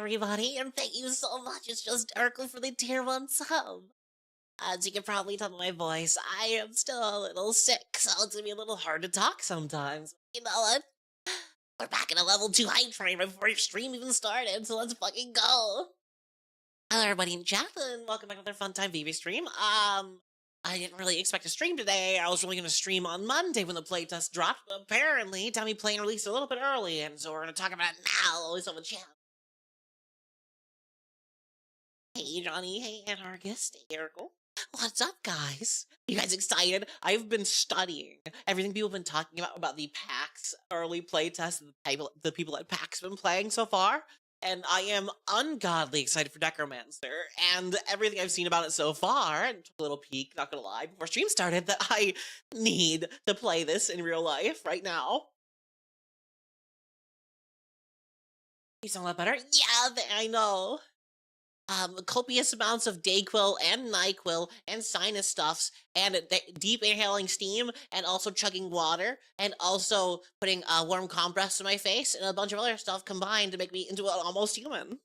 everybody, and thank you so much. It's just Urkel for the tier 1 sub. As you can probably tell by my voice, I am still a little sick, so it's gonna be a little hard to talk sometimes. You know what? We're back in a level 2 hype train before your stream even started, so let's fucking go. Hello everybody in chat, and welcome back to another fun time VV stream. I didn't really expect to stream today. I was really gonna stream on Monday when the playtest dropped, but apparently Tommy Playing released a little bit early, and so we're gonna talk about it now. Always on the chat. Hey Johnny, hey Anarchist, hey Urkel. What's up, guys? You guys excited? I've been studying everything people have been talking about the PAX early playtest, the people at PAX have been playing so far, and I am ungodly excited for Necromancer, and everything I've seen about it so far, and took a little peek, not gonna lie, before stream started, that I need to play this in real life right now. You sound a lot better? Yeah, I know. Copious amounts of Dayquil and NyQuil and sinus stuffs and deep inhaling steam and also chugging water and also putting warm compress in my face and a bunch of other stuff combined to make me into an almost human.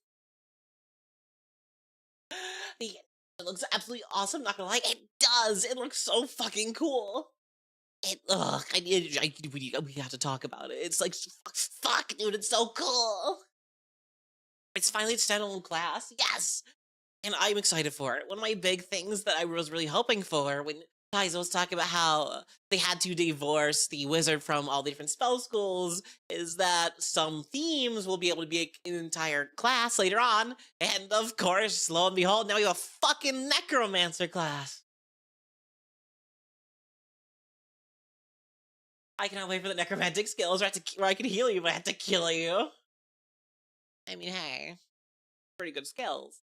It looks absolutely awesome, not gonna lie. It does! It looks so fucking cool! We have to talk about it. It's like, fuck, dude, it's so cool! It's finally a standalone class, yes! And I'm excited for it. One of my big things that I was really hoping for when Paizo was talking about how they had to divorce the wizard from all the different spell schools is that some themes will be able to be an entire class later on. And of course, lo and behold, now we have a fucking Necromancer class. I cannot wait for the necromantic skills where I can heal you, but I have to kill you. I mean, hey, pretty good skills.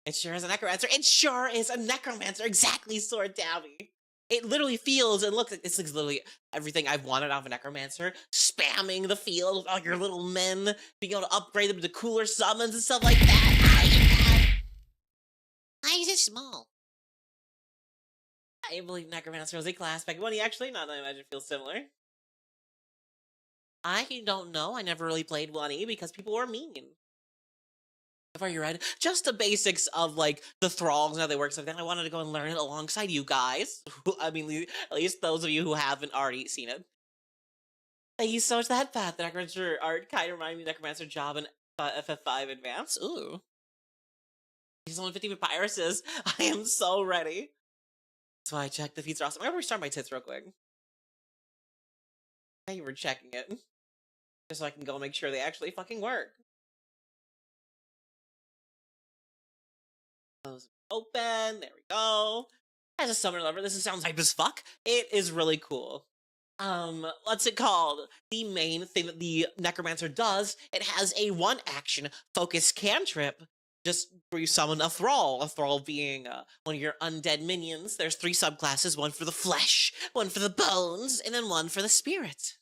It sure is a Necromancer. It sure is a Necromancer. Exactly, Sword Tabby. It literally feels and looks like this is literally everything I've wanted out of a Necromancer. Spamming the field with all your little men, being able to upgrade them to cooler summons and stuff like that. Why is it small? I believe Necromancer was a class back when he actually, not that I imagine, feels similar. I don't know. I never really played 1E because people were mean. Before you read just the basics of like the thralls and how they work, so then I wanted to go and learn it alongside you guys. I mean, at least those of you who haven't already seen it. Thank you so much for that, Path. The Necromancer art kind of reminded me of Necromancer job in FF5 Advance. Ooh. He's only 50 papyruses. I am so ready. So I checked the feats are awesome. I'm gonna restart my tits real quick. Thank you for checking it. Just so I can go make sure they actually fucking work. Close open. There we go. As a summoner lover, this sounds hype as fuck. It is really cool. What's it called? The main thing that the Necromancer does, it has a one action focus cantrip, just where you summon a thrall being one of your undead minions. There's 3 subclasses, one for the flesh, one for the bones, and then one for the spirit.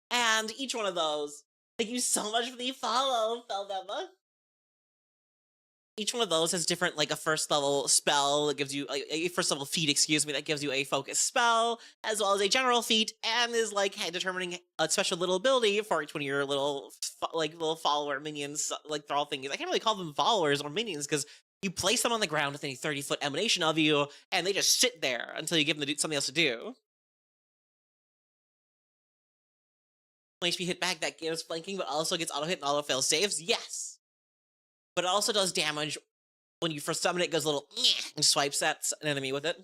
And each one of those, thank you so much for the follow, Feldemma. Each one of those has different, like, a first level spell that gives you, like, a first level feat, excuse me, that gives you a focus spell, as well as a general feat, and is, like, determining a special little ability for each one of your little, little follower minions, like, thrall thingies. I can't really call them followers or minions, because you place them on the ground within a 30-foot emanation of you, and they just sit there until you give them something else to do. HP hit back that gives flanking, but also gets auto-hit and auto-fail saves? Yes! But it also does damage when you first summon it. It goes a little and swipes at an enemy with it.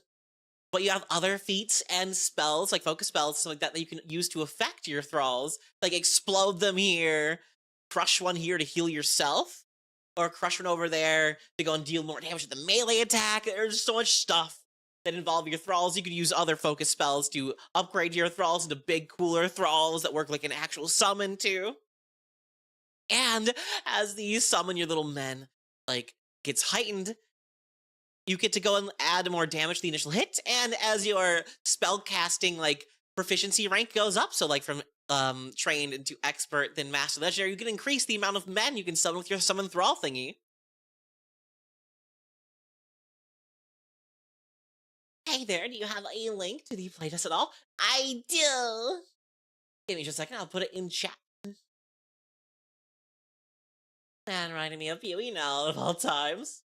But you have other feats and spells, like focus spells, something like that you can use to affect your thralls. Like explode them here, crush one here to heal yourself, or crush one over there to go and deal more damage with the melee attack. There's so much stuff that involve your thralls. You could use other focus spells to upgrade your thralls into big, cooler thralls that work like an actual summon too. And as these summon your little men, like, gets heightened, you get to go and add more damage to the initial hit, and as your spell casting, like, proficiency rank goes up, so, like, from trained into expert, then master legendary, you can increase the amount of men you can summon with your summon thrall thingy. Hey there, do you have a link to the playtest at all? I do! Give me just a second, I'll put it in chat Man, reminding me of PoE now of all times.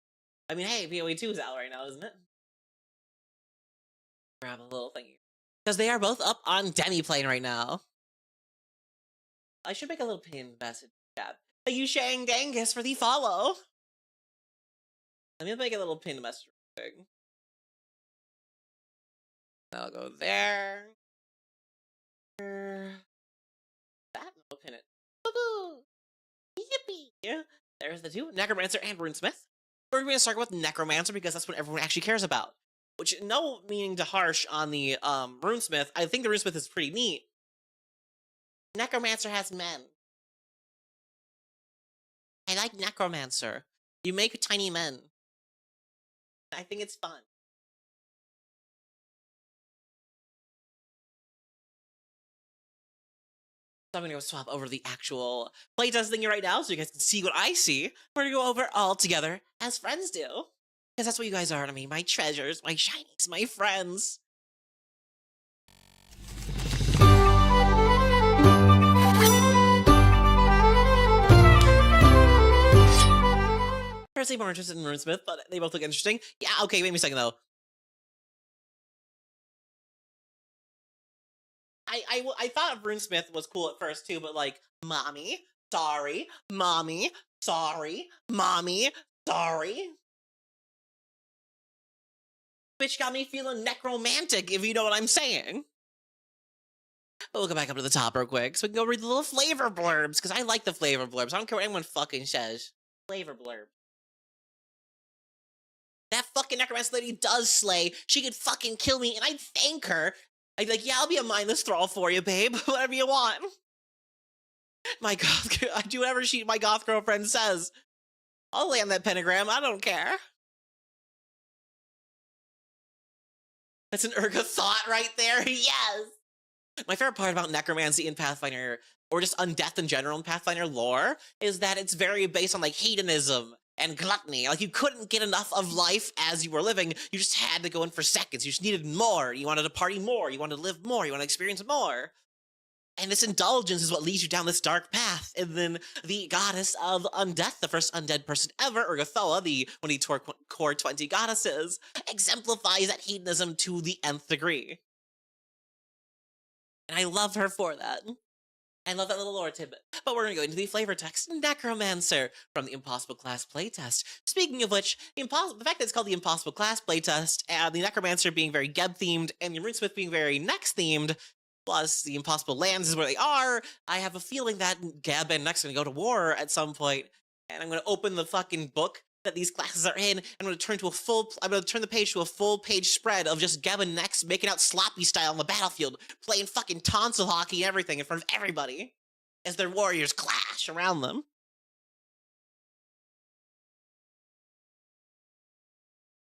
I mean, hey, PoE 2 is out right now, isn't it? Grab a little thingy. Because they are both up on Demiplane right now. I should make a little pin message chat. Thank you, Shang Dangus, for the follow. Let me make a little pin message thing. I'll go there. That, I'll pin it. Woo-hoo! Yippee! There's the two, Necromancer and Runesmith. We're going to start with Necromancer because that's what everyone actually cares about. Which, no meaning to harsh on the Runesmith, I think the Runesmith is pretty neat. Necromancer has men. I like Necromancer. You make tiny men. I think it's fun. So I'm gonna go swap over the actual playtest thingy right now so you guys can see what I see. We're gonna go over all together as friends do. Because that's what you guys are to me, my treasures, my shinies, my friends. Personally more interested in Runesmith, but they both look interesting. Yeah, okay, wait me a second though. I thought Runesmith was cool at first too, but like, mommy, sorry, mommy, sorry, mommy, sorry. Bitch got me feeling necromantic, if you know what I'm saying. But we'll go back up to the top real quick so we can go read the little flavor blurbs, because I like the flavor blurbs. I don't care what anyone fucking says. Flavor blurb. That fucking necromancer lady does slay. She could fucking kill me, and I'd thank her. I'd be like, yeah, I'll be a mindless thrall for you, babe. Whatever you want. My goth, I do whatever my goth girlfriend says. I'll land that pentagram. I don't care. That's an Urga thought right there. Yes. My favorite part about necromancy in Pathfinder, or just undeath in general in Pathfinder lore, is that it's very based on like hedonism and gluttony. Like, you couldn't get enough of life as you were living. You just had to go in for seconds. You just needed more. You wanted to party more. You wanted to live more. You want to experience more. And this indulgence is what leads you down this dark path. And then the goddess of undeath, the first undead person ever, Urgathoa, the one of the core 20 goddesses, exemplifies that hedonism to the nth degree. And I love her for that. I love that little lore tidbit. But we're going to go into the flavor text, Necromancer, from the Impossible Class playtest. Speaking of which, the fact that it's called the Impossible Class playtest, and the Necromancer being very Geb-themed, and the Runesmith being very Nex-themed, plus the Impossible Lands is where they are, I have a feeling that Geb and Nex are going to go to war at some point, and I'm going to open the fucking book that these classes are in, and I'm going to turn the page to a full page spread of just Geb and Nex making out sloppy style on the battlefield, playing fucking tonsil hockey and everything in front of everybody, as their warriors clash around them.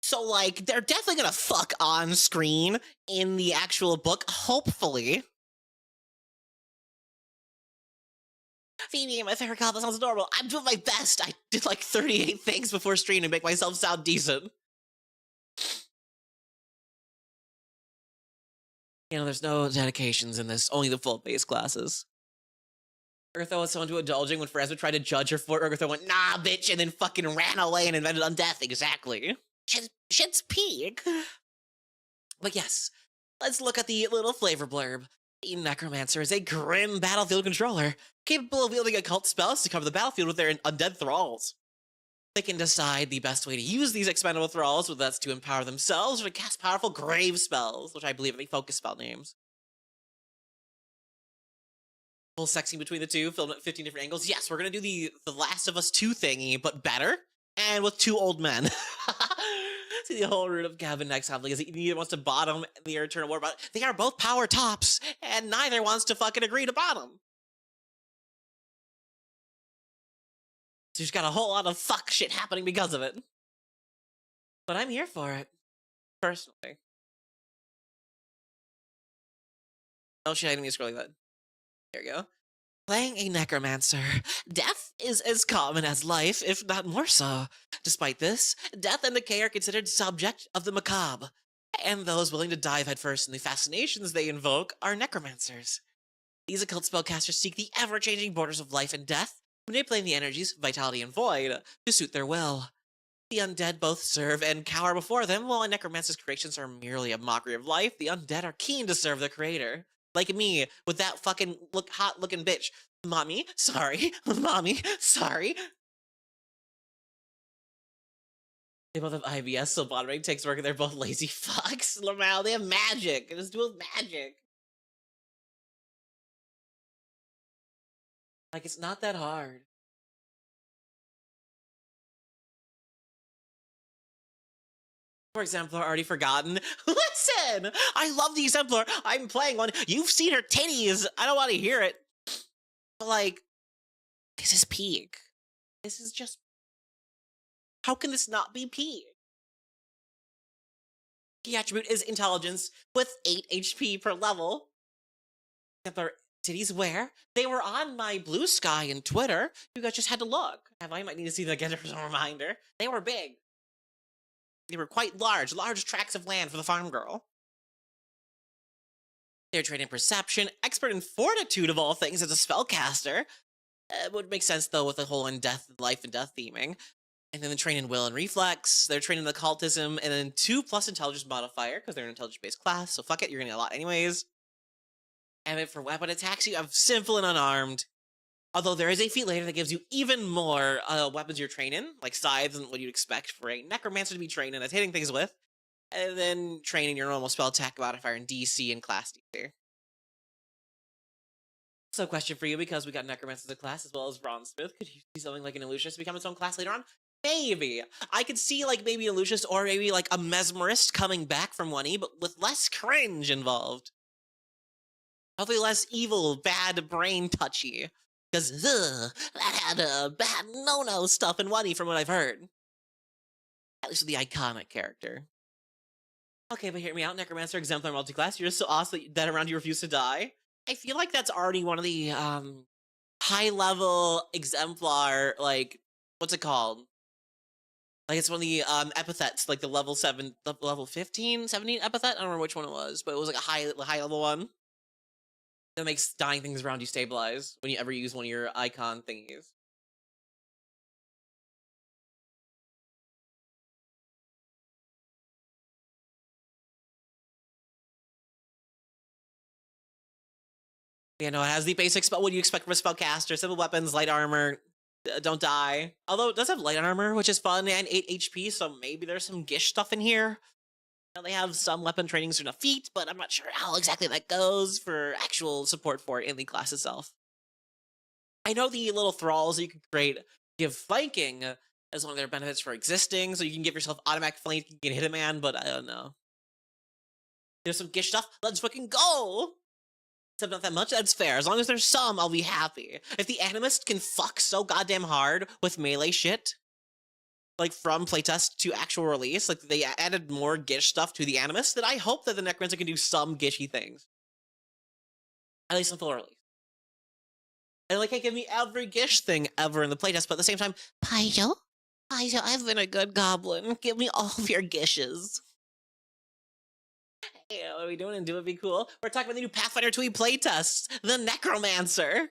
So, like, they're definitely gonna fuck on screen in the actual book, hopefully. Phoebe, my favorite goblin, sounds adorable. I'm doing my best. I did like 38 things before stream to make myself sound decent. You know, there's no dedications in this, only the full base classes. Urgathoa was someone too indulging when Phrasma tried to judge her for it. Urgathoa went, nah, bitch, and then fucking ran away and invented undeath. Exactly. Shit's peak. But yes, let's look at the little flavor blurb. The Necromancer is a grim battlefield controller, capable of wielding occult spells to cover the battlefield with their undead thralls. They can decide the best way to use these expendable thralls, whether that's to empower themselves or to cast powerful grave spells, which I believe are the focus spell names. Full sexing between the two, filmed at 15 different angles. Yes, we're gonna do the Last of Us 2 thingy, but better, and with two old men. See the whole root of Gavin next conflict is neither wants to bottom the Eternal War, but they are both power tops, and neither wants to fucking agree to bottom. So you've got a whole lot of fuck shit happening because of it. But I'm here for it, personally. Oh shit, I didn't mean to scroll like that. There you go. Playing a Necromancer, death is as common as life, if not more so. Despite this, death and decay are considered subject of the macabre, and those willing to dive headfirst in the fascinations they invoke are necromancers. These occult spellcasters seek the ever-changing borders of life and death, manipulating the energies, vitality, and void to suit their will. The undead both serve and cower before them, while a necromancer's creations are merely a mockery of life. The undead are keen to serve their creator. Like me, with that fucking hot-looking bitch. Mommy, sorry. Mommy, sorry. They both have IBS, so bottoming takes work, and they're both lazy fucks. Lamal, they have magic. It just duels magic. Like, it's not that hard. For Exemplar, already forgotten. Listen! I love the Exemplar. I'm playing one. You've seen her titties. I don't want to hear it. But, like, this is peak. This is just... How can this not be peak? Key attribute is intelligence with 8 HP per level. Exemplar titties where? They were on my Blue Sky and Twitter. You guys just had to look. I might need to see them again as a reminder. They were big. They were quite large tracts of land for the farm girl. They're trained in perception, expert in fortitude of all things as a spellcaster. Would make sense though with the whole life and death theming. And then they're trained in will and reflex. They're trained in occultism, and then 2+ intelligence modifier because they're an intelligence-based class. So fuck it, you're gonna get a lot anyways. And then for weapon attacks, you have simple and unarmed. Although there is a feat later that gives you even more weapons you're trained in, like scythes and what you'd expect for a necromancer to be trained in that's hitting things with, and then training your normal spell attack modifier in DC and class D. So question for you, because we got necromancer as a class as well as Runesmith, could you see something like an illusionist become its own class later on? Maybe. I could see like maybe an illusionist or maybe like a mesmerist coming back from 1E, but with less cringe involved. Hopefully less evil, bad brain touchy. Because, that had bad no-no stuff in 1E from what I've heard. At least with the iconic character. Okay, but hear me out, Necromancer, Exemplar, Multiclass. You're so awesome that around you refuse to die. I feel like that's already one of the, high-level Exemplar, like, what's it called? Like, it's one of the, epithets, like the level 15, 17 epithet? I don't remember which one it was, but it was like a high-level one. That makes dying things around you stabilize when you ever use one of your icon thingies. You know, it has the basic spell. What do you expect from a spellcaster? Simple weapons, light armor, don't die. Although it does have light armor, which is fun, and 8 HP, so maybe there's some Gish stuff in here. Now, they have some weapon trainings in a feat, but I'm not sure how exactly that goes for actual support for it in the class itself. I know the little thralls you can create give flanking as one of their benefits for existing, so you can give yourself automatic flank, you can hit a man, but I don't know. There's some Gish stuff, let's fucking go! Except not that much, that's fair. As long as there's some, I'll be happy. If the Animist can fuck so goddamn hard with melee shit, like from playtest to actual release, like they added more Gish stuff to the Animist, then I hope that the Necromancer can do some Gishy things. At least in full release. And like, can't give me every Gish thing ever in the playtest, but at the same time, Paizo, I've been a good goblin. Give me all of your Gishes. Hey, what are we doing? And do it be cool? We're talking about the new Pathfinder 2 playtest, the Necromancer.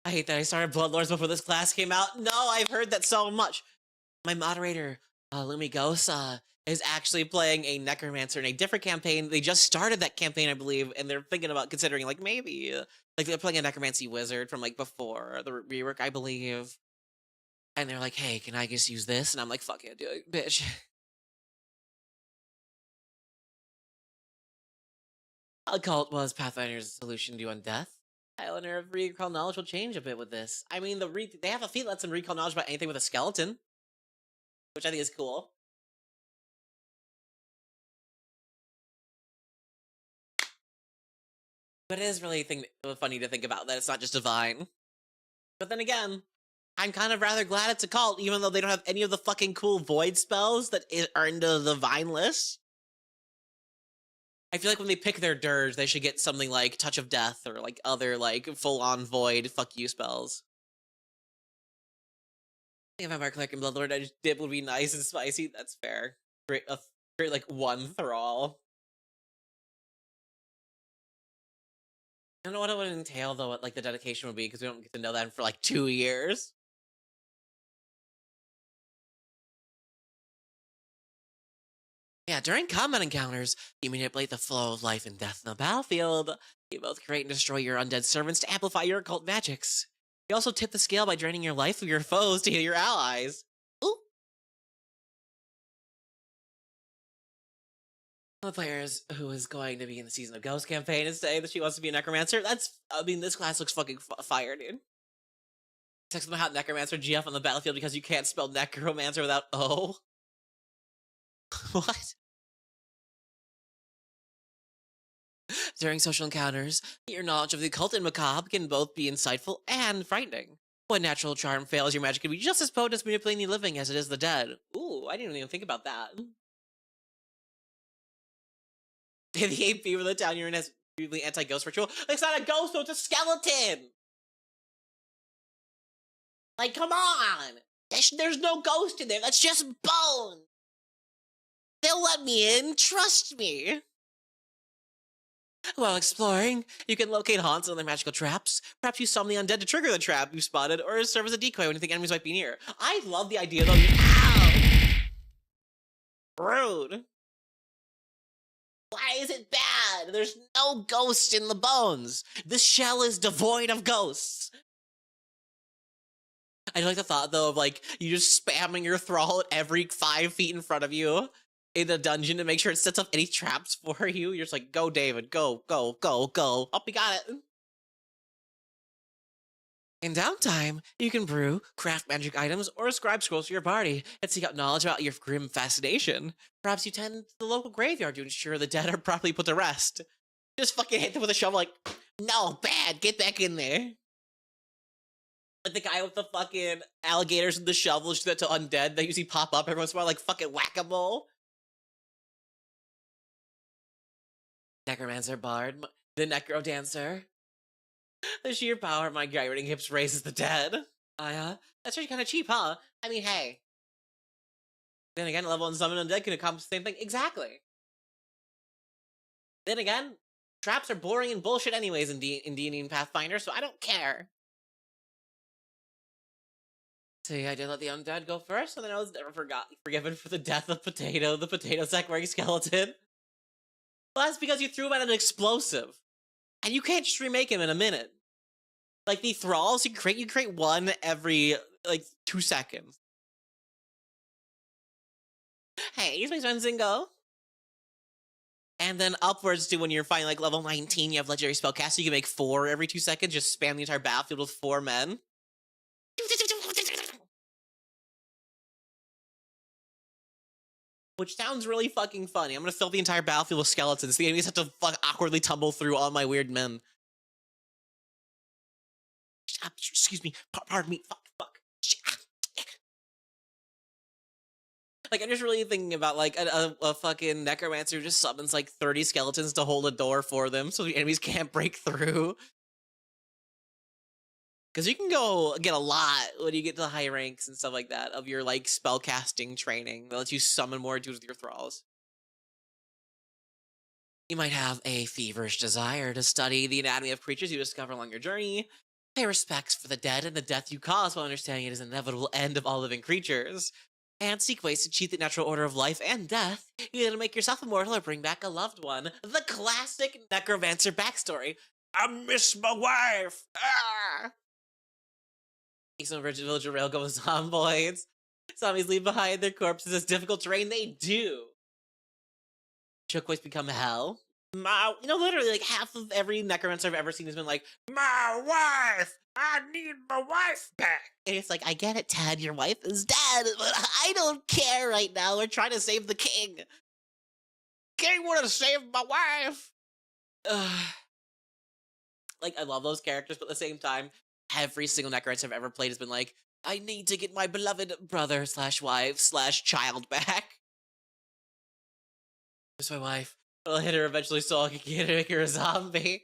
I hate that I started Bloodlords before this class came out. No, I've heard that so much. My moderator, Lumigosa, is actually playing a Necromancer in a different campaign. They just started that campaign, I believe, and they're thinking about considering, like, maybe, like, they're playing a Necromancy Wizard from, like, before the rework, I believe. And they're like, hey, can I just use this? And I'm like, fuck yeah, do it, bitch. Occult was Pathfinder's solution to undeath. Eleanor of recall knowledge will change a bit with this. I mean, they have a feat that lets them recall knowledge about anything with a skeleton, which I think is cool. But it is really funny to think about that it's not just divine. But then again, I'm kind of rather glad it's a cult, even though they don't have any of the fucking cool void spells that are in the divine list. I feel like when they pick their dirge, they should get something like Touch of Death or like other like full-on void fuck you spells. I think if I'm our Cleric and Bloodlord, I just dip would be nice and spicy. That's fair. Great, great like one thrall. I don't know what it would entail, though, what, like, the dedication would be, because we don't get to know that for, like, 2 years. Yeah, during combat encounters, you manipulate the flow of life and death in the battlefield. You both create and destroy your undead servants to amplify your occult magics. You also tip the scale by draining your life of your foes to heal your allies. Ooh. One of the players who is going to be in the Season of Ghost campaign is saying that she wants to be a Necromancer. I mean, this class looks fucking fire, dude. Text them out Necromancer GF on the battlefield because you can't spell Necromancer without O. What? During social encounters, your knowledge of the occult and macabre can both be insightful and frightening. When natural charm fails, your magic can be just as potent as manipulating the living as it is the dead. Ooh, I didn't even think about that. The AP for the town you're in has really anti-ghost ritual. It's not a ghost, though, it's a skeleton! Like, come on! There's no ghost in there, that's just bone! They'll let me in, trust me! While exploring, you can locate haunts and other magical traps. Perhaps you summon the undead to trigger the trap you spotted, or serve as a decoy when you think enemies might be near. I love the idea, though. Ow! Rude. Why is it bad? There's no ghost in the bones. The shell is devoid of ghosts. I like the thought, though, of, like, you just spamming your thrall at every 5 feet in front of you in a dungeon to make sure it sets up any traps for you. You're just like, go, David, go, go, go, go. Oh, we got it. In downtime, you can brew, craft magic items, or ascribe scrolls to your party and seek out knowledge about your grim fascination. Perhaps you tend to the local graveyard to ensure the dead are properly put to rest. Just fucking hit them with a shovel like, no, bad, get back in there. Like the guy with the fucking alligators and the shovels that to undead that you see pop up every once in a while, like fucking whack-a-mole. Necromancer Bard, the Necro Dancer. The sheer power of my gyrating hips raises the dead. That's actually kind of cheap, huh? I mean, hey. Then again, level 1 summon undead can accomplish the same thing. Exactly. Then again, traps are boring and bullshit anyways in D&D and Pathfinder, so I don't care. See, I did let the undead go first, and then I was never forgiven for the death of Potato, the potato sack wearing skeleton. Well, that's because you threw him at an explosive. And you can't just remake him in a minute. Like the thralls, you create one every, like, 2 seconds. Hey, here's my son Zingo. And then upwards to when you're finally, like, level 19, you have legendary spellcast, so you can make 4 every 2 seconds, just spam the entire battlefield with 4 men. Which sounds really fucking funny. I'm gonna fill the entire battlefield with skeletons. The enemies have to awkwardly tumble through all my weird men. Excuse me. Pardon me. Fuck. Like, I'm just really thinking about, like, a fucking necromancer who just summons, like, 30 skeletons to hold a door for them so the enemies can't break through. Because you can go get a lot when you get to the high ranks and stuff like that of your, like, spellcasting training that lets you summon more dudes with your thralls. You might have a feverish desire to study the anatomy of creatures you discover along your journey, pay respects for the dead and the death you cause while understanding it is an inevitable end of all living creatures, and seek ways to cheat the natural order of life and death, either to make yourself immortal or bring back a loved one. The classic Necromancer backstory. I miss my wife! Ah! Some villager rail goes zomboids. Zombies leave behind their corpses as difficult terrain. They do. Chokeways become hell. Literally, like, half of every necromancer I've ever seen has been like, my wife! I need my wife back! And it's like, I get it, Ted, your wife is dead, but I don't care right now. We're trying to save the king. King wanted to save my wife! Like, I love those characters, but at the same time, every single necromancer I've ever played has been like, I need to get my beloved brother / wife / child back. Where's my wife? I'll hit her eventually so I can make her a zombie.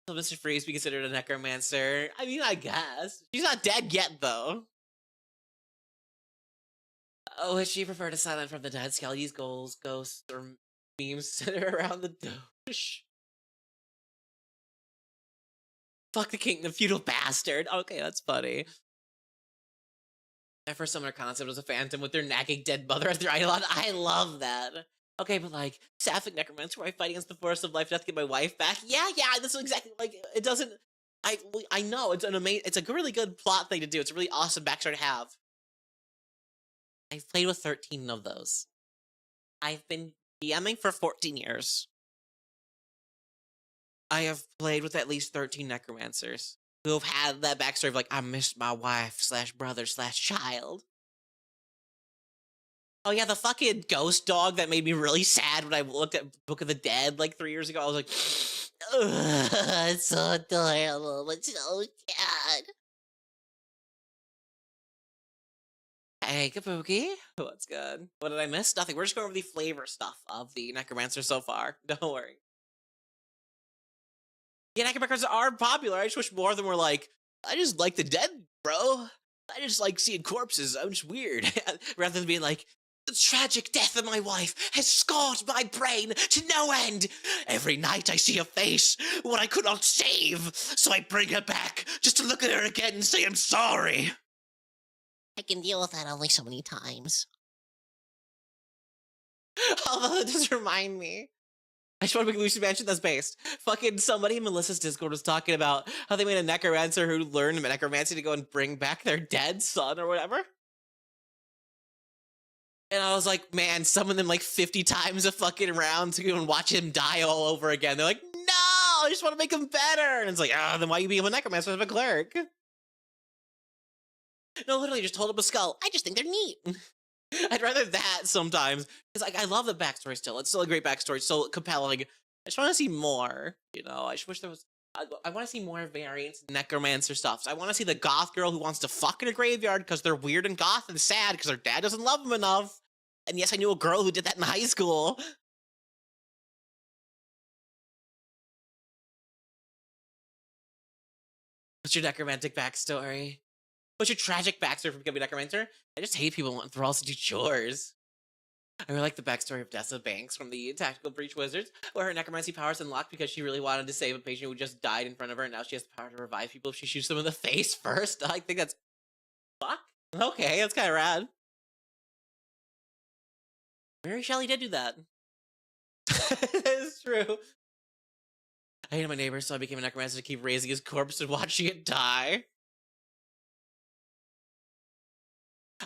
So Mr. Freeze be considered a necromancer? I mean, I guess. She's not dead yet, though. Oh, would she prefer to silent from the dead? Skelly's goals, ghosts, or memes center around the douche? Fuck the king, the feudal bastard. Okay, that's funny. My first summoner concept was a phantom with their nagging dead mother as their eidolon. I love that. Okay, but like, Sapphic Necromancer, where I fight against the force of life death to get my wife back. Yeah, this is exactly, like, it doesn't, I know, it's an amazing, it's a really good plot thing to do. It's a really awesome backstory to have. I've played with 13 of those. I've been DMing for 14 years. I have played with at least 13 Necromancers who have had that backstory of like, I missed my wife / brother / child. Oh yeah, the fucking ghost dog that made me really sad when I looked at Book of the Dead like 3 years ago. I was like, ugh, it's so adorable, but so sad. Hey, Kabuki. What's good? What did I miss? Nothing. We're just going over the flavor stuff of the Necromancer so far. Don't worry. Yeah, Necromancers are popular. I just wish more of them were like, I just like the dead, bro. I just like seeing corpses. I'm just weird. Rather than being like, the tragic death of my wife has scarred my brain to no end. Every night I see a face, what I could not save, so I bring her back just to look at her again and say I'm sorry. I can deal with that only so many times. Although that does remind me. I just want to make Lucy Mansion that's based. Fucking somebody in Melissa's Discord was talking about how they made a necromancer who learned necromancy to go and bring back their dead son or whatever. And I was like, man, summon them like 50 times a fucking round to go and watch him die all over again. They're like, no, I just want to make him better. And it's like, then why you become a necromancer as a cleric? No, literally just hold up a skull. I just think they're neat. I'd rather that sometimes. Because like, I love the backstory still. It's still a great backstory. It's still compelling. I just want to see more. You know, I just wish there was... I want to see more variants in necromancer stuff. So I want to see the goth girl who wants to fuck in a graveyard because they're weird and goth and sad because their dad doesn't love them enough. And yes, I knew a girl who did that in high school. What's your necromantic backstory? What's your tragic backstory for becoming a necromancer? I just hate people wanting thralls to do chores. I really like the backstory of Dessa Banks from the Tactical Breach Wizards, where her necromancy powers unlocked because she really wanted to save a patient who just died in front of her, and now she has the power to revive people if she shoots them in the face first. I think that's... Fuck? Okay, that's kind of rad. Mary Shelley did do that. It's true. I hated my neighbor, so I became a necromancer to keep raising his corpse and watching it die.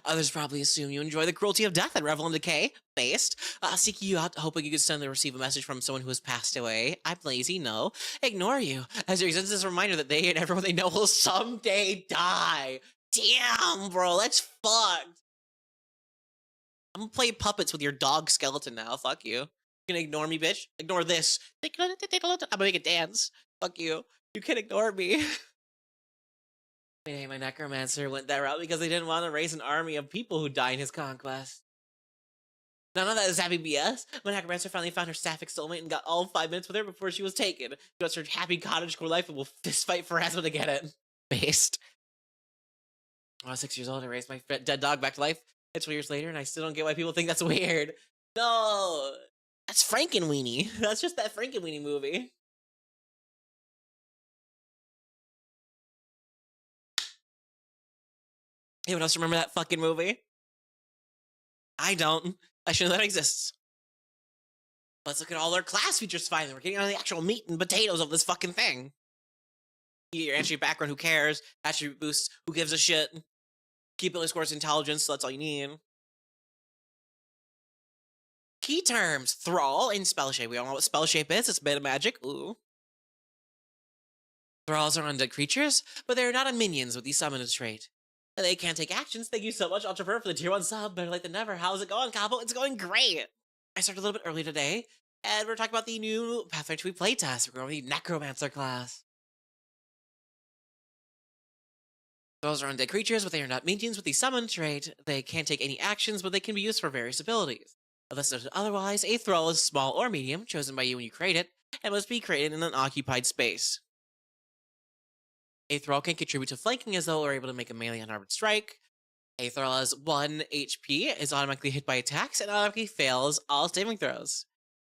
Others probably assume you enjoy the cruelty of death and revel in decay. Based. Seeking you out, hoping you could suddenly receive a message from someone who has passed away. I'm lazy, no. Ignore you, as your existence is a reminder that they and everyone they know will someday die. Damn, bro, that's fucked. I'm gonna play puppets with your dog skeleton now. Fuck you. You gonna ignore me, bitch? Ignore this. I'm gonna make it dance. Fuck you. You can't ignore me. Hey, my necromancer went that route because they didn't want to raise an army of people who die in his conquest. None of that is happy BS. My necromancer finally found her sapphic soulmate and got all 5 minutes with her before she was taken. She wants her happy cottagecore life and will fistfight for Asma to get it. Based. When I was 6 years old, I raised my dead dog back to life. It's 2 years later, and I still don't get why people think that's weird. No, that's Frankenweenie. That's just that Frankenweenie movie. Anyone else remember that fucking movie? I don't. I should know that exists. Let's look at all our class features finally. We're getting on the actual meat and potatoes of this fucking thing. Your attribute background, who cares? Attribute boosts, who gives a shit? Key ability scores intelligence, so that's all you need. Key terms, thrall and spell shape. We all know what spell shape is. It's meta magic. Ooh. Thralls are undead creatures, but they're not minions with the summoner trait. They can't take actions. Thank you so much, Ultra for the tier 1 sub. Better late than never. How's it going, Cabo? It's going great. I started a little bit early today, and we're talking about the new Pathfinder 2 playtest. We're going with the Necromancer class. Those are undead creatures, but they are not minions with the summon trait. They can't take any actions, but they can be used for various abilities. Unless noted otherwise, a thrall is small or medium, chosen by you when you create it, and must be created in an occupied space. A thrall can contribute to flanking as though they're able to make a melee unarmored strike. A thrall has 1 HP, is automatically hit by attacks, and automatically fails all saving throws.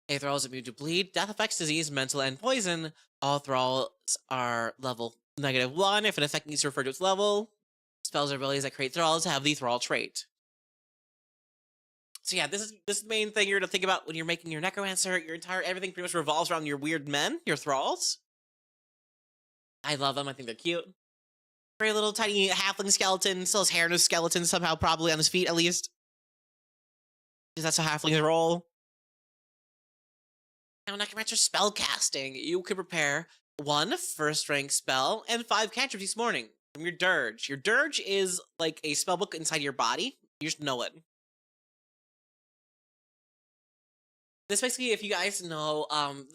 A thrall is immune to bleed, death effects, disease, mental, and poison. All thralls are level -1 if an effect needs to refer to its level. Spells or abilities that create thralls have the thrall trait. So yeah, this is the main thing you're to think about when you're making your Necromancer. Your entire everything pretty much revolves around your weird men, your thralls. I love them. I think they're cute. Very little tiny halfling skeleton. Still has hair and a skeleton somehow, probably on his feet at least. Because that's how halflings roll. Now, Necromancer spell casting. You could prepare 1 first rank spell and 5 cantrips each morning from your dirge. Your dirge is like a spellbook inside your body. You just know it. This basically, if you guys know,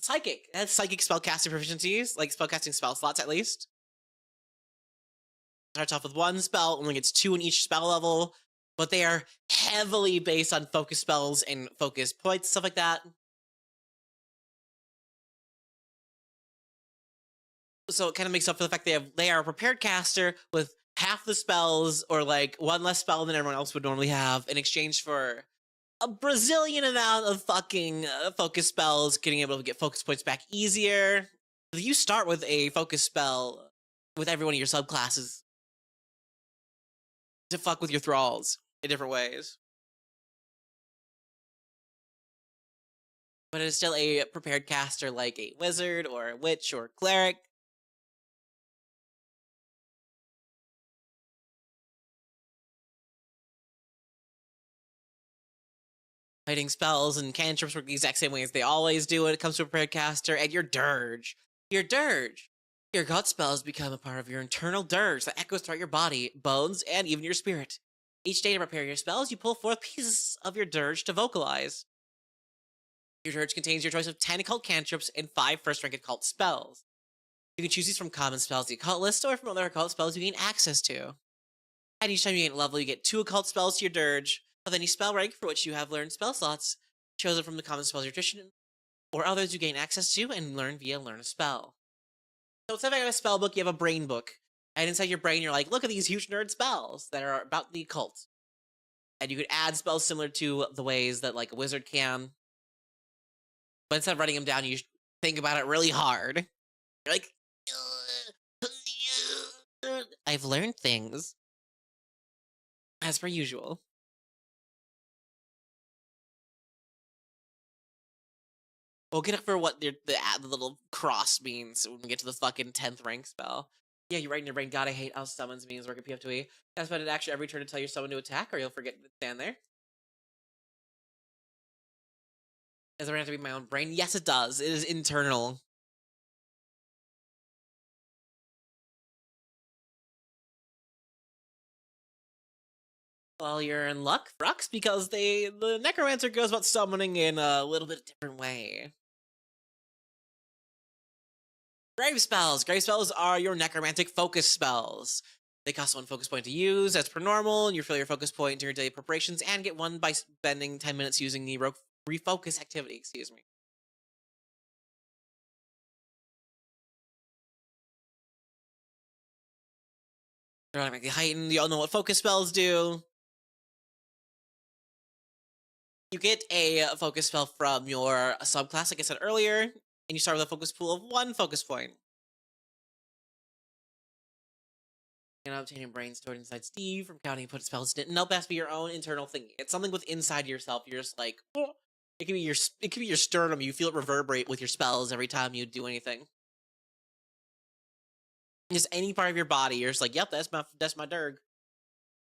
Psychic. It has Psychic spellcasting proficiencies, like spellcasting spell slots at least. Starts off with 1 spell, only gets 2 in each spell level, but they are heavily based on focus spells and focus points, stuff like that. So it kind of makes up for the fact they are a prepared caster with half the spells, or like 1 less spell than everyone else would normally have, in exchange for a Brazilian amount of fucking focus spells, getting able to get focus points back easier. You start with a focus spell with every one of your subclasses to fuck with your thralls in different ways. But it is still a prepared caster like a wizard or a witch or a cleric. Fighting spells and cantrips work the exact same way as they always do when it comes to a prepared caster. And your dirge. Your dirge. Your gut spells become a part of your internal dirge that echoes throughout your body, bones, and even your spirit. Each day to prepare your spells, you pull forth pieces of your dirge to vocalize. Your dirge contains your choice of 10 occult cantrips and 5 first-rank occult spells. You can choose these from common spells the occult list, or from other occult spells you gain access to. And each time you gain a level, you get 2 occult spells to your dirge, of any spell rank for which you have learned spell slots, chosen from the common spells your tradition, or others you gain access to and learn via Learn a Spell. So instead of having a spell book, you have a brain book. And inside your brain, you're like, look at these huge nerd spells that are about the occult. And you could add spells similar to the ways that like a wizard can. But instead of writing them down, you think about it really hard. You're like, I've learned things. As per usual. We'll get it for what the little cross means when we get to the fucking 10th rank spell. Yeah, you're right in your brain. God, I hate how summons means work at PF2E. That's spend an action every turn to tell your summon to attack, or you'll forget to stand there. Does it have to be my own brain? Yes, it does. It is internal. Well, you're in luck, Frux, because the Necromancer goes about summoning in a little bit different way. Grave spells. Grave spells are your necromantic focus spells. They cost 1 focus point to use, as per normal, and you fill your focus point into your daily preparations, and get 1 by spending 10 minutes using the refocus activity, excuse me. They're automatically heightened. You all know what focus spells do. You get a focus spell from your subclass, like I said earlier, and you start with a focus pool of 1 focus point. You know, obtaining brain stored inside Steve from counting put spells in it. Nope, that's be your own internal thing. It's something with inside yourself. You're just like, oh. It could be your sternum. You feel it reverberate with your spells every time you do anything. Just any part of your body, you're just like, yep, that's my dirg.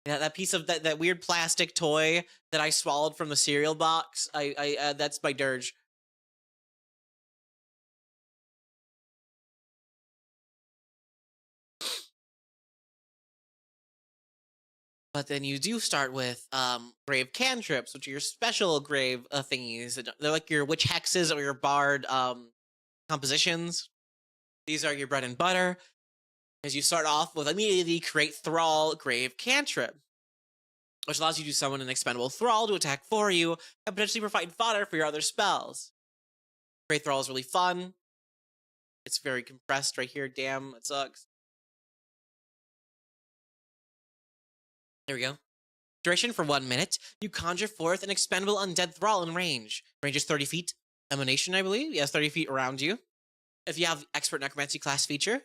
Yeah, that piece of that weird plastic toy that I swallowed from the cereal box. That's my dirge. But then you do start with grave cantrips, which are your special grave thingies. They're like your witch hexes or your bard compositions. These are your bread and butter. As you start off with immediately create Thrall Grave Cantrip, which allows you to summon an expendable Thrall to attack for you and potentially provide fodder for your other spells. Great Thrall is really fun. It's very compressed right here. Damn, it sucks. There we go. Duration for 1 minute. You conjure forth an expendable undead Thrall in range. Range is 30 feet. Emanation, I believe. Yes, 30 feet around you. If you have Expert Necromancy class feature,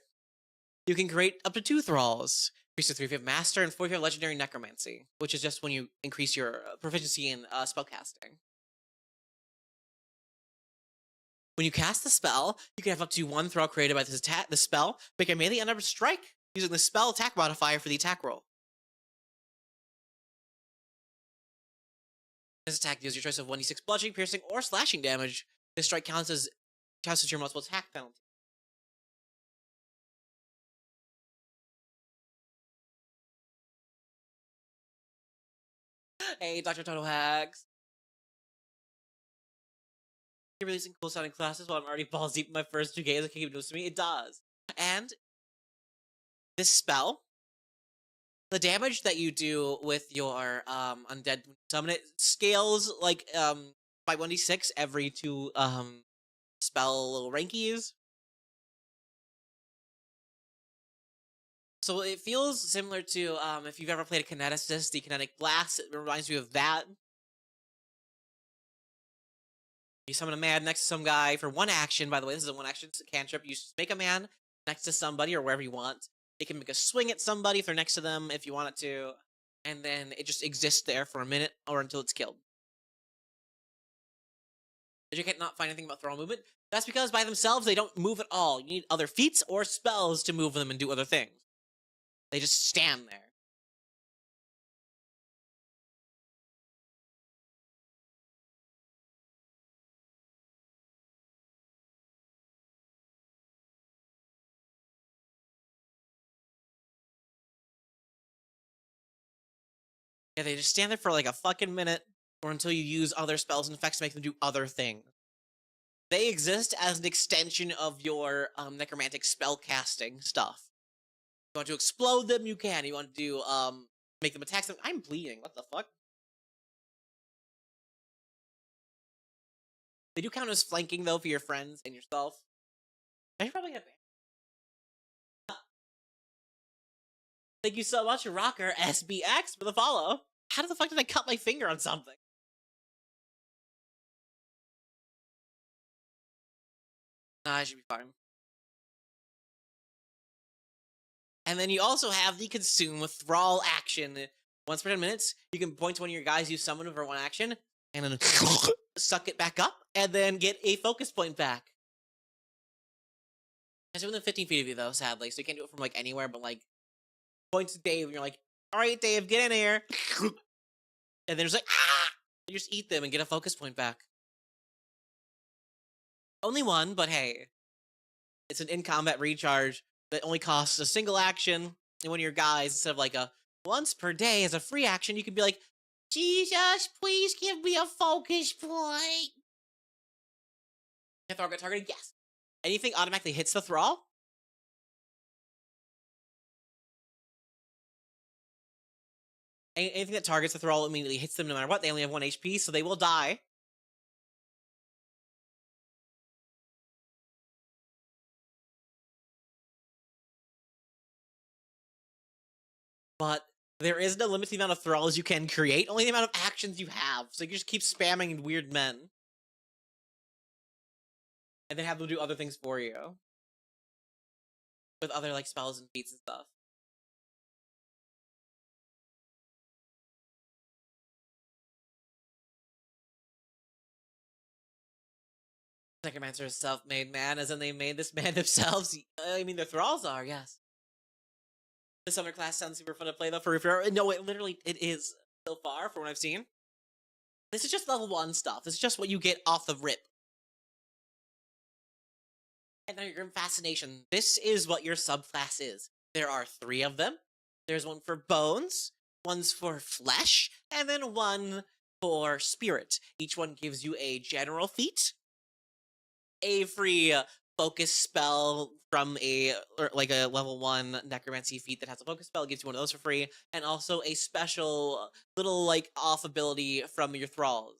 You can create up to 2 thralls. Increase to 3 if you have master and 4 if you have legendary necromancy, which is just when you increase your proficiency in spellcasting. When you cast the spell, you can have up to 1 thrall created by the spell, make a melee unarmed strike using the spell attack modifier for the attack roll. This attack deals your choice of 1d6 bludgeoning, piercing, or slashing damage. This strike counts as your multiple attack penalty. Hey, Dr. Toto Hacks. You're releasing cool sounding classes while I'm already balls deep in my first 2 games. I can't keep notice to me. It does. And this spell, the damage that you do with your undead summon it scales like by 1d6 every 2 spell little rankies. So it feels similar to if you've ever played a Kineticist, the Kinetic Blast. It reminds you of that. You summon a man next to some guy for 1 action. By the way, this is a 1 action cantrip. You just make a man next to somebody or wherever you want. They can make a swing at somebody if they're next to them if you want it to. And then it just exists there for a minute or until it's killed. Did you can't not find anything about thrall movement? That's because by themselves, they don't move at all. You need other feats or spells to move them and do other things. They just stand there. Yeah, they just stand there for like a fucking minute or until you use other spells and effects to make them do other things. They exist as an extension of your necromantic spell casting stuff. You want to explode them, you can. You want to do make them attack them. I'm bleeding. What the fuck? They do count as flanking though for your friends and yourself. I should probably get banned. Thank you so much, Rocker SBX, for the follow. How the fuck did I cut my finger on something? Nah, I should be fine. And then you also have the Consume with Thrall action. Once per 10 minutes, you can point to one of your guys you summon for 1 action, and then suck it back up, and then get a focus point back. It's within 15 feet of you, though, sadly, so you can't do it from, like, anywhere, but, like, point to Dave, and you're like, alright, Dave, get in here! And then it's like, ah! You just eat them and get a focus point back. Only 1, but hey. It's an in-combat recharge that only costs a single action, and one of your guys, instead of, like, a once per day as a free action, you can be like, Jesus, please give me a focus point! If Thrall got targeted, yes. Anything automatically hits the Thrall? Anything that targets the Thrall immediately hits them no matter what. They only have 1 HP, so they will die. But there is no limited amount of Thralls you can create, only the amount of actions you have. So you just keep spamming weird men. And then have them do other things for you. With other, like, spells and feats and stuff. Necromancer is self-made man, as in they made this man themselves. I mean, their Thralls are, yes. The summoner class sounds super fun to play, though, for no, it is so far, from what I've seen. This is just level 1 stuff. This is just what you get off the rip. And now your Grim Fascination. This is what your subclass is. There are 3 of them. There's one for bones, one's for flesh, and then one for spirit. Each one gives you a general feat, a free focus spell from a level 1 necromancy feat that has a focus spell. It gives you one of those for free, and also a special little, like, off ability from your thralls.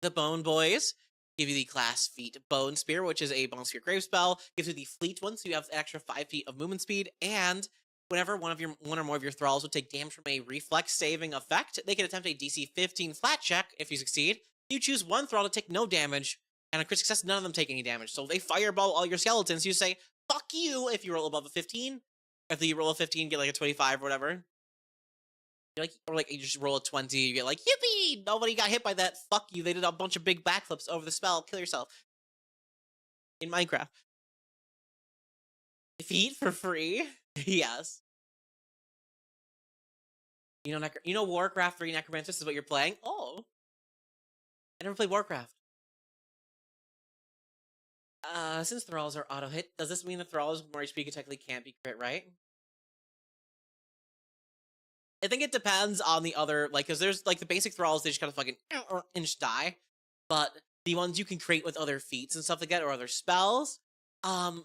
The Bone Boys give you the class feat Bone Spear, which is a Bone Spear Grave spell. Gives you the fleet one, so you have an extra 5 feet of movement speed, and whenever one or more of your thralls would take damage from a reflex saving effect, they can attempt a DC 15 flat check. If you succeed, you choose one thrall to take no damage, and on crit success, none of them take any damage. So they fireball all your skeletons. You say, fuck you if you roll above a 15. If you roll a 15, get like a 25 or whatever. You're like, or like you just roll a 20, you get like, yippee! Nobody got hit by that. Fuck you. They did a bunch of big backflips over the spell. Kill yourself. In Minecraft. Feat for free? Yes. You know Warcraft 3 Necromancer is what you're playing? Oh. I never played Warcraft. Since thralls are auto hit, does this mean the thralls with more HP technically can't be crit, right? I think it depends on the other, like, because there's like the basic thralls, they just kind of fucking and just die. But the ones you can create with other feats and stuff like that, or other spells,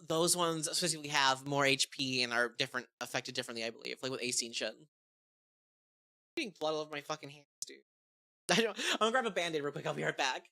those ones specifically have more HP and are affected differently, I believe, like with AC and shit. I'm getting blood all over my fucking hands, dude. I'm gonna grab a band-aid real quick. I'll be right back.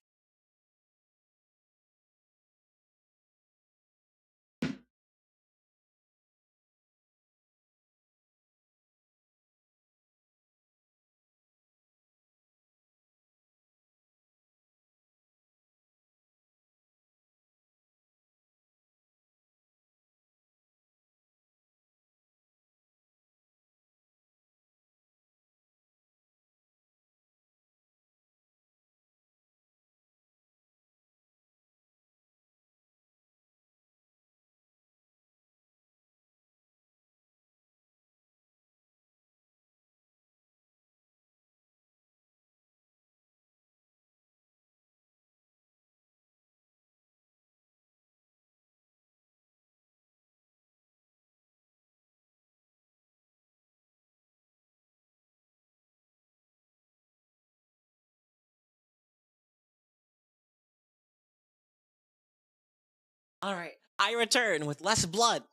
All right, I return with less blood.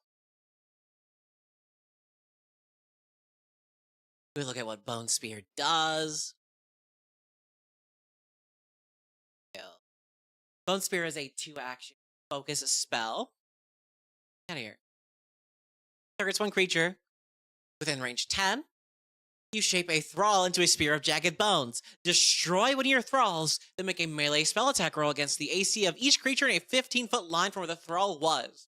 We look at what Bone Spear does. Yeah. Bone Spear is a 2-action focus spell. Get out of here. Targets one creature within range 10. You shape a thrall into a spear of jagged bones. Destroy one of your thralls, then make a melee spell attack roll against the AC of each creature in a 15-foot line from where the thrall was.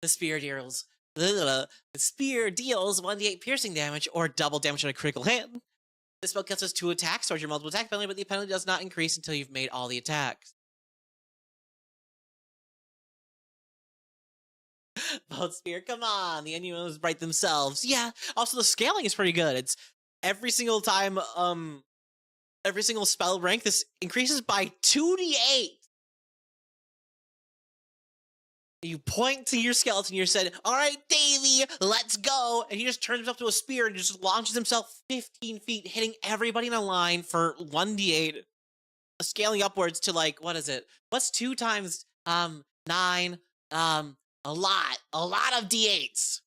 The spear deals 1d8 piercing damage or double damage on a critical hit. This spell counts as 2 attacks towards your multiple attack penalty, but the penalty does not increase until you've made all the attacks. Bolt Spear, come on, the enemies write themselves. Yeah, also the scaling is pretty good. It's every single time, every single spell rank, this increases by 2d8. You point to your skeleton, you said, all right, Davey, let's go. And he just turns himself to a spear and just launches himself 15 feet, hitting everybody in a line for 1d8. Scaling upwards to like, what is it? What's 2 times 9? A lot of d8s.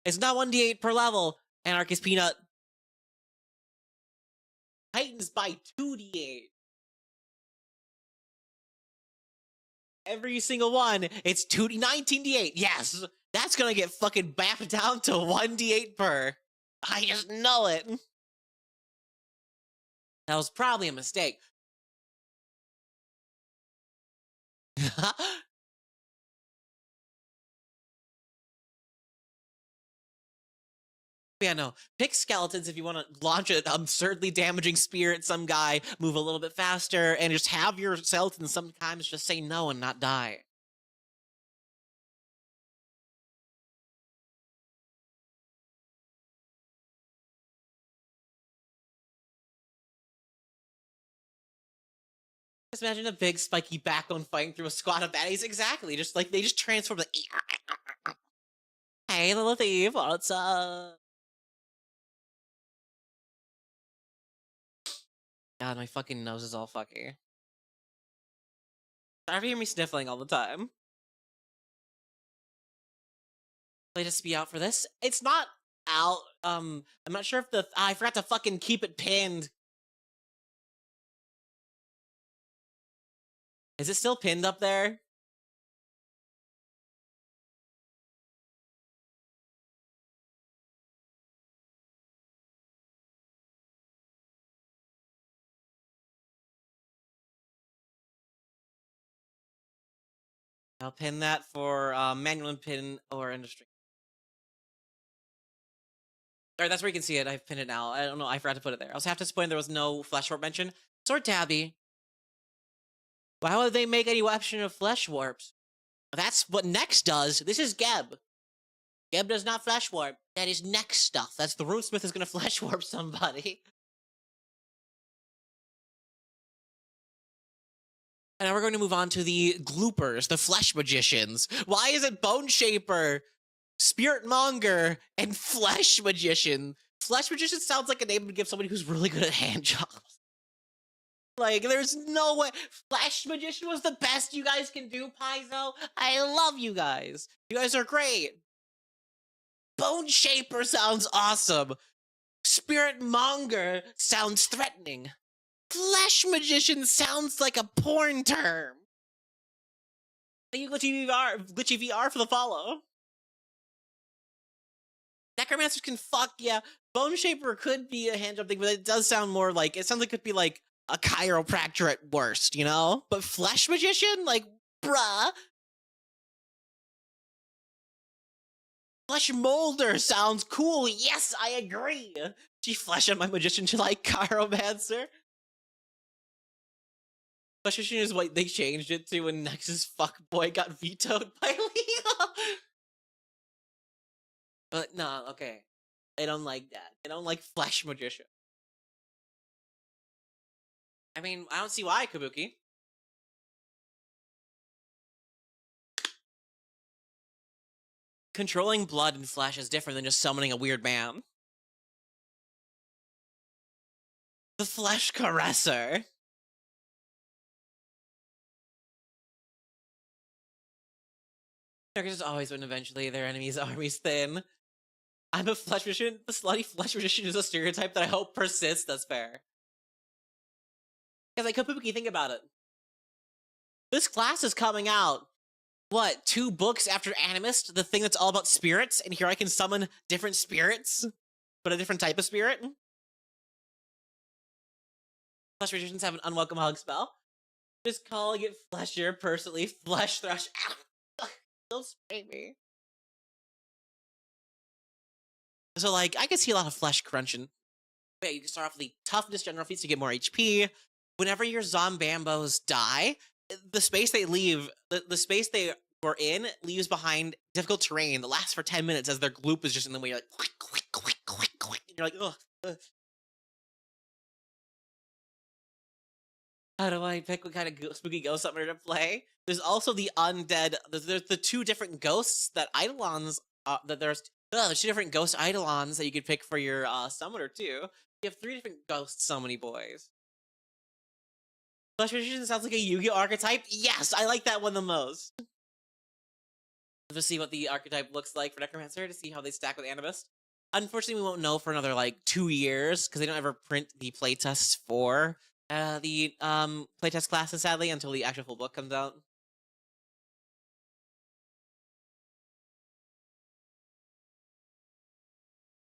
It's not 1d8 per level, Anarchist Peanut. Titans by 2d8. Every single one, it's 19d8. Yes, that's gonna get fucking backed down to 1d8 per. I just know it. That was probably a mistake. Yeah, no. Pick skeletons if you want to launch an absurdly damaging spear at some guy, move a little bit faster, and just have your skeleton sometimes just say no and not die. Just imagine a big spiky backbone fighting through a squad of baddies. Exactly. Just like they just transform the. Hey, little thief, what's up? God, my fucking nose is all fucky. Sorry if you hear me sniffling all the time. Playtest be out for this. It's not out. I'm not sure if I forgot to fucking keep it pinned. Is it still pinned up there? I'll pin that for manual and pin or industry. Alright, that's where you can see it. I've pinned it now. I don't know. I forgot to put it there. I was half disappointed there was no flesh warp mention. Sword Tabby. Why would they make any option of flesh warps? That's what Nex does. This is Geb. Geb does not flesh warp. That is Nex stuff. That's the Runesmith is going to flesh warp somebody. And now we're going to move on to the Gloopers, the Flesh Magicians. Why is it Bone Shaper, Spirit Monger, and Flesh Magician? Flesh Magician sounds like a name to give somebody who's really good at hand jobs. Like, there's no way. Flesh Magician was the best you guys can do, Paizo. I love you guys. You guys are great. Bone Shaper sounds awesome. Spirit Monger sounds threatening. Flesh Magician sounds like a porn term. Thank you, Glitchy VR for the follow. Necromancer can fuck, yeah. Bone Shaper could be a hand job thing, but it does sound more like, it sounds like it could be like a chiropractor at worst, you know? But Flesh Magician? Like, bruh. Flesh Molder sounds cool. Yes, I agree. She flesh on my magician to like chiromancer. Flesh Magician is what they changed it to when Nexus fuckboy got vetoed by Legal. But no, okay. They don't like that. They don't like Flesh Magician. I mean, I don't see why, Kabuki. Controlling blood and flesh is different than just summoning a weird man. The Flesh Caresser. Characters always win eventually, their enemies' armies thin. I'm a Flesh Magician. The slutty Flesh Magician is a stereotype that I hope persists, that's fair. Because like, Kabuki, think about it. This class is coming out, what, 2 books after Animist, the thing that's all about spirits, and here I can summon different spirits, but a different type of spirit? Flesh Magicians have an unwelcome hug spell. Just calling it Flesher, personally, Flesh Thrush. Don't spray me. So, like, I can see a lot of flesh crunching. Wait, you can start off with the toughness general feats to get more HP. Whenever your Zombambos die, the space they leave, the space they were in, leaves behind difficult terrain that lasts for 10 minutes as their gloop is just in the way. You're like, quick, quick, quick, quick, quick. And you're like, ugh. How do I pick what kind of spooky ghost summoner to play? There's also the undead. There's the 2 different ghosts that Eidolons. There's 2 different ghost Eidolons that you could pick for your summoner too. You have 3 different ghost summoning boys. Flesh Magician sounds like a Yu-Gi-Oh archetype. Yes, I like that one the most. Let's see what the archetype looks like for Necromancer to see how they stack with Animist. Unfortunately, we won't know for another like 2 years because they don't ever print the playtests for the playtest classes, sadly, until the actual full book comes out.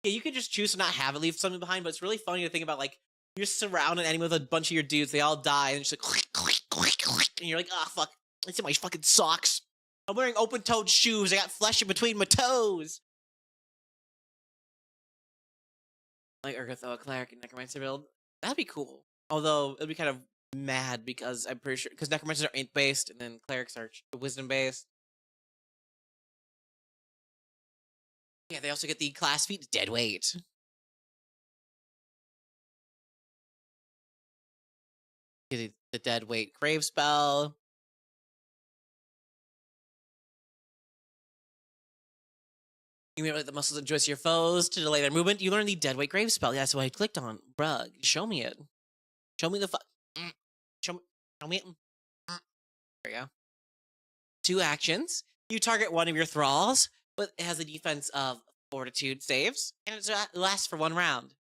Yeah, you could just choose to not have it leave something behind, but it's really funny to think about, like, you're surrounding an enemy with a bunch of your dudes, they all die, and it's like, click, click, click, click, and you're like, ah, fuck, it's in my fucking socks. I'm wearing open-toed shoes, I got flesh in between my toes. Like Urgatho, Cleric, and Necromancer build. That'd be cool. Although, it'd be kind of mad because I'm pretty sure, because Necromancers are Int-based, and then Clerics are Wisdom-based. Yeah, they also get the class feat Dead Weight. The Dead Weight Crave spell. You may let the muscles and joints of your foes to delay their movement. You learn the Dead Weight Grave spell. Yeah, that's what I clicked on. Bruh, show me it. Show me the Show me it. There you go. 2 actions. You target one of your thralls, but it has a defense of Fortitude saves, and it lasts for 1 round.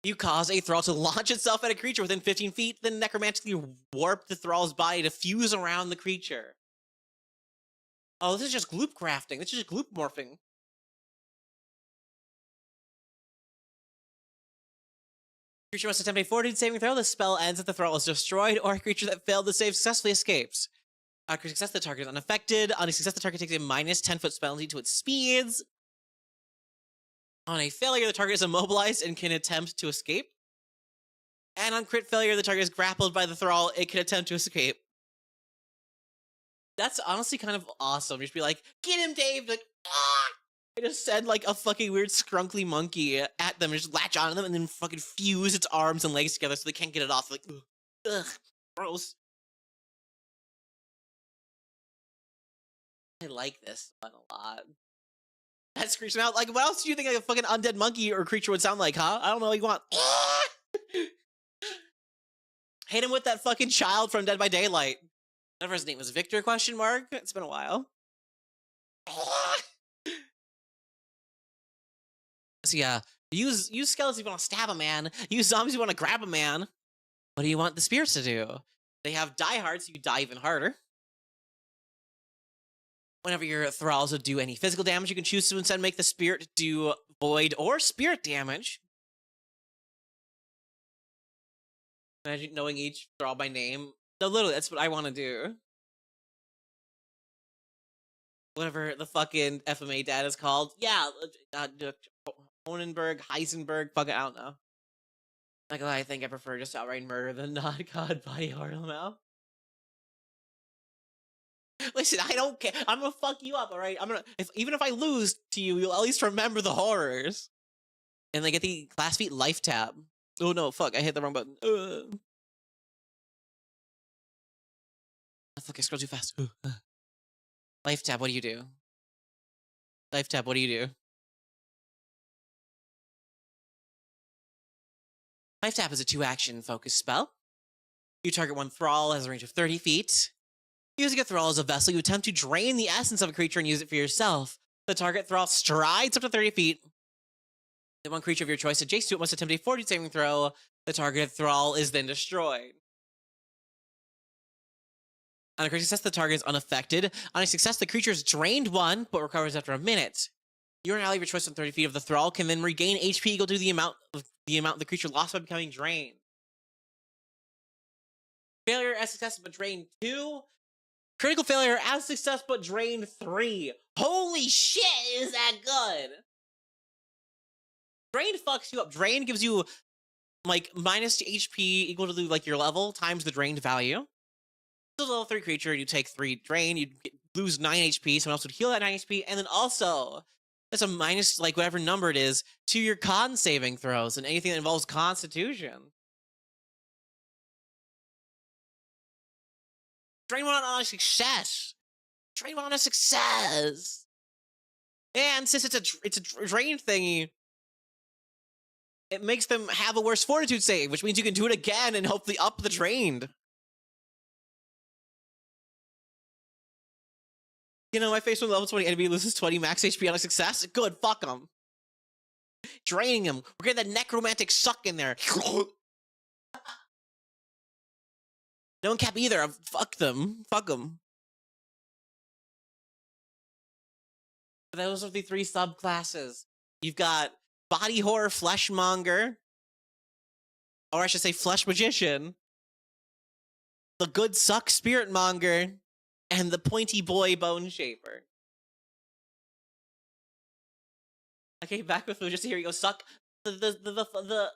You cause a thrall to launch itself at a creature within 15 feet, then necromantically warp the thrall's body to fuse around the creature. Oh, this is just gloop crafting. This is just gloop morphing. Creature must attempt a fortitude saving throw. The spell ends if the thrall is destroyed, or a creature that failed to save successfully escapes. On critical success, the target is unaffected. On a success, the target takes a minus 10-foot penalty to its speeds. On a failure, the target is immobilized and can attempt to escape. And on crit failure, the target is grappled by the thrall. It can attempt to escape. That's honestly kind of awesome. Just be like, get him, Dave! Like, ah! I just send like a fucking weird scrunkly monkey at them and just latch onto them and then fucking fuse its arms and legs together so they can't get it off. Like, ugh, gross. I like this one a lot. That screams me out. Like, what else do you think like a fucking undead monkey or creature would sound like, huh? I don't know what you want. Hit him with that fucking child from Dead by Daylight. Whatever his name was, Victor, question mark? It's been a while. So yeah, use skeletons if you want to stab a man. Use zombies if you want to grab a man. What do you want the spirits to do? They have die hard, so you die even harder. Whenever your thralls would do any physical damage, you can choose to instead make the spirit do void or spirit damage. Imagine knowing each thrall by name. No, literally, that's what I want to do. Whatever the fucking FMA dad is called. Yeah, Honenberg, Heisenberg, fucking, I don't know. Like, I think I prefer just outright murder than not god body horror now. Listen, I don't care. I'm gonna fuck you up, alright? Even if I lose to you, you'll at least remember the horrors. And they get the class feat life tab. Oh no, fuck, I hit the wrong button. Oh, fuck, I scrolled too fast. Life tab, what do you do? Life tab, what do you do? Life tab is a 2-action focus spell. You target one thrall, has a range of 30 feet. Using a thrall as a vessel, you attempt to drain the essence of a creature and use it for yourself. The target thrall strides up to 30 feet. The one creature of your choice adjacent to it must attempt a fortitude saving throw. The targeted thrall is then destroyed. On a critical success, the target is unaffected. On a success, the creature is drained 1, but recovers after a minute. You or an ally of your choice on 30 feet of the thrall can then regain HP equal to the amount the creature lost by becoming drained. Failure as success, but drained 2. Critical failure as success, but drained 3. Holy shit, is that good? Drained fucks you up. Drained gives you like minus HP equal to like your level times the drained value. This is a level 3 creature. You take 3 drain. You lose 9 HP. Someone else would heal that 9 HP, and then also that's a minus like whatever number it is to your con saving throws and anything that involves Constitution. Drain 1 on a success. Drain 1 on a success. And since it's a drain thingy, it makes them have a worse fortitude save, which means you can do it again and hopefully up the drained. You know, my face when level 20 enemy loses 20 max HP on a success. Good, fuck them. Draining them. We're getting that necromantic suck in there. Don't cap either. Fuck them. Fuck them. Those are the 3 subclasses. You've got body horror fleshmonger, or I should say flesh magician, the good suck spirit monger, and the pointy boy bone shaper. Okay, back with just here you go. Suck the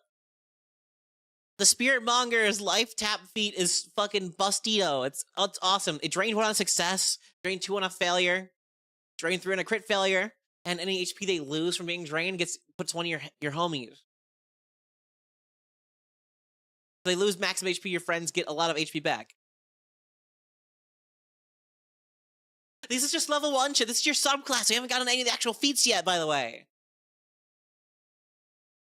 spirit monger's life tap feat is fucking bustito. It's awesome. It drained 1 on success, drained 2 on a failure, drained 3 on a crit failure, and any HP they lose from being drained puts one of your homies. If they lose maximum HP, your friends get a lot of HP back. This is just level 1 shit. This is your subclass. We haven't gotten any of the actual feats yet, by the way.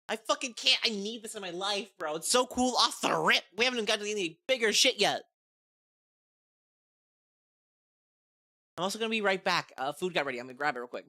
I fucking can't. I need this in my life, bro. It's so cool off the rip. We haven't even gotten any bigger shit yet. I'm also gonna be right back. Food got ready. I'm gonna grab it real quick.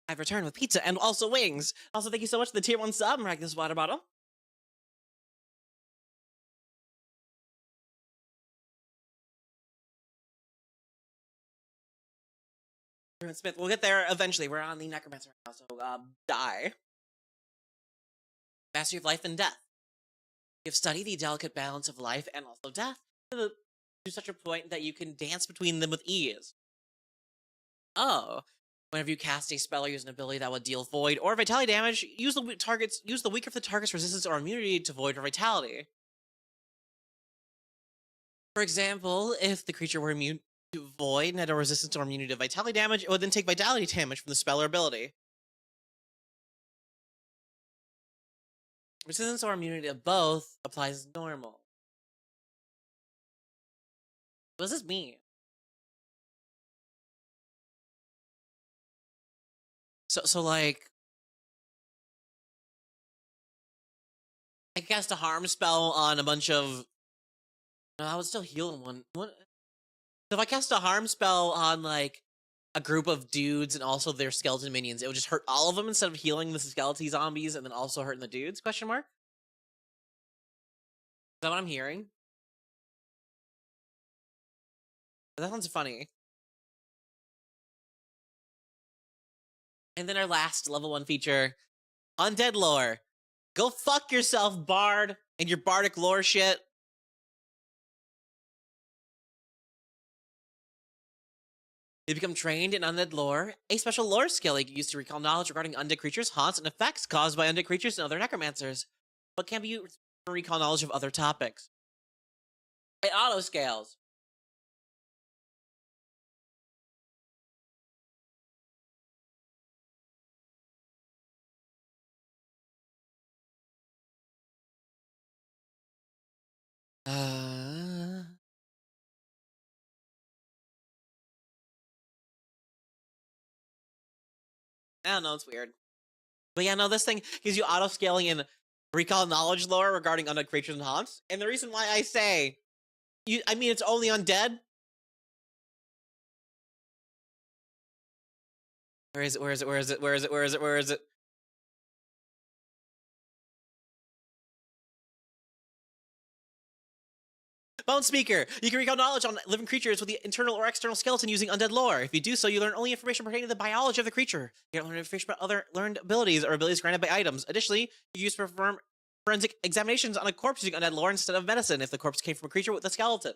I've returned with pizza and also wings. Also, thank you so much for the tier 1 sub, Miraculous Water Bottle. Runesmith, we'll get there eventually. We're on the Necromancer now, so die. Mastery of life and death. You've studied the delicate balance of life and also death to such a point that you can dance between them with ease. Oh. Whenever you cast a spell or use an ability that would deal void or vitality damage, use the weaker of the target's resistance or immunity to void or vitality. For example, if the creature were immune to void and had a resistance or immunity to vitality damage, it would then take vitality damage from the spell or ability. Resistance or immunity to both applies as normal. What does this mean? So like, I cast a harm spell on a bunch of. No, I would still heal in one. What? So if I cast a harm spell on like a group of dudes and also their skeleton minions, it would just hurt all of them instead of healing the skeleton zombies and then also hurting the dudes? Question mark. Is that what I'm hearing? That sounds funny. And then our last level 1 feature, Undead Lore. Go fuck yourself, Bard, and your bardic lore shit. You become trained in Undead Lore, a special lore skill you can use to recall knowledge regarding undead creatures, haunts, and effects caused by undead creatures and other necromancers, but can be used to recall knowledge of other topics. It auto-scales. I don't know, it's weird. But yeah, no, this thing gives you auto-scaling and recall knowledge lore regarding undead creatures and haunts. And the reason why I say, I mean, it's only undead. Where is it? Where is it? Where is it? Where is it? Where is it? Where is it? Bone Speaker. You can recall knowledge on living creatures with the internal or external skeleton using undead lore. If you do so, you learn only information pertaining to the biology of the creature. You don't learn information about other learned abilities or abilities granted by items. Additionally, you use perform forensic examinations on a corpse using undead lore instead of medicine if the corpse came from a creature with a skeleton.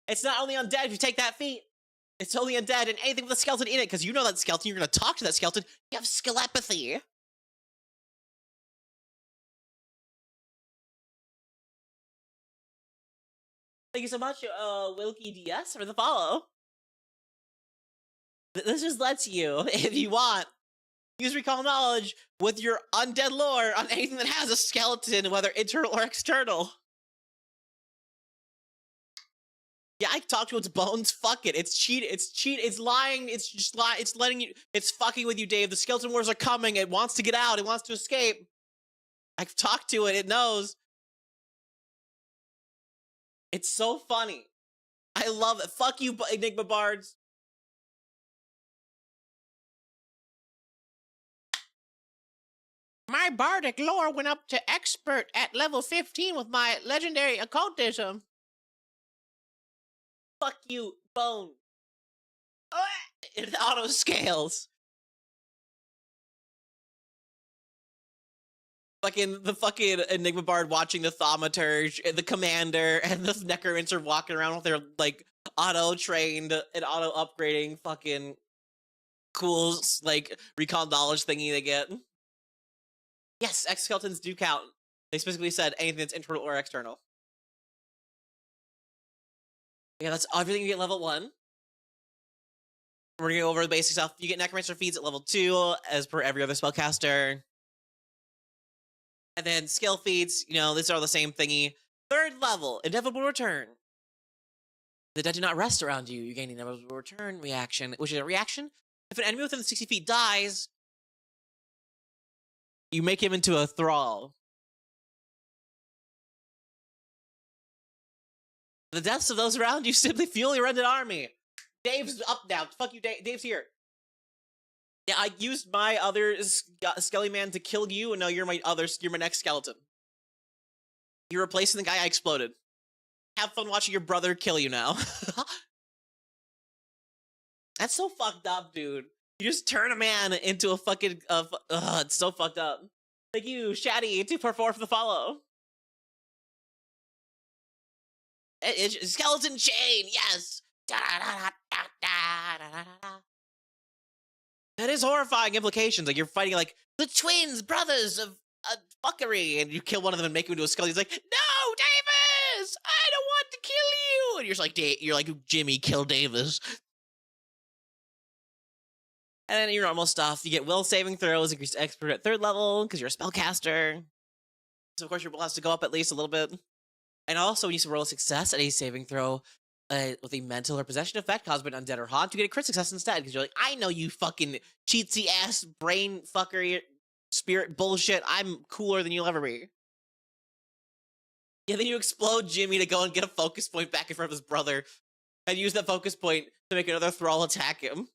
It's not only undead if you take that feat. It's only undead and anything with a skeleton in it, because you know that skeleton, you're going to talk to that skeleton. You have skelepathy. Thank you so much, Wilkie DS, for the follow. This just lets you, if you want, use recall knowledge with your undead lore on anything that has a skeleton, whether internal or external. Yeah, I talked to its bones. Fuck it. It's cheat. It's cheat. It's lying. It's just lying. It's letting you. It's fucking with you, Dave. The skeleton wars are coming. It wants to get out. It wants to escape. I've talked to it. It knows. It's so funny. I love it. Fuck you, Enigma Bards. My bardic lore went up to expert at level 15 with my legendary occultism. Fuck you, Bone. It auto scales. The fucking Enigma Bard watching the Thaumaturge and the Commander and the Necromancer walking around with their like auto-trained and auto-upgrading fucking cool like recall knowledge thingy they get. Yes, exoskeletons do count. They specifically said anything that's internal or external. Yeah, that's everything you get level 1. We're gonna go over the basic stuff. You get Necromancer feats at level 2, as per every other spellcaster. And then skill feats, you know, these are the same thingy. 3rd level, Inevitable Return. The dead do not rest around you. You gain the Inevitable Return reaction, which is a reaction. If an enemy within 60 feet dies, you make him into a thrall. The deaths of those around you simply fuel your undead army. Dave's up now. Fuck you, Dave. Dave's here. Yeah, I used my other Skelly Man to kill you, and now you're my next skeleton. You're replacing the guy I exploded. Have fun watching your brother kill you now. That's so fucked up, dude. You just turn a man into a fucking... it's so fucked up. Thank you, Shaddy, 244 for the follow. Skeleton chain, yes! That is horrifying implications. Like, you're fighting, like, the twins, brothers of fuckery, and you kill one of them and make him into a skull. He's like, no, Davis! I don't want to kill you! And you're just like, you're like, Jimmy, kill Davis. And then your normal stuff, you get will saving throws, increased expert at 3rd level, because you're a spellcaster. So, of course, your will has to go up at least a little bit. And also, when you roll a success at a saving throw with a mental or possession effect caused by an undead or haunt, you get a crit success instead, because you're like, I know you fucking cheatsy-ass brain fucker spirit bullshit. I'm cooler than you'll ever be. Yeah, then you explode Jimmy to go and get a focus point back in front of his brother, and use that focus point to make another thrall attack him.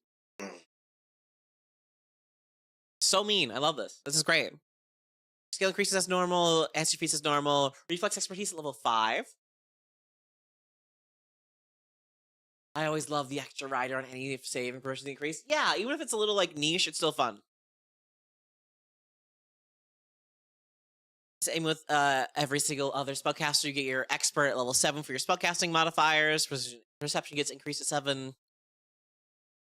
So mean. I love this. This is great. Skill increases as normal. Answer feats as normal. Reflex expertise at level 5. I always love the extra rider on any save and proficiency increase. Yeah, even if it's a little like niche, it's still fun. Same with every single other spellcaster. You get your expert at level 7 for your spellcasting modifiers. Perception gets increased at 7.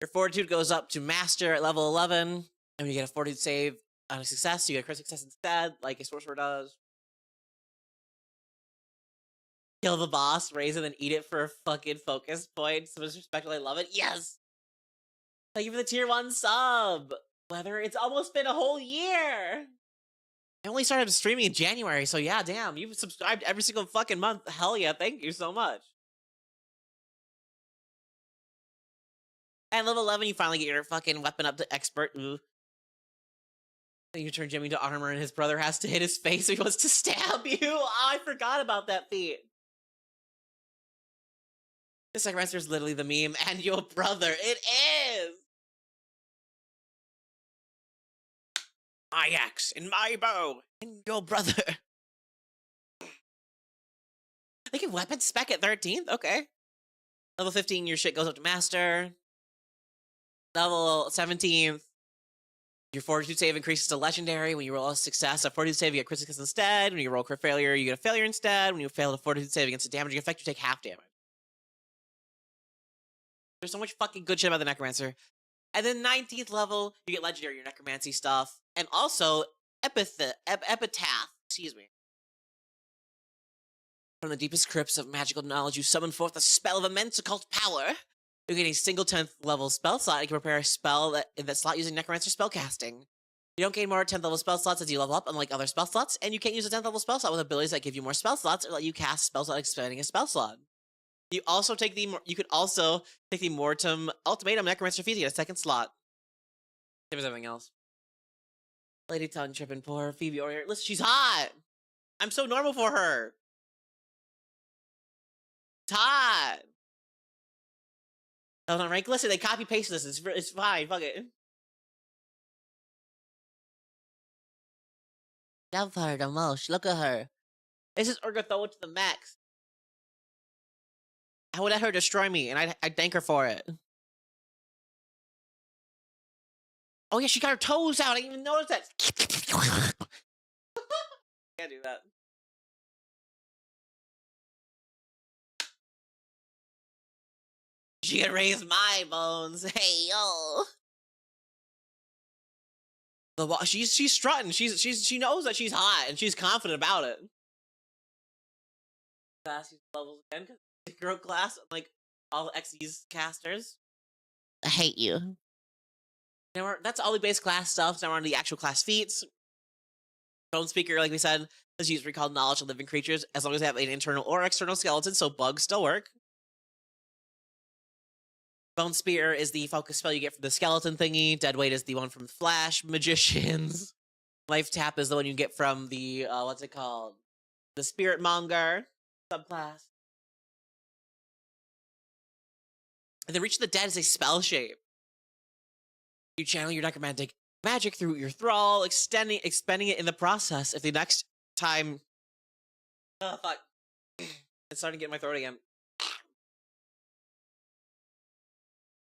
Your fortitude goes up to master at level 11. And when you get a fortitude save on a success, you get a crit success instead, like a sorcerer does. Kill the boss, raise it, and eat it for a fucking focus point. So disrespectful, I love it. Yes! Thank you for the tier 1 sub! Whether it's almost been a whole year! I only started streaming in January, so yeah, damn. You've subscribed every single fucking month. Hell yeah, thank you so much. And level 11, you finally get your fucking weapon up to expert. Ooh. Then you turn Jimmy into armor and his brother has to hit his face so he wants to stab you. Oh, I forgot about that feat. This Necromancer is literally the meme, and your brother. It is! My axe and my bow and your brother. They get weapon spec at 13th? Okay. Level 15, your shit goes up to master. Level 17th, your fortitude save increases to legendary. When you roll a success, a fortitude save, you get crit success instead. When you roll crit failure, you get a failure instead. When you fail a fortitude save against a damaging effect, you take half damage. There's so much fucking good shit about the Necromancer. And then 19th level, you get legendary, your necromancy stuff. And also, epitaph. Excuse me. From the deepest crypts of magical knowledge, you summon forth a spell of immense occult power. You get a single 10th level spell slot. You can prepare a spell in that slot using Necromancer spellcasting. You don't gain more 10th level spell slots as you level up, unlike other spell slots, and you can't use a 10th level spell slot with abilities that give you more spell slots or let you cast spell slot expanding a spell slot. You also take the you could also take the Mortem Ultimatum Necromancer feat to get a 2nd slot. Same as everything else. Lady Tongue tripping poor Phoebe Warrior. Listen, she's hot. I'm so normal for her. It's hot. No, not rank. Listen, they copy pasted this. It's fine. Fuck it. Love her the most. Look at her. This is Urgathoa to the max. I would let her destroy me, and I'd thank her for it. Oh yeah, she got her toes out. I didn't even notice that. Can't do that. She can raise my bones. Hey yo. She's strutting. She knows that she's hot and she's confident about it. Class levels again because girl class like all XYZ casters. I hate you. Now that's all the base class stuff. Now we're on the actual class feats. Bone Speaker, like we said, is used to recall knowledge of living creatures as long as they have an internal or external skeleton, so bugs still work. Bone Spear is the focus spell you get from the skeleton thingy. Dead Weight is the one from Flash Magicians. Life Tap is the one you get from the, what's it called? The Spirit Monger subclass. And the Reach of the Dead is a spell shape. You channel your necromantic magic through your thrall, expending it in the process. If the next time... Oh, fuck. It's starting to get in my throat again.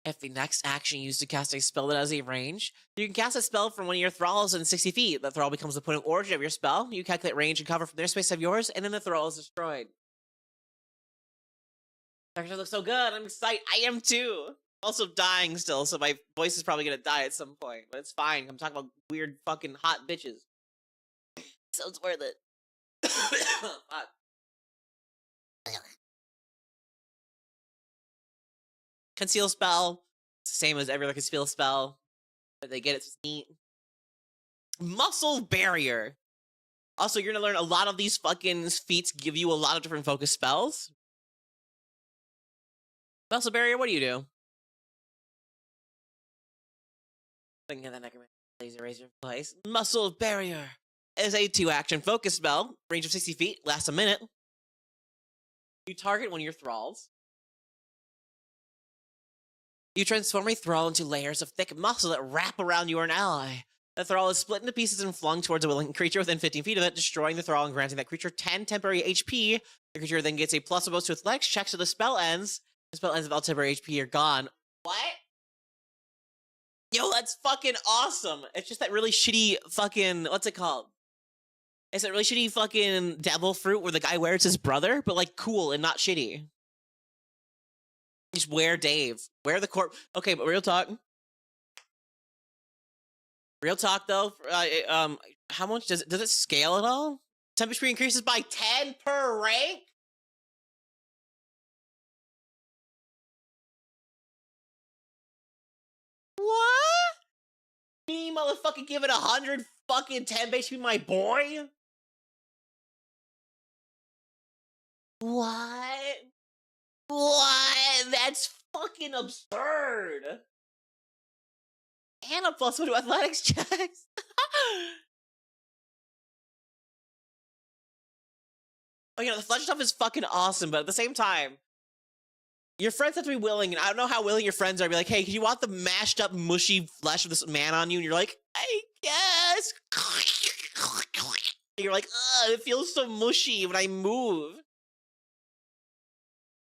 If the next action you use to cast a spell that has a range, you can cast a spell from one of your thralls in 60 feet. The thrall becomes the point of origin of your spell. You calculate range and cover from their space of yours, and then the thrall is destroyed. Actually looks so good. I'm excited. I am too. Also dying still, so my voice is probably gonna die at some point. But it's fine. I'm talking about weird fucking hot bitches. So it's worth it. Fuck. Conceal spell. It's the same as every other conceal spell. But they get it neat. Muscle barrier. Also, you're gonna learn a lot of these fucking feats give you a lot of different focus spells. Muscle barrier, what do you do? Thinking of the Necromancer laser razor place. Muscle barrier is a 2-action focus spell. Range of 60 feet, lasts a minute. You target one of your thralls. You transform a thrall into layers of thick muscle that wrap around you or an ally. The thrall is split into pieces and flung towards a willing creature within 15 feet of it, destroying the thrall and granting that creature 10 temporary HP. The creature then gets a +1 bonus to athletics checks so the spell ends. The spell ends if all temporary HP are gone. What? Yo, that's fucking awesome. It's just that really shitty fucking... What's it called? It's that really shitty fucking devil fruit where the guy wears his brother, but like cool and not shitty. Just wear Dave. Wear the corp. Okay, but real talk. Real talk though. How much does it scale at all? Temperature increases by 10 per rank. What? Me motherfucking give it 100 fucking 10 base to my boy. What? What? That's fucking absurd. And a +1 to athletics checks. Oh, you know, the flesh stuff is fucking awesome, but at the same time, your friends have to be willing, and I don't know how willing your friends are. Be like, hey, do you want the mashed up, mushy flesh of this man on you? And you're like, I guess. You're like, ugh, it feels so mushy when I move.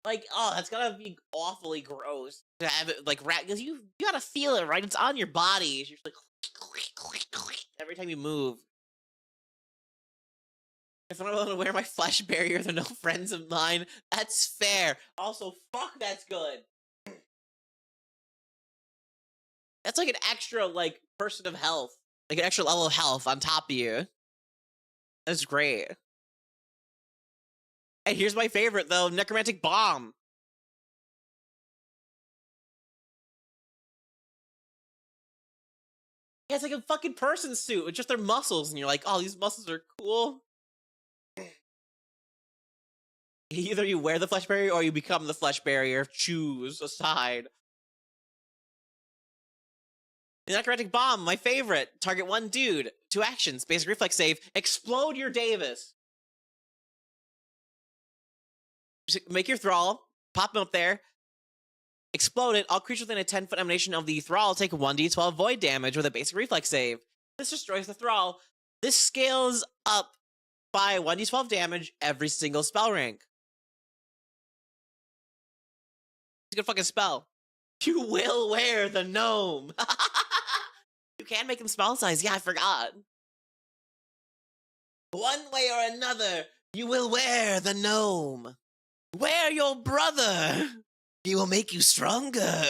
Like, oh, that's gotta be awfully gross to have it like because you gotta feel it, right? It's on your body. You're just like every time you move. If I'm willing to wear my flesh barrier, they're no friends of mine. That's fair. Also, fuck, that's good. That's like an extra like person of health, like an extra level of health on top of you. That's great. And here's my favorite though, Necromantic Bomb. Yeah, it's like a fucking person suit with just their muscles, and you're like, oh, these muscles are cool. Either you wear the flesh barrier or you become the flesh barrier. Choose a side. The Necromantic Bomb, my favorite. Target one dude. 2 actions. Basic reflex save. Explode your Davis. Just make your thrall. Pop him up there. Explode it. All creatures within a 10-foot emanation of the thrall take 1d12 void damage with a basic reflex save. This destroys the thrall. This scales up by 1d12 damage every single spell rank. It's a good fucking spell. You will wear the gnome. You can make him spell size. Yeah, I forgot. One way or another, you will wear the gnome. Wear your brother. He will make you stronger.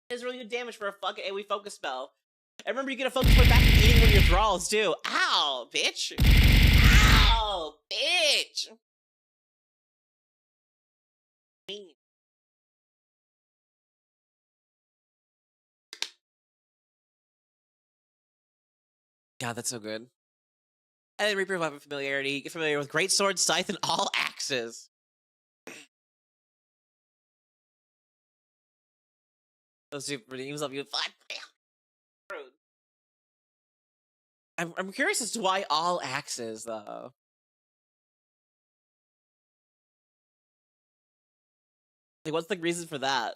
It's really good damage for a fucking AoE focus spell. I remember you get a focus point back from eating one of your thralls too. Ow, bitch. Ow, bitch. God, that's so good. And then Reaper Weapon Familiarity. Get familiar with Great Sword, Scythe, and all axes. Those super redeems love you. I'm curious as to why all axes, though. 'Cause, Like, what's the reason for that?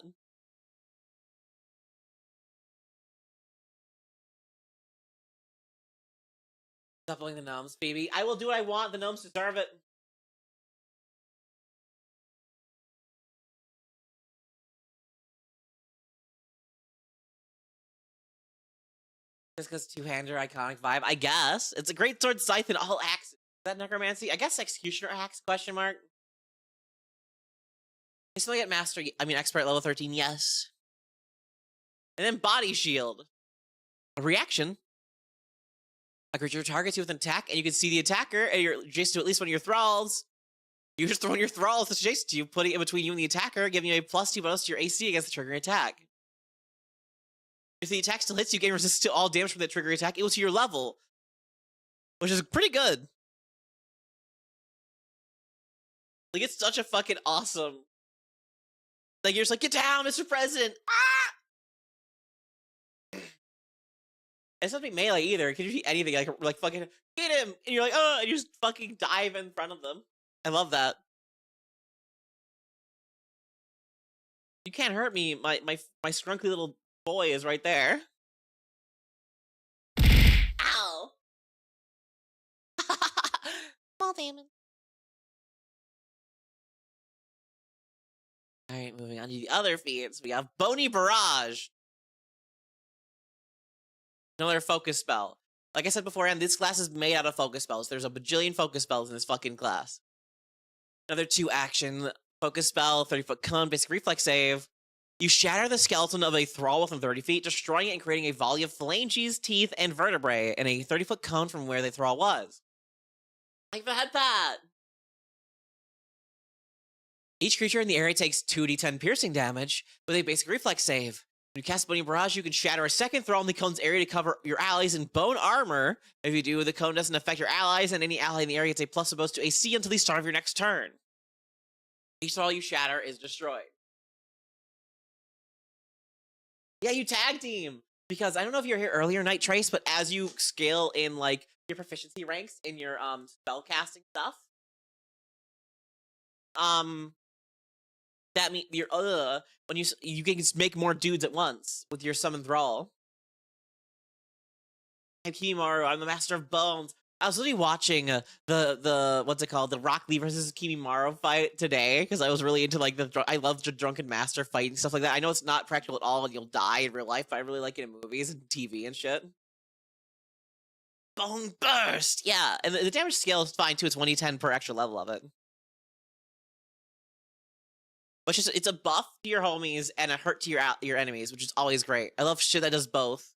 Stop bullying the gnomes, Phoebe. I will do what I want. The gnomes deserve it. Just because two-hander iconic vibe, I guess. It's a great sword scythe in all axes. Is that necromancy? I guess executioner axe, question mark. I still get expert level 13, yes. And then body shield. A reaction. A creature targets you with an attack, and you can see the attacker, and you're adjacent to at least one of your thralls. You just throw in your thralls that's adjacent to you, putting it in between you and the attacker, giving you a +2 bonus to your AC against the triggering attack. If the attack still hits you, gain resistance to all damage from that triggering attack equal to your level, which is pretty good. Like, it's such a fucking awesome. Like, you're just like, get down, Mr. President! Ah! It's not be melee either. It can be anything, like fucking get him, and you're like, oh, and you just fucking dive in front of them. I love that. You can't hurt me. My scrunkly little boy is right there. Ow! Small damage. All right, moving on to the other feats. We have Bony Barrage. Another focus spell. Like I said beforehand, this class is made out of focus spells. There's a bajillion focus spells in this fucking class. Another 2-action focus spell, 30-foot cone, basic reflex save. You shatter the skeleton of a thrall within 30 feet, destroying it and creating a volley of phalanges, teeth, and vertebrae in a 30-foot cone from where the thrall was. Like the head pat! Each creature in the area takes 2d10 piercing damage with a basic reflex save. When you cast Bony Barrage, you can shatter a second thrall in the cone's area to cover your allies in bone armor. If you do, the cone doesn't affect your allies, and any ally in the area gets a +1 bonus to AC until the start of your next turn. Each thrall you shatter is destroyed. Yeah, you tag team! Because I don't know if you were here earlier, Night Trace, but as you scale in, like, your proficiency ranks in your, spell casting stuff, that means you're when you can make more dudes at once with your summon thrall. I'm Kimimaru. I'm the master of bones. I was literally watching the what's it called, the Rock Lee versus Kimimaru fight today because I was really into like I love the drunken master fight and stuff like that. I know it's not practical at all and you'll die in real life, but I really like it in movies and TV and shit. Bone burst, yeah, and the damage scale is fine too. It's 1d10 per extra level of it. Which is, it's a buff to your homies and a hurt to your enemies, which is always great. I love shit that does both.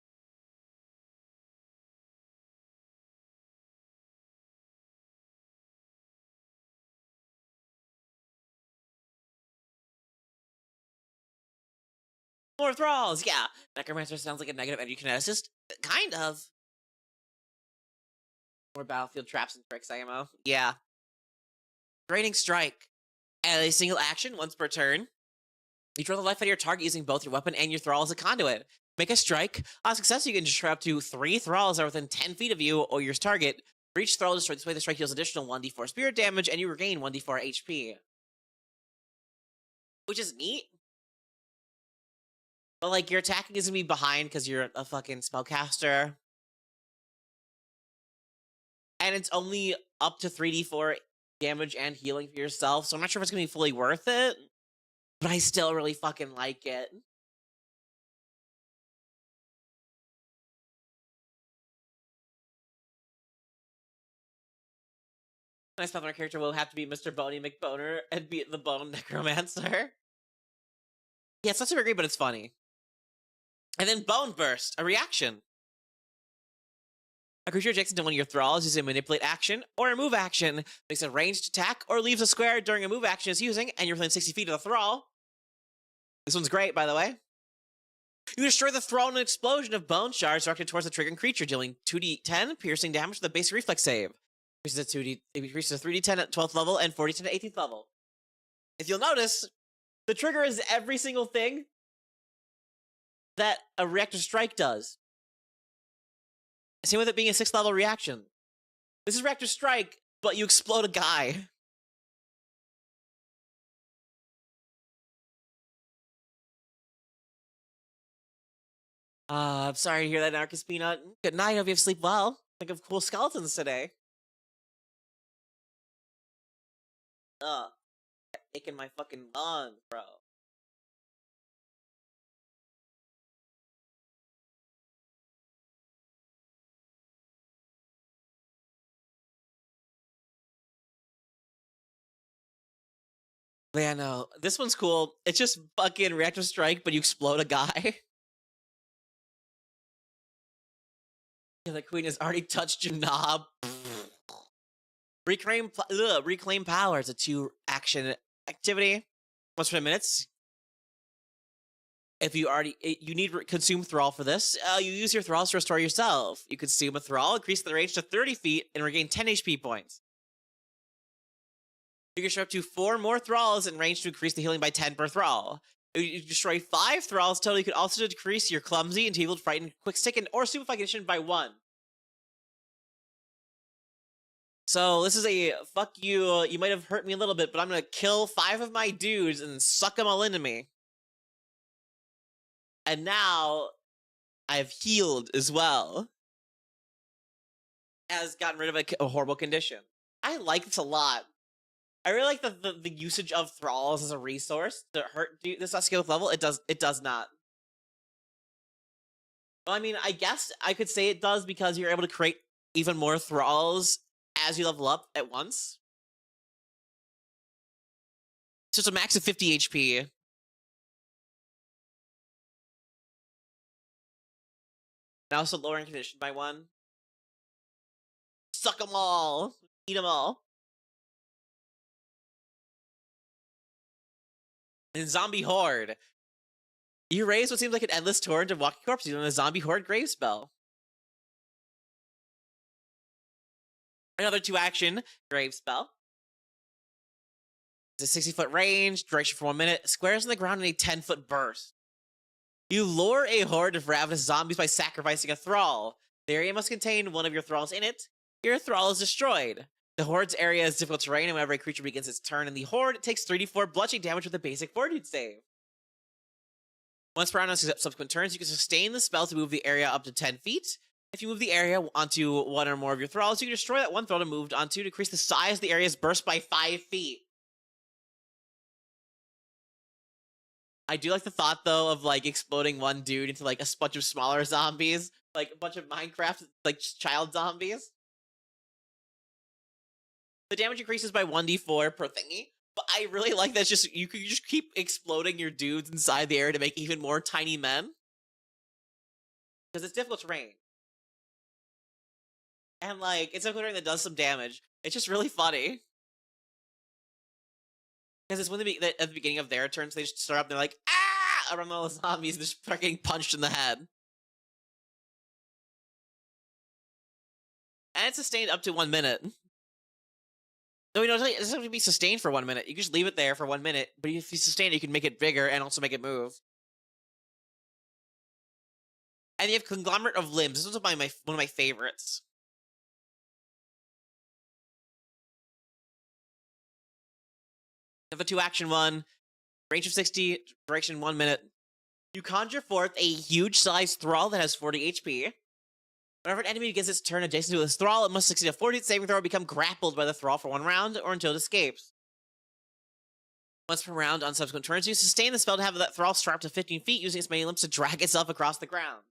More thralls, yeah. Necromancer sounds like a negative energy kineticist. Kind of. More battlefield traps and tricks, IMO. Yeah. Draining Strike. At a single action, once per turn, you draw the life out of your target using both your weapon and your thrall as a conduit. Make a strike. On success, you can destroy up to 3 thralls that are within 10 feet of you or your target. For each thrall destroyed this way, the strike deals additional 1d4 spirit damage, and you regain 1d4 HP. Which is neat. But, like, your attacking is gonna be behind because you're a fucking spellcaster. And it's only up to 3d4 damage and healing for yourself, so I'm not sure if it's gonna be fully worth it. But I still really fucking like it. Nice Pathfinder character will have to be Mr. Boney McBoner and be the Bone Necromancer. Yeah, it's not super great, but it's funny. And then Bone Burst, a reaction. A creature adjacent to one of your thralls uses a manipulate action or a move action, makes a ranged attack, or leaves a square during a move action it's using, and you're within 60 feet of the thrall. This one's great, by the way. You destroy the thrall in an explosion of bone shards directed towards the triggering creature, dealing 2d10 piercing damage with a basic reflex save. It increases to 3d10 at 12th level and 4d10 at 18th level. If you'll notice, the trigger is every single thing that a reactive strike does. Same with it being a 6th level reaction. This is reactive strike, but you explode a guy. I'm sorry to hear that, Narcus Peanut. Good night. Hope you have sleep well. Think of cool skeletons today. Ugh. Taking my fucking lungs, bro. Man, no. This one's cool. It's just fucking reactive strike, but you explode a guy. Yeah, the queen has already touched your knob. Reclaim power is a 2-action activity. Once per minutes. If you need consume thrall for this, you use your thralls to restore yourself. You consume a thrall, increase the range to 30 feet, and regain 10 HP points. You can show up to 4 more thralls in range to increase the healing by 10 per thrall. If you destroy 5 thralls total, you can also decrease your clumsy, enfeebled, frightened, quick sickened, or stupefy condition by 1. So this is a fuck you. You might have hurt me a little bit, but I'm gonna kill 5 of my dudes and suck them all into me. And now I've healed as well. Has gotten rid of a horrible condition. I like this a lot. I really like the usage of thralls as a resource to hurt this skill level. It does not. Well, I mean, I guess I could say it does because you're able to create even more thralls as you level up at once. So it's a max of 50 HP. And also lowering condition by 1. Suck them all. Eat them all. And zombie horde. You raise what seems like an endless torrent of walking corpses on a zombie horde grave spell. Another 2-action grave spell. It's a 60-foot range, duration for 1 minute, squares on the ground in a 10-foot burst. You lure a horde of ravenous zombies by sacrificing a thrall. The area must contain one of your thralls in it. Your thrall is destroyed. The horde's area is difficult terrain, and whenever a creature begins its turn in the horde, it takes 3d4 bludgeoning damage with a basic fortitude save. Once per round on subsequent turns, you can sustain the spell to move the area up to 10 feet. If you move the area onto 1 or more of your thralls, you can destroy that one thrall to move onto to increase the size of the area's burst by 5 feet. I do like the thought, though, of, like, exploding one dude into, like, a bunch of smaller zombies. Like, a bunch of Minecraft, like, child zombies. The damage increases by 1d4 per thingy. But I really like that it's you can just keep exploding your dudes inside the area to make even more tiny men. Because it's difficult terrain. And, like, it's difficult terrain that does some damage. It's just really funny. Because it's when at the beginning of their turns, they just start up and they're like, ah! Around all the zombies and just start getting punched in the head. And it's sustained up to 1 minute. No, it doesn't have to be sustained for 1 minute. You can just leave it there for 1 minute, but if you sustain it, you can make it bigger and also make it move. And you have Conglomerate of Limbs. This was one of my favorites. Another 2-action one. Range of 60, duration 1 minute. You conjure forth a huge-sized thrall that has 40 HP. Whenever an enemy begins its turn adjacent to this thrall, it must succeed a 40 saving throw or become grappled by the thrall for 1 round or until it escapes. Once per round on subsequent turns, you sustain the spell to have that thrall strapped to 15 feet using its many limbs to drag itself across the ground.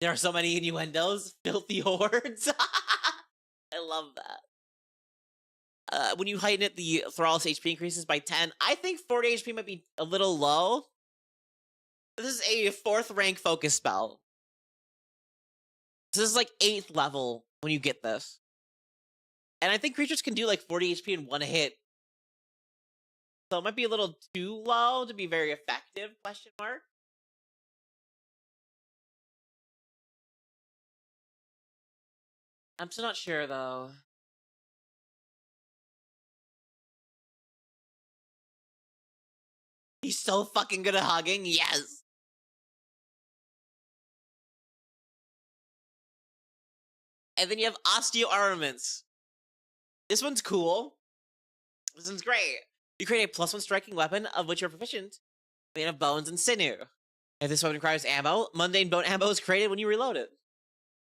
There are so many innuendos. Filthy hordes. I love that. When you heighten it, the thrall's HP increases by 10. I think 40 HP might be a little low. This is a 4th rank focus spell. This is like 8th level when you get this. And I think creatures can do like 40 HP in 1 hit. So it might be a little too low to be very effective, question mark. I'm still not sure, though. He's so fucking good at hugging, yes! And then you have Osteo Armaments. This one's cool. This one's great. You create a +1 striking weapon of which you're proficient, made of bones and sinew. If this weapon requires ammo, mundane bone ammo is created when you reload it.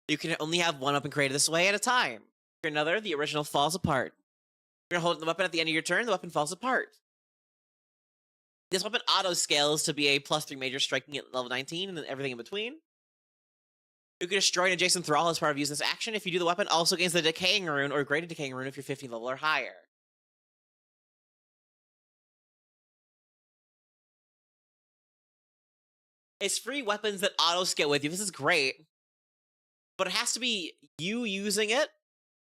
You can only have one weapon created this way at a time. For another, the original falls apart. If you're holding the weapon at the end of your turn, the weapon falls apart. This weapon auto-scales to be a +3 major striking at level 19 and then everything in between. You can destroy an adjacent thrall as part of using this action. If you do, the weapon also gains the Decaying Rune or Greater Decaying Rune if you're 15 level or higher. It's free weapons that auto-scale with you. This is great. But it has to be you using it,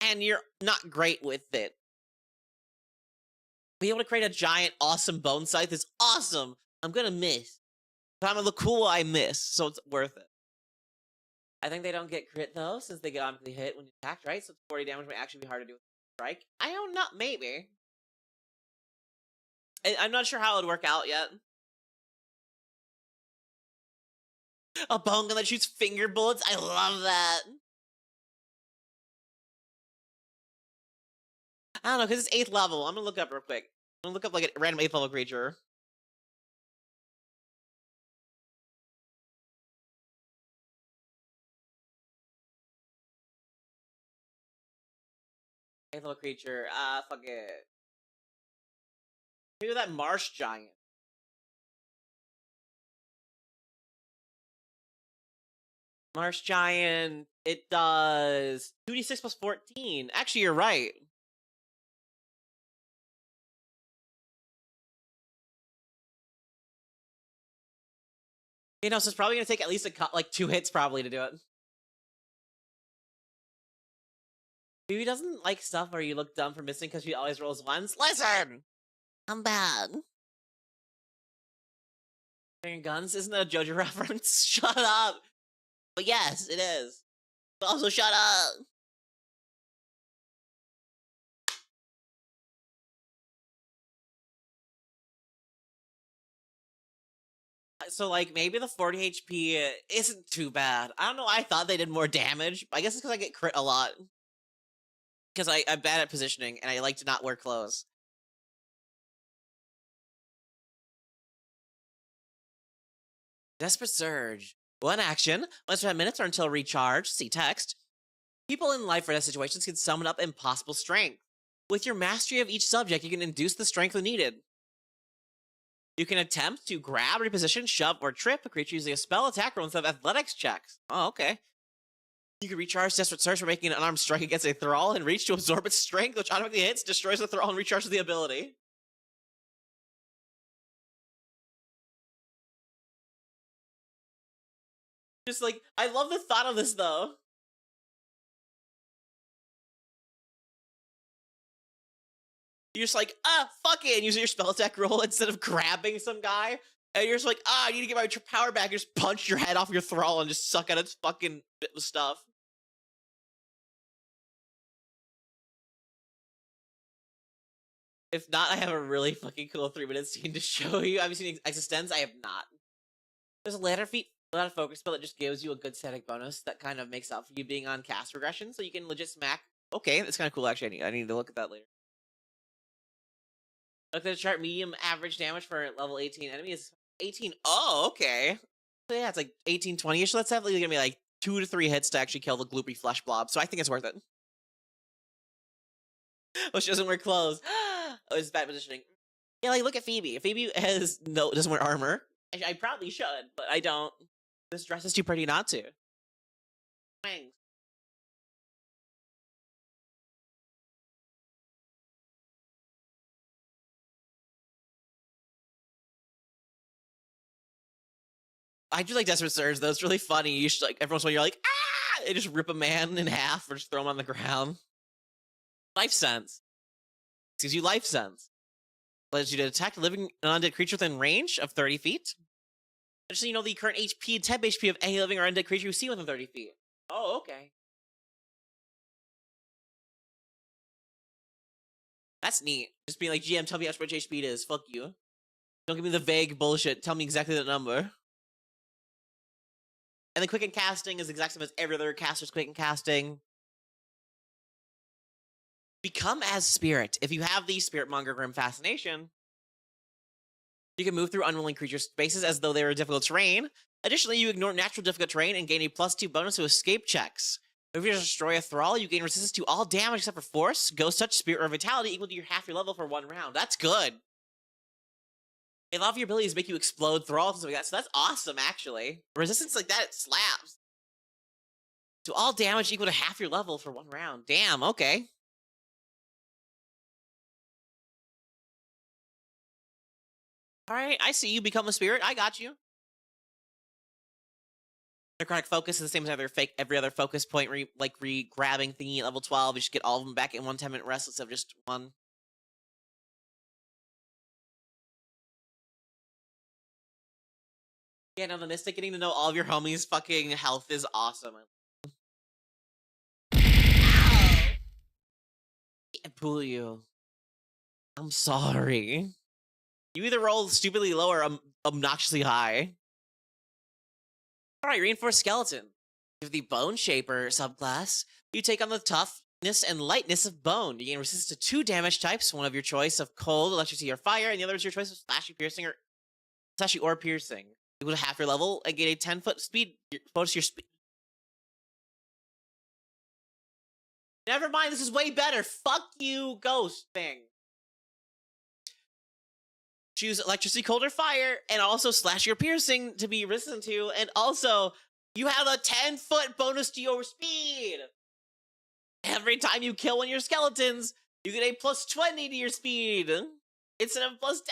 and you're not great with it. Being able to create a giant, awesome bone scythe is awesome. I'm gonna miss. If I'm gonna look cool, I miss, so it's worth it. I think they don't get crit, though, since they get automatically hit when you attack, right? So 40 damage might actually be hard to do with a strike. I don't know, maybe. I'm not sure how it would work out yet. A bone gun that shoots finger bullets? I love that. I don't know, because it's 8th level. I'm gonna look up real quick. I'm gonna look up like a random 8th level creature. Eighth level creature. Fuck it. Maybe that marsh giant. Marsh giant. It does 2d6 plus 14. Actually, you're right. You know, so it's probably gonna take at least like 2 hits probably to do it. Maybe doesn't like stuff where you look dumb for missing because she always rolls ones. Listen! I'm bad. Firing guns? Isn't that a JoJo reference? Shut up! But yes, it is. But also, shut up! So, like, maybe the 40 HP isn't too bad. I don't know, I thought they did more damage. I guess it's because I get crit a lot. Because I'm bad at positioning, and I like to not wear clothes. Desperate Surge. One action. Once for 10 minutes or until recharge. See text. People in life or death situations can summon up impossible strength. With your mastery of each subject, you can induce the strength when needed. You can attempt to grab, reposition, shove, or trip a creature using a spell, attack roll instead of athletics checks. Oh, okay. You can recharge Desperate Surge for making an unarmed strike against a thrall and reach to absorb its strength, which automatically hits, destroys the thrall, and recharges the ability. Just like, I love the thought of this, though. You're just like, fuck it, and using your spell attack roll instead of grabbing some guy. And you're just like, I need to get my power back. You just punch your head off your thrall and just suck at its fucking bit of stuff. If not, I have a really fucking cool 3-minute scene to show you. Have you seen Existence? I have not. There's a ladder feat, a lot of focus spell that just gives you a good static bonus that kind of makes up for you being on cast regression, so you can legit smack. Okay, that's kind of cool, actually. I need to look at that later. Look at the chart. Medium average damage for level 18 enemy is 18. Oh, okay. So yeah, it's like 18, 20-ish. So that's definitely gonna be like 2 to 3 hits to actually kill the gloopy flesh blob. So I think it's worth it. Oh, she doesn't wear clothes. Oh, it's bad positioning. Yeah, like look at Phoebe. Phoebe doesn't wear armor. I probably should, but I don't. This dress is too pretty not to. Thanks. I do like Desperate Surge, though. It's really funny. You should, like, every once in a while, you're like, ah! They just rip a man in half or just throw him on the ground. Life Sense. It gives you Life Sense. Allows you to attack a living undead creature within range of 30 feet. Just so you know the current HP, temp HP of any living or undead creature you see within 30 feet. Oh, okay. That's neat. Just being like, GM, tell me how much HP it is. Fuck you. Don't give me the vague bullshit. Tell me exactly the number. And the quicken casting is the exact same as every other caster's quicken casting. Become as Spirit. If you have the Spirit Monger Grim Fascination, You can move through unwilling creature spaces as though they were difficult terrain. Additionally, you ignore natural difficult terrain and gain a +2 bonus to escape checks. If you destroy a thrall, you gain resistance to all damage except for force, ghost touch, spirit, or vitality equal to your half your level for 1 round. That's good. A lot of your abilities make you explode thralls and stuff like that, so that's awesome, actually. Resistance like that, it slaps. To all damage equal to half your level for 1 round. Damn, okay. Alright, I see you become a spirit. I got you. Necrotic focus is the same as every other focus point, grabbing thingy at level 12. You just get all of them back in 1 10-minute rest instead of just 1. Yeah, no, the Mystic getting to know all of your homies' fucking health is awesome. Ow! Can't pull you. I'm sorry. You either roll stupidly low or obnoxiously high. Alright, Reinforced Skeleton. With the Bone Shaper subclass, you take on the toughness and lightness of bone. You gain resistance to 2 damage types, one of your choice of cold, electricity, or fire, and the other is your choice of slashing or piercing. Equal to half your level and get a 10-foot speed bonus to your speed. Never mind, this is way better. Fuck you, ghost thing. Choose electricity, cold, or fire, and also slash your piercing to be resistant to, and also you have a 10-foot bonus to your speed. Every time you kill one of your skeletons, you get a +20 to your speed instead of +10.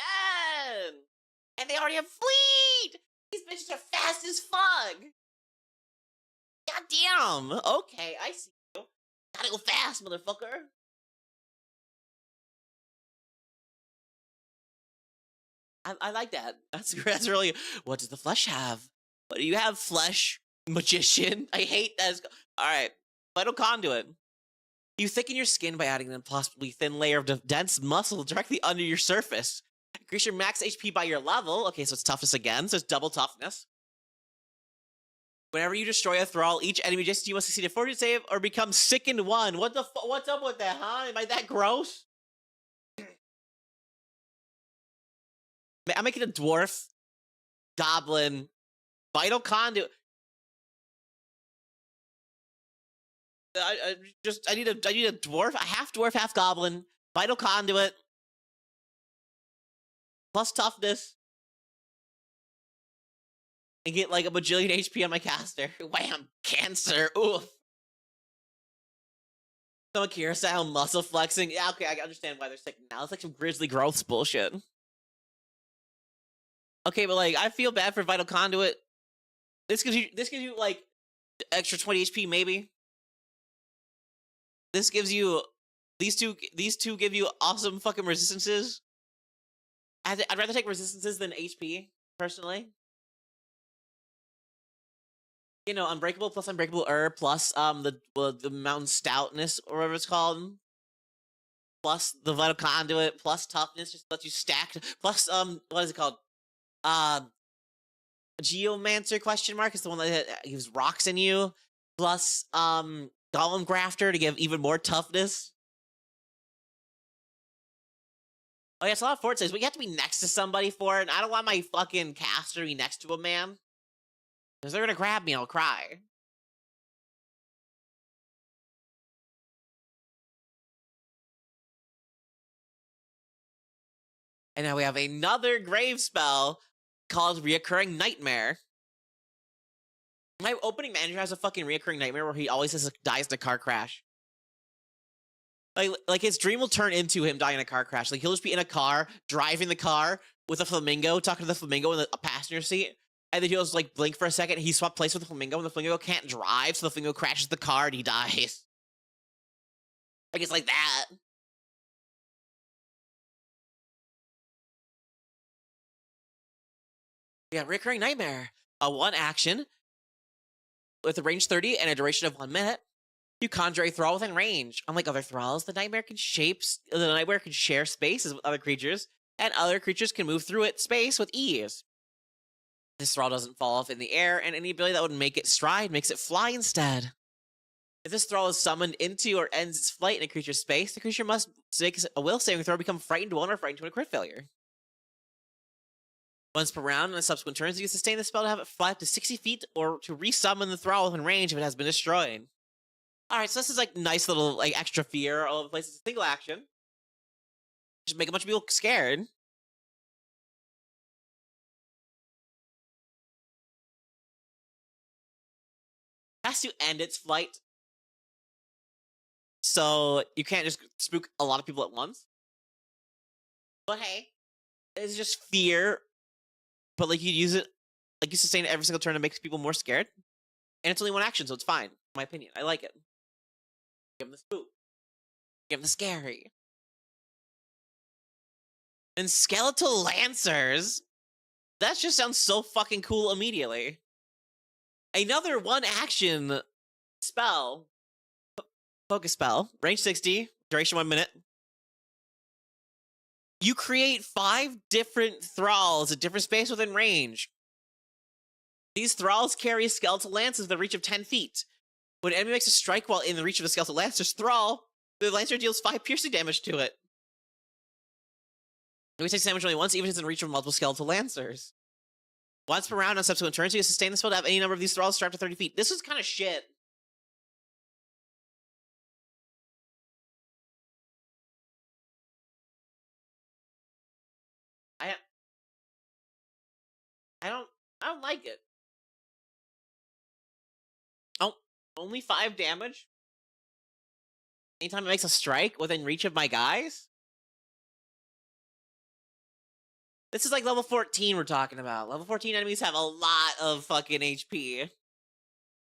And they already have fleet. These bitches are fast as fuck. God damn. Okay, I see you. Gotta go fast, motherfucker. I like that. That's really. What does the flesh have? What do you have, flesh magician? I hate that. All right, Vital Conduit. You thicken your skin by adding an impossibly thin layer of dense muscle directly under your surface. Increase your max HP by your level. Okay, so it's toughness again, so it's double toughness. Whenever you destroy a thrall, each enemy adjacent to you must succeed a fortitude save or become sickened 1. What the what's up with that, huh? Am I that gross? I'm making a dwarf, goblin, vital conduit. I need a dwarf, a half dwarf, half goblin, vital conduit, plus toughness, and get like a bajillion HP on my caster. Wham! Cancer. Oof. Some Akira style muscle flexing. Yeah, okay, I understand why they're sick now. It's like some Grizzly Growths bullshit. Okay, but like I feel bad for Vital Conduit. This gives you like extra 20 HP maybe. This gives you these two give you awesome fucking resistances. I'd rather take resistances than HP personally. You know, unbreakable plus unbreakable plus the mountain stoutness or whatever it's called. Plus the vital conduit, plus toughness, just lets you stack. Plus what is it called? Geomancer question mark is the one that gives rocks in you. Plus Golem Grafter to give even more toughness. Oh yeah, it's a lot of fort saves, but you have to be next to somebody for it, and I don't want my fucking caster to be next to a man. Because they're gonna grab me, I'll cry. And now we have another grave spell called Reoccurring Nightmare. My opening manager has a fucking reoccurring nightmare where he always dies in a car crash. Like his dream will turn into him dying in a car crash. Like he'll just be in a car, driving the car with a flamingo, talking to the flamingo in the passenger seat, and then he'll just like blink for a second. And he swapped place with the flamingo, and the flamingo can't drive, so the flamingo crashes the car and he dies. Like it's like that. Yeah, Recurring Nightmare. A 1 action with a range 30 and a duration of 1 minute. You conjure a thrall within range. Unlike other thralls, the nightmare can share spaces with other creatures, and other creatures can move through its space with ease. This thrall doesn't fall off in the air, and any ability that would make it stride makes it fly instead. If this thrall is summoned into or ends its flight in a creature's space, the creature must make a will saving throw, become frightened 1 or frightened 2 in a crit failure. Once per round, on subsequent turns, you sustain the spell to have it fly up to 60 feet or to resummon the thrall within range if it has been destroyed. Alright, so this is like nice little like extra fear all over the place. It's a single action. Just make a bunch of people scared. Has to end its flight. So you can't just spook a lot of people at once. But hey, it's just fear. But like you use it, like you sustain it every single turn to make people more scared. And it's only one action, so it's fine, in my opinion. I like it. Give them the spook. Give them the scary. And skeletal lancers. That just sounds so fucking cool immediately. Another one action spell. Focus spell. Range 60. Duration 1 minute. You create 5 different thralls at different space within range. These thralls carry skeletal lances with a reach of 10 feet. When an enemy makes a strike while in the reach of a skeletal lancer's thrall, the lancer deals 5 piercing damage to it. It takes damage only once, even if it's in reach of multiple skeletal lancers. Once per round on subsequent turns, you can sustain the spell to have any number of these thralls strapped to 30 feet. This is kind of shit. I don't like it. Oh, only 5 damage? Anytime it makes a strike within reach of my guys? This is like level 14 we're talking about. Level 14 enemies have a lot of fucking HP.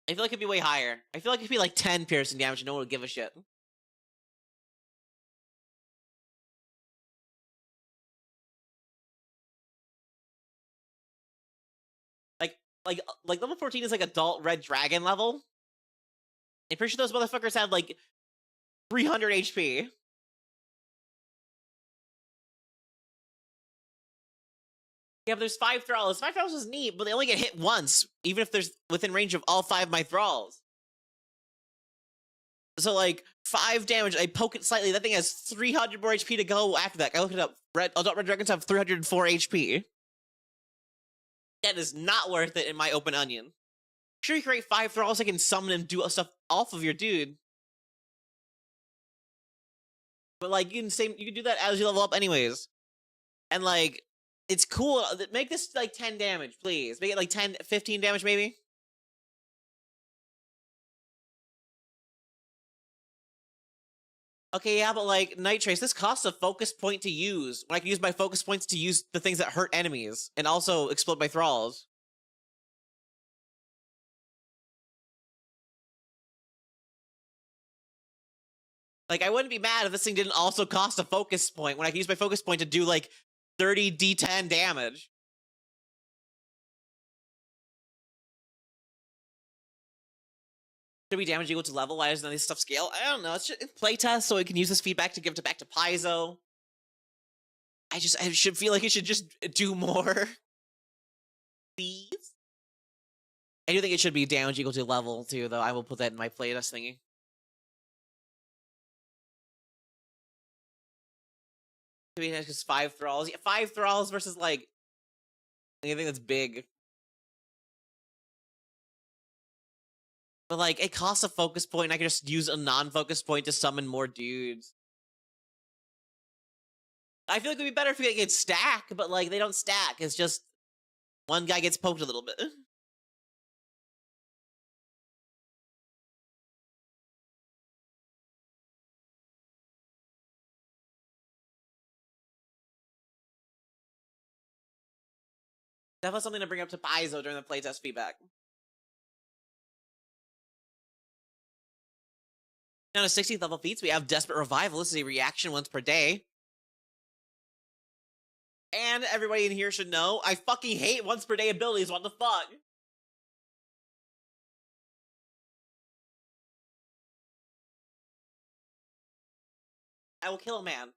I feel like it'd be way higher. I feel like it'd be like 10 piercing damage and no one would give a shit. Like level 14 is like adult red dragon level. I'm pretty sure those motherfuckers have like 300 HP. Yeah, but there's 5 thralls. 5 thralls is neat, but they only get hit once, even if there's within range of all 5 of my thralls. So like 5 damage, I poke it slightly. That thing has 300 more HP to go after that. I looked it up. Adult red dragons have 304 HP. That is not worth it in my open onion. Sure, you create 5 thralls, I can summon and do stuff off of your dude. But like you can do that as you level up anyways. And like it's cool. Make this like 10 damage, please. Make it like 10, 15 damage maybe. Okay, yeah, but like Night Trace, this costs a focus point to use. When I can use my focus points to use the things that hurt enemies and also explode my thralls. Like, I wouldn't be mad if this thing didn't also cost a focus point when I can use my focus point to do like 30 D10 damage. Should be damage equal to level? Why doesn't this stuff scale? I don't know. It's playtest, so we can use this feedback to give it back to Paizo. I should feel like it should just do more. Please? I do think it should be damage equal to level too, though. I will put that in my playtest thingy. Because 5 thralls. Yeah, 5 thralls versus like anything that's big. But like, it costs a focus point, and I can just use a non-focus point to summon more dudes. I feel like it would be better if we could stack, but like, they don't stack. It's just one guy gets poked a little bit. That was something to bring up to Paizo during the playtest feedback. Now to 16th level feats, we have Desperate Revival. This is a reaction once per day. And everybody in here should know, I fucking hate once per day abilities. What the fuck? I will kill a man.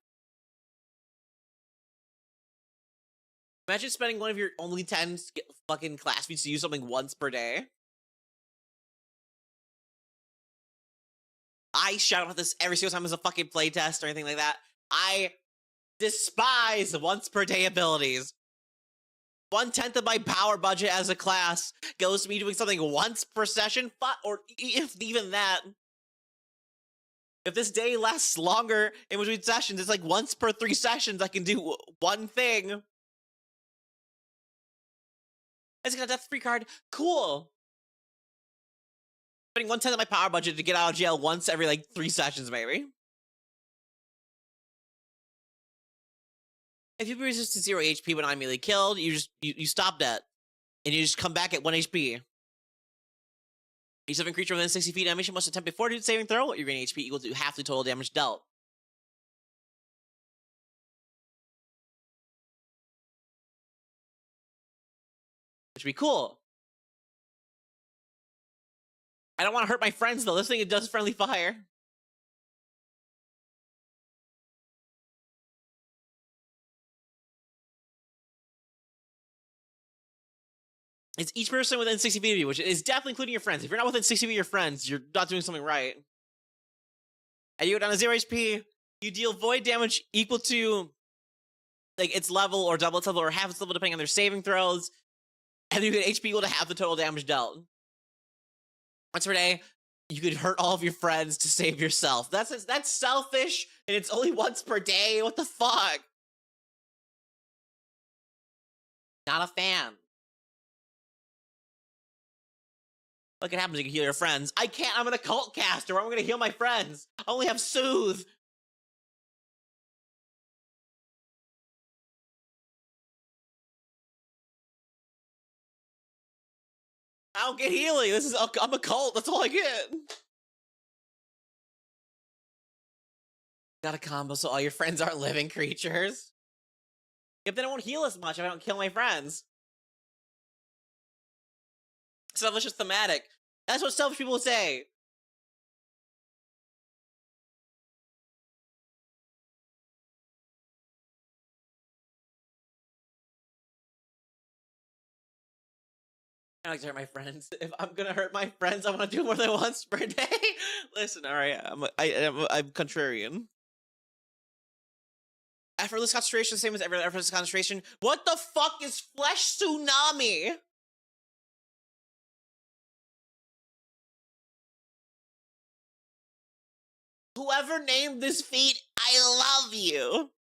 Imagine spending one of your only 10 fucking class feats to use something once per day. I shout about this every single time as a fucking playtest or anything like that. I despise once per day abilities. 1/10 of my power budget as a class goes to me doing something once per session, or if even that. If this day lasts longer in between sessions, it's like once per 3 sessions I can do one thing. I just got a death free card. Cool. Spending 1/10 of my power budget to get out of jail once every like 3 sessions, maybe. If you resist to 0 HP when I'm immediately killed, you stop that. And you just come back at 1 HP. Each living creature within 60 feet of animation must attempt a fortitude saving throw. Your gain HP equal to half the total damage dealt. Which would be cool. I don't want to hurt my friends though. This thing does friendly fire. It's each person within 60 feet of you, which is definitely including your friends. If you're not within 60 feet of your friends, you're not doing something right. And you go down to 0 HP, you deal void damage equal to like its level or double its level or half its level depending on their saving throws. And you get HP equal to half the total damage dealt. Once per day, you could hurt all of your friends to save yourself. That's selfish, and it's only once per day. What the fuck? Not a fan. Look what happens, you can heal your friends. I can't, I'm an occult caster. I'm gonna heal my friends. I only have soothe. I don't get healing. I'm a cult, that's all I get. Got a combo so all your friends aren't living creatures. Yep, then I won't heal as much if I don't kill my friends. Selfish is thematic. That's what selfish people say. I like to hurt my friends. If I'm gonna hurt my friends, I want to do more than once per day. Listen, all right, I'm contrarian. Effortless concentration, same as every other effortless concentration. What the fuck is flesh tsunami? Whoever named this feat, I love you.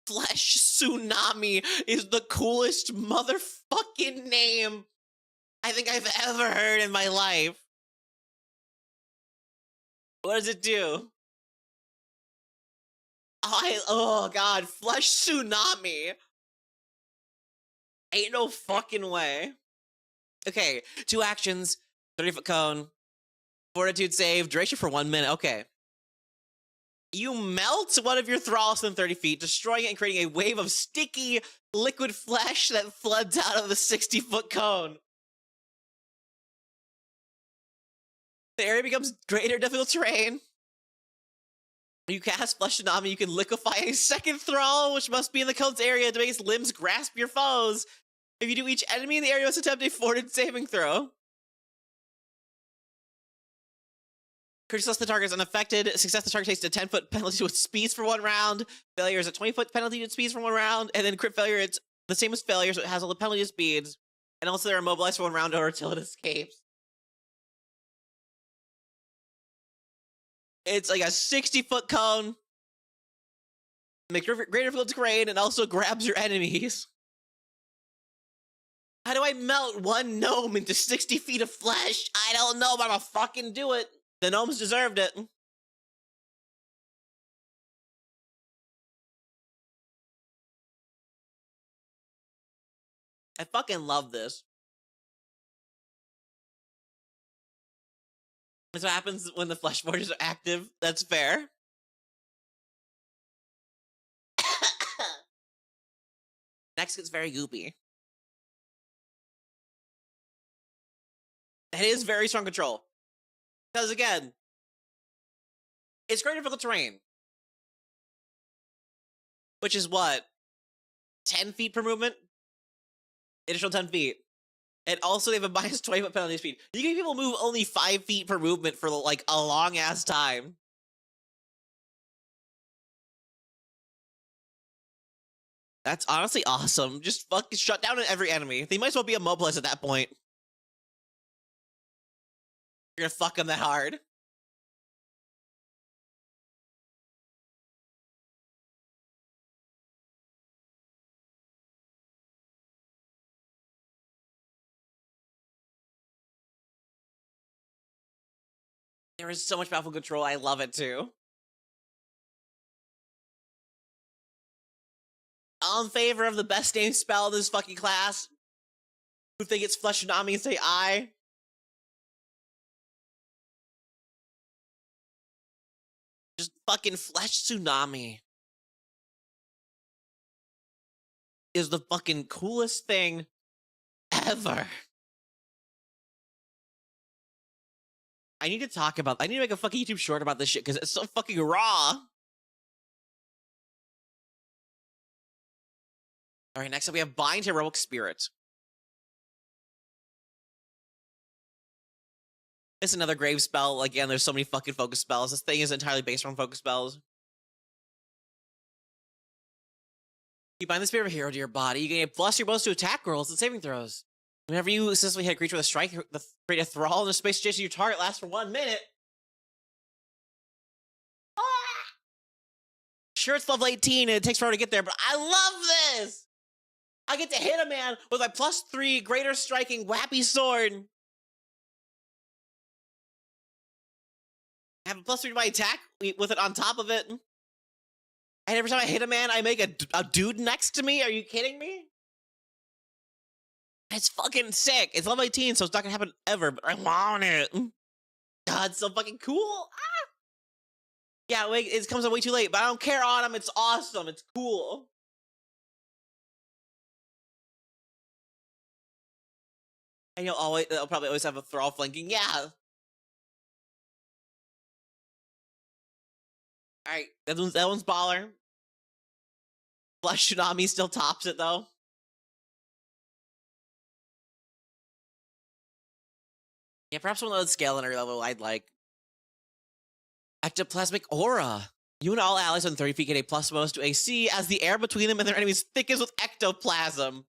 Flesh Tsunami is the coolest motherfucking name I think I've ever heard in my life. What does it do? Oh god, Flesh Tsunami. Ain't no fucking way. Okay, 2 actions, 30-foot cone, fortitude save, duration for 1 minute. Okay. You melt one of your thralls within 30 feet, destroying it and creating a wave of sticky, liquid flesh that floods out of the 60-foot cone. The area becomes greater difficult terrain. When you cast Flesh Tsunami, you can liquefy a second thrall, which must be in the cone's area to make its limbs grasp your foes. If you do, each enemy in the area must attempt a fortitude saving throw. Success the target is unaffected. Success the target takes a 10-foot penalty with speeds for 1 round. Failure is a 20-foot penalty with speeds for 1 round. And then crit failure, it's the same as failure, so it has all the penalty of speeds. And also they're immobilized for 1 round or until it escapes. It's like a 60-foot cone. Makes greater difficult terrain and also grabs your enemies. How do I melt 1 gnome into 60 feet of flesh? I don't know, but I'll fucking do it. The gnomes deserved it. I fucking love this. That's what happens when the flesh forges are active. That's fair. Next gets very goopy. It is very strong control. Because again, it's great difficult terrain. Which is what? 10 feet per movement? Additional 10 feet. And also they have a minus 20-foot penalty speed. You can people move only 5 feet per movement for like a long ass time. That's honestly awesome. Just fucking shut down every enemy. They might as well be immobilized at that point. You're gonna fuck them that hard. There is so much powerful control. I love it too. All in favor of the best named spell in this fucking class? Who think it's Flesh Tsunami, say I. Just fucking Flesh Tsunami is the fucking coolest thing ever. I need to make a fucking YouTube short about this shit because it's so fucking raw. Alright, next up we have Bind Heroic Spirit. It's another grave spell. Again, there's so many fucking focus spells. This thing is entirely based on focus spells. You bind the spirit of a hero to your body. You gain a plus your bonus to attack rolls and saving throws. Whenever you successfully hit a creature with a strike, create a thrall in the space adjacent to your target lasts for 1 minute. Ah! Sure, it's level 18 and it takes forever to get there, but I love this! I get to hit a man with my +3 greater striking wappy sword. I have a +3 to my attack with it on top of it. And every time I hit a man, I make a dude next to me. Are you kidding me? It's fucking sick. It's level 18, so it's not gonna happen ever, but I want it. God, it's so fucking cool. Ah! Yeah, wait, it comes out way too late, but I don't care, Autumn. It's awesome. It's cool. And they'll probably always have a thrall flanking. Yeah. Alright, that one's baller. Flesh Tsunami still tops it, though. Yeah, perhaps one of those scale and level I'd like. Ectoplasmic Aura. You and all allies on 30 feet get a +bonus to AC as the air between them and their enemies thickens with ectoplasm.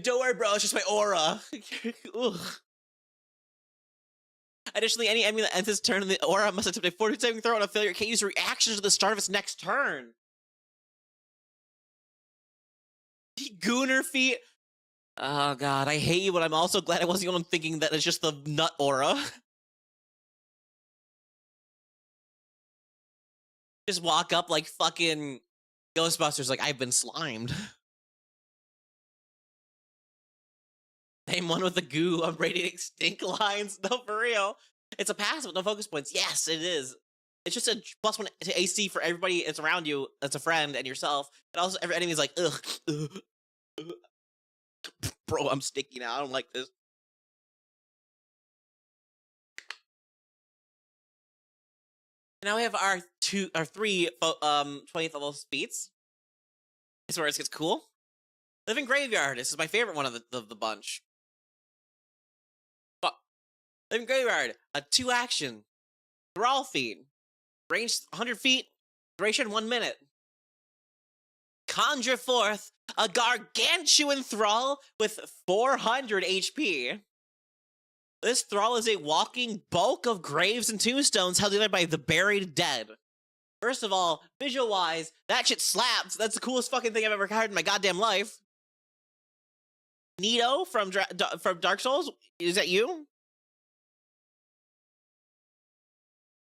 Don't worry, bro, it's just my aura. Additionally, any enemy that ends its turn in the aura must attempt a 40 saving throw on a failure. It can't use reactions at the start of its next turn. Gooner feet. Oh god, I hate you, but I'm also glad I wasn't the one thinking that it's just the nut aura. Just walk up like fucking Ghostbusters, like, I've been slimed. Name one with the goo. I'm radiating stink lines. No, for real. It's a passive with no focus points. Yes, it is. It's just a +1 to AC for everybody that's around you, that's a friend, and yourself. And also, every enemy is like, ugh, ugh, ugh. Bro, I'm sticky now. I don't like this. Now we have our 3 20th level feats. This is where it gets cool. Living Graveyard. This is my favorite one of the bunch. Living Graveyard. A 2-action. Thrall feat. Range 100 feet. Duration 1 minute. Conjure forth a gargantuan thrall with 400 HP. This thrall is a walking bulk of graves and tombstones held together by the buried dead. First of all, visual-wise, that shit slaps. That's the coolest fucking thing I've ever heard in my goddamn life. Nito from Dark Souls, is that you?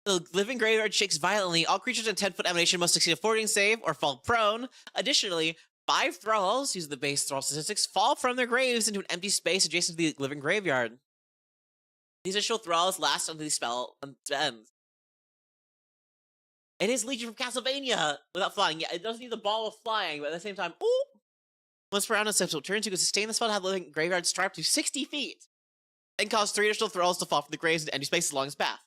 The living graveyard shakes violently. All creatures in 10-foot emanation must succeed a fortitude save or fall prone. Additionally, 5 thralls, use the base thrall statistics, fall from their graves into an empty space adjacent to the living graveyard. These additional thralls last until the spell ends. It is Legion from Castlevania without flying. Yeah, it doesn't need the ball of flying, but at the same time, ooh! Once per round on steps, turns, you can sustain the spell to have the living graveyard strapped to 60 feet and cause 3 additional thralls to fall from the graves into empty spaces along its path.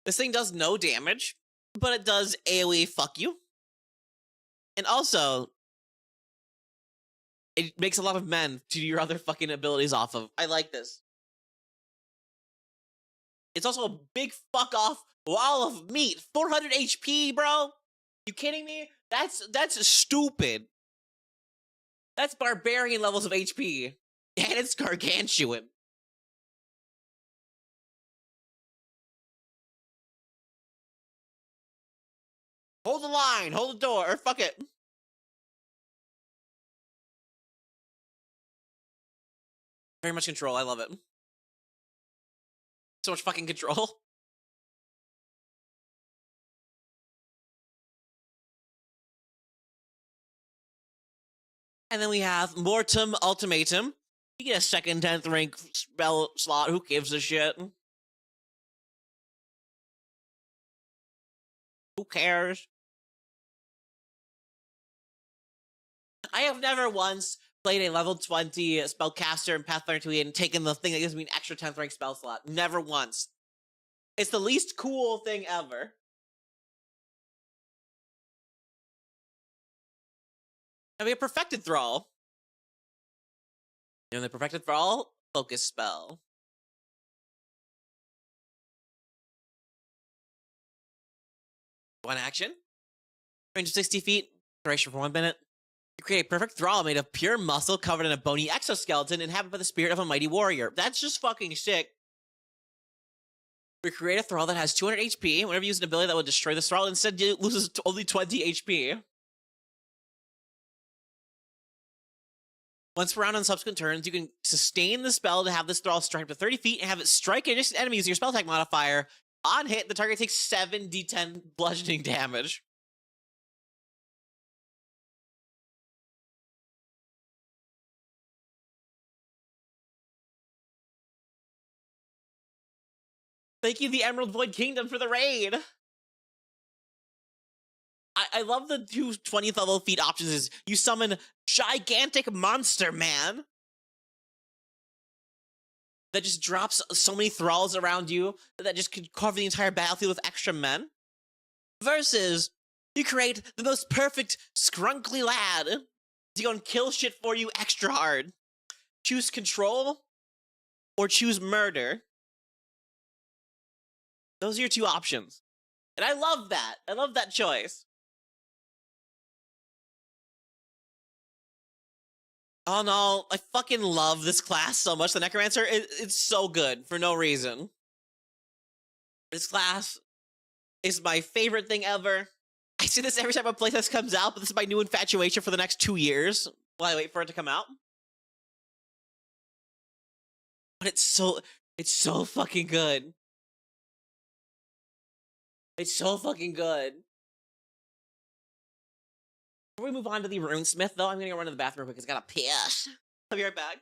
This thing does no damage, but it does AoE fuck you. And also, it makes a lot of men to do your other fucking abilities off of. I like this. It's also a big fuck off wall of meat. 400 HP, bro. You kidding me? That's stupid. That's barbarian levels of HP. And it's gargantuan. Hold the line, hold the door, or fuck it. Very much control, I love it. So much fucking control. And then we have Mortem Ultimatum. You get a second 10th rank spell slot, who gives a shit? Who cares? I have never once played a level 20 spellcaster in Pathfinder 2 and taken the thing that gives me an extra 10th rank spell slot. Never once. It's the least cool thing ever. And we have Perfected Thrall. And the Perfected Thrall, focus spell. One action. Range of 60 feet. Duration for 1 minute. You create a perfect thrall made of pure muscle covered in a bony exoskeleton inhabited by the spirit of a mighty warrior. That's just fucking sick. We create a thrall that has 200 HP. Whenever you use an ability that will destroy the thrall, instead it loses only 20 HP. Once per round on subsequent turns, you can sustain the spell to have this thrall strike up to 30 feet and have it strike adjacent enemies using your spell attack modifier. On hit, the target takes 7d10 bludgeoning damage. Thank you, the Emerald Void Kingdom, for the raid. I love the two 20th level feat options. Is you summon Gigantic Monster Man that just drops so many thralls around you that just could cover the entire battlefield with extra men. Versus, you create the most perfect scrunkly lad to go and kill shit for you extra hard. Choose control or choose murder. Those are your two options. And I love that. I love that choice. Oh no, I fucking love this class so much. The Necromancer, it's so good for no reason. This class is my favorite thing ever. I see this every time a playtest comes out, but this is my new infatuation for the next 2 years while I wait for it to come out. But it's so fucking good. It's so fucking good. Before we move on to the Runesmith, though, I'm gonna go run to the bathroom real quick. It's got a piss. I'll be right back.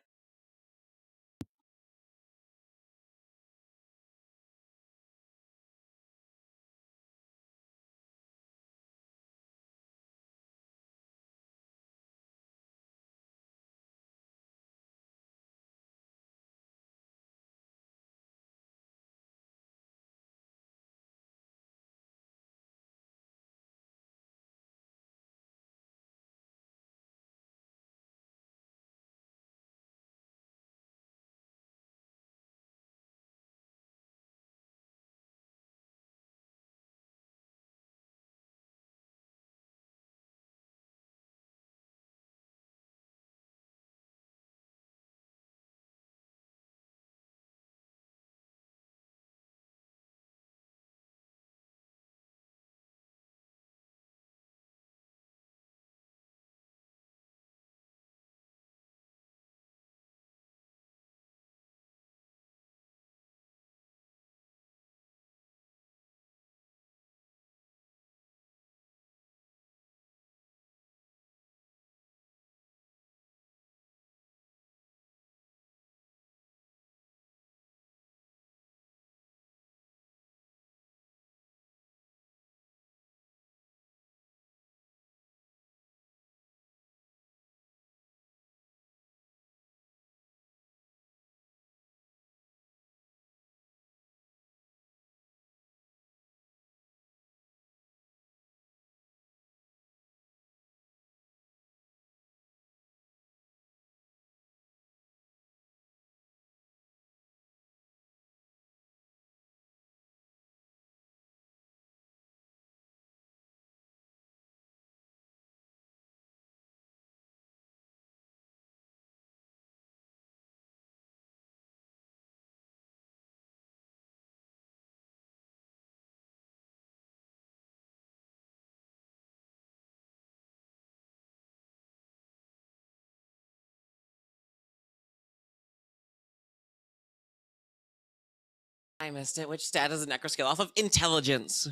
I missed it. Which stat does the Necro skill off of? Intelligence.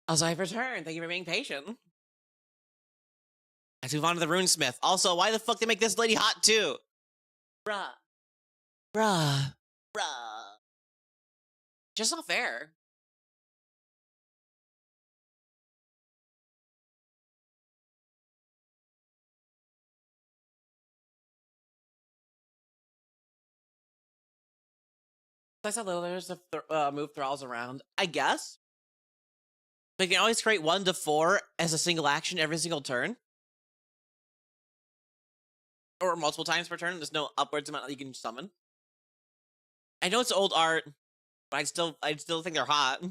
Also, I've returned. Thank you for being patient. Let's move on to the Runesmith. Also, why the fuck they make this lady hot too? Bruh. Bruh. Bruh. Just not fair. I saw there's to move thralls around. I guess. They can always create 1 to 4 as a single action every single turn. Or multiple times per turn. There's no upwards amount that you can summon. I know it's old art, but I still think they're hot.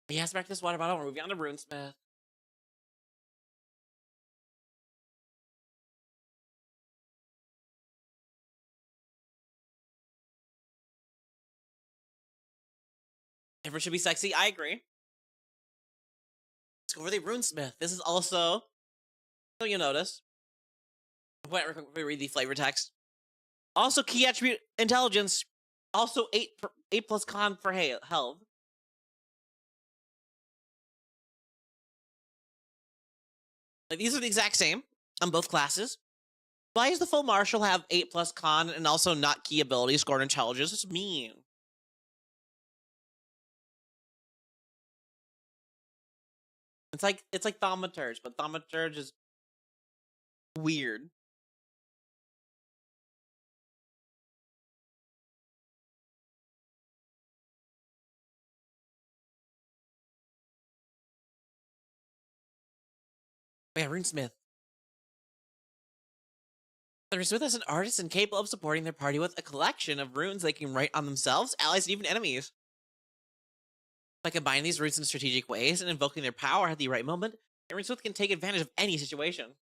Yes, back to this water bottle. We're moving on to Runesmith. Everyone should be sexy. I agree. Let's go over the Runesmith. This is also, so you'll notice. Wait, we read the flavor text. Also, key attribute intelligence. Also, 8 plus con for health. Like, these are the exact same on both classes. Why does the full marshal have 8 plus con and also not key ability scored intelligence? It's mean. It's like thaumaturge, but thaumaturge is weird. Yeah, Runesmith. The Runesmith is an artist and capable of supporting their party with a collection of runes they can write on themselves, allies, and even enemies. By combining these runes in strategic ways and invoking their power at the right moment, a Runesmith can take advantage of any situation.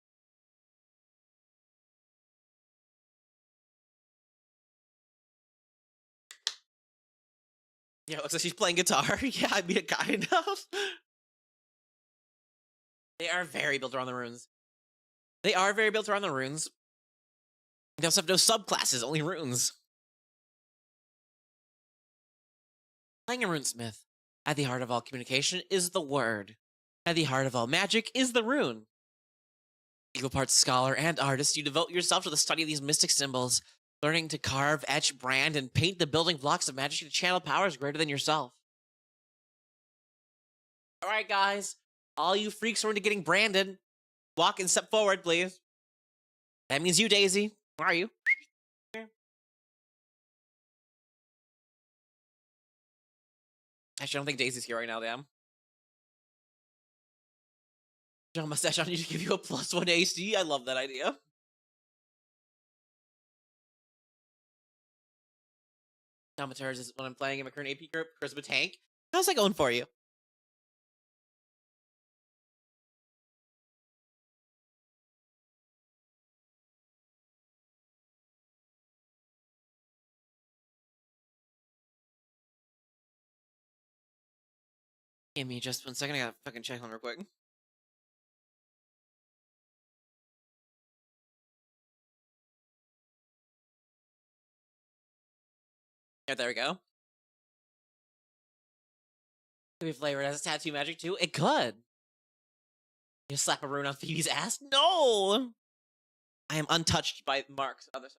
Yeah, it looks like she's playing guitar. Yeah, I mean, kind of. They are very built around the runes. They are very built around the runes. They also have no subclasses, only runes. Playing a runesmith. At the heart of all communication is the word. At the heart of all magic is the rune. Equal parts scholar and artist, you devote yourself to the study of these mystic symbols, learning to carve, etch, brand, and paint the building blocks of magic to channel powers greater than yourself. Alright, guys. All you freaks who are into getting branded, walk and step forward, please. That means you, Daisy. Where are you? Actually, I don't think Daisy's here right now, damn. Gel mustache on you to give you a +1 AC. I love that idea. Thaumaturge is when I'm playing in my current AP group. Charisma tank. How's that going for you? Give me just 1 second. I gotta fucking check on real quick. Yeah, there we go. Could be flavored as a tattoo magic too. It could. You slap a rune on Phoebe's ass? No! I am untouched by Mark's other side.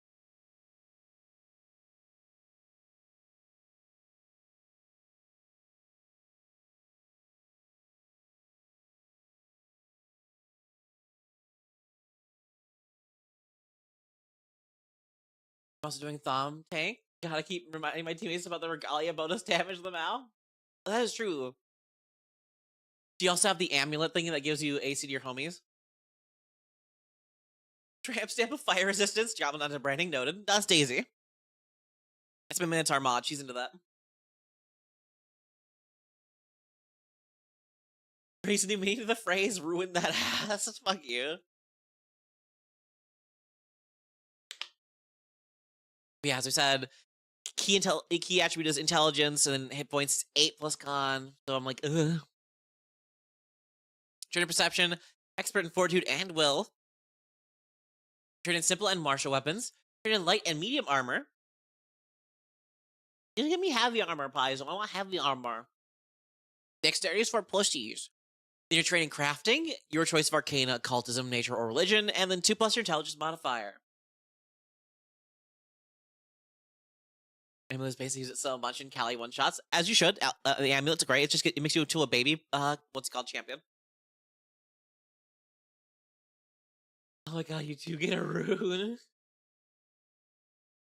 I'm also doing thumb tank. Gotta keep reminding my teammates about the regalia bonus damage to them out. That is true. Do you also have the amulet thing that gives you AC to your homies? Tramp stamp of fire resistance. Job onto branding noted. That's Daisy. It's my Minotaur mod. She's into that. Recently meaning the phrase ruin that ass. Fuck you. Yeah, as we said, key attribute is intelligence, and then hit points 8 plus con. So I'm like, ugh. Trained in perception, expert in fortitude and will. Trained in simple and martial weapons. Trained in light and medium armor. You give me heavy armor, Paizo. I want heavy armor. Dexterity is for plushies. Then you're training crafting, your choice of arcana, occultism, nature, or religion, and then 2+ your intelligence modifier. Amulet's basically use it so much in Cali one-shots, as you should. The amulet's great. It makes you into a baby, what's it called, champion. Oh my god, you do get a rune.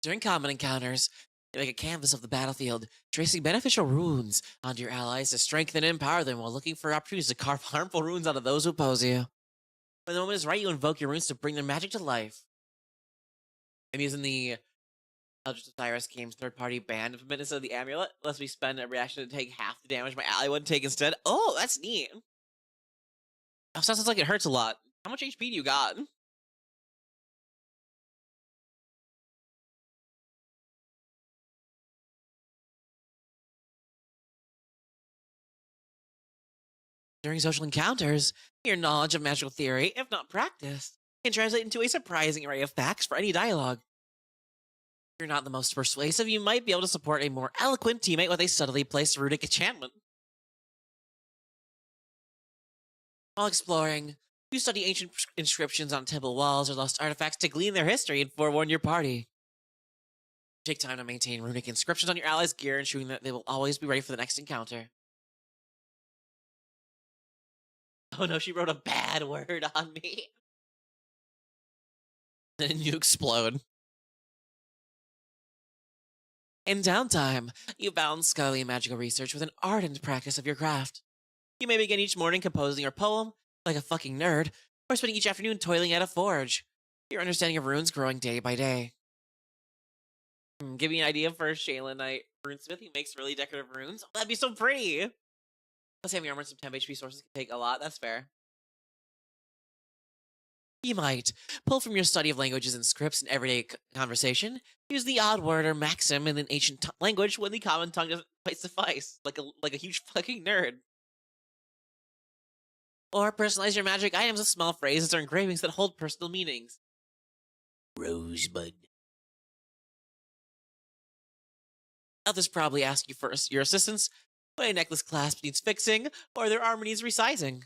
During combat encounters, you make a canvas of the battlefield, tracing beneficial runes onto your allies to strengthen and empower them while looking for opportunities to carve harmful runes onto those who oppose you. When the moment is right, you invoke your runes to bring their magic to life. I'm using the Eldritch Osiris Games third-party ban implement instead of the amulet. Lets me spend a reaction to take half the damage my ally would take instead. Oh, that's neat. Oh, sounds like it hurts a lot. How much HP do you got? During social encounters, your knowledge of magical theory, if not practiced, can translate into a surprising array of facts for any dialogue. If you're not the most persuasive, you might be able to support a more eloquent teammate with a subtly placed runic enchantment. While exploring, you study ancient inscriptions on temple walls or lost artifacts to glean their history and forewarn your party. Take time to maintain runic inscriptions on your allies' gear, ensuring that they will always be ready for the next encounter. Oh no, she wrote a bad word on me. Then you explode. In downtime, you balance scholarly and magical research with an ardent practice of your craft. You may begin each morning composing your poem, like a fucking nerd, or spending each afternoon toiling at a forge, your understanding of runes growing day by day. Give me an idea for Shaylin Knight Runesmith. He makes really decorative runes. Oh, that'd be so pretty! Plus, having armor and some temp HP sources can take a lot. That's fair. You might pull from your study of languages and scripts in everyday conversation. Use the odd word or maxim in an ancient language when the common tongue doesn't quite suffice, like a huge fucking nerd. Or personalize your magic items with small phrases or engravings that hold personal meanings. Rosebud. Others probably ask you for your assistance when a necklace clasp needs fixing, or their armor needs resizing.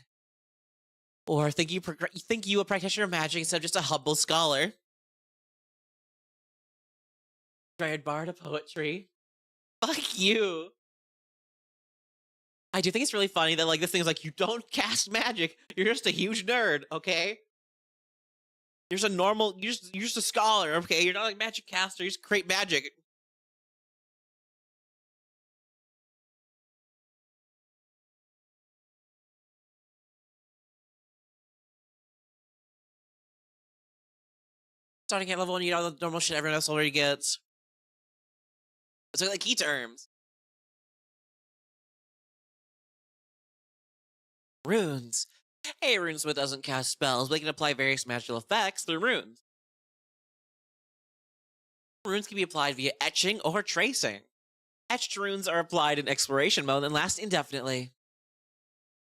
Or think you a practitioner of magic instead of just a humble scholar. Dryad bard of poetry. Fuck you. I do think it's really funny that this thing is like, you don't cast magic. You're just a huge nerd, okay? You're just a scholar, okay? You're not like magic caster. You just create magic. Starting at level 1, you get all the normal shit everyone else already gets. So like key terms. Runes. A runesmith doesn't cast spells, but they can apply various magical effects through runes. Runes can be applied via etching or tracing. Etched runes are applied in exploration mode and last indefinitely.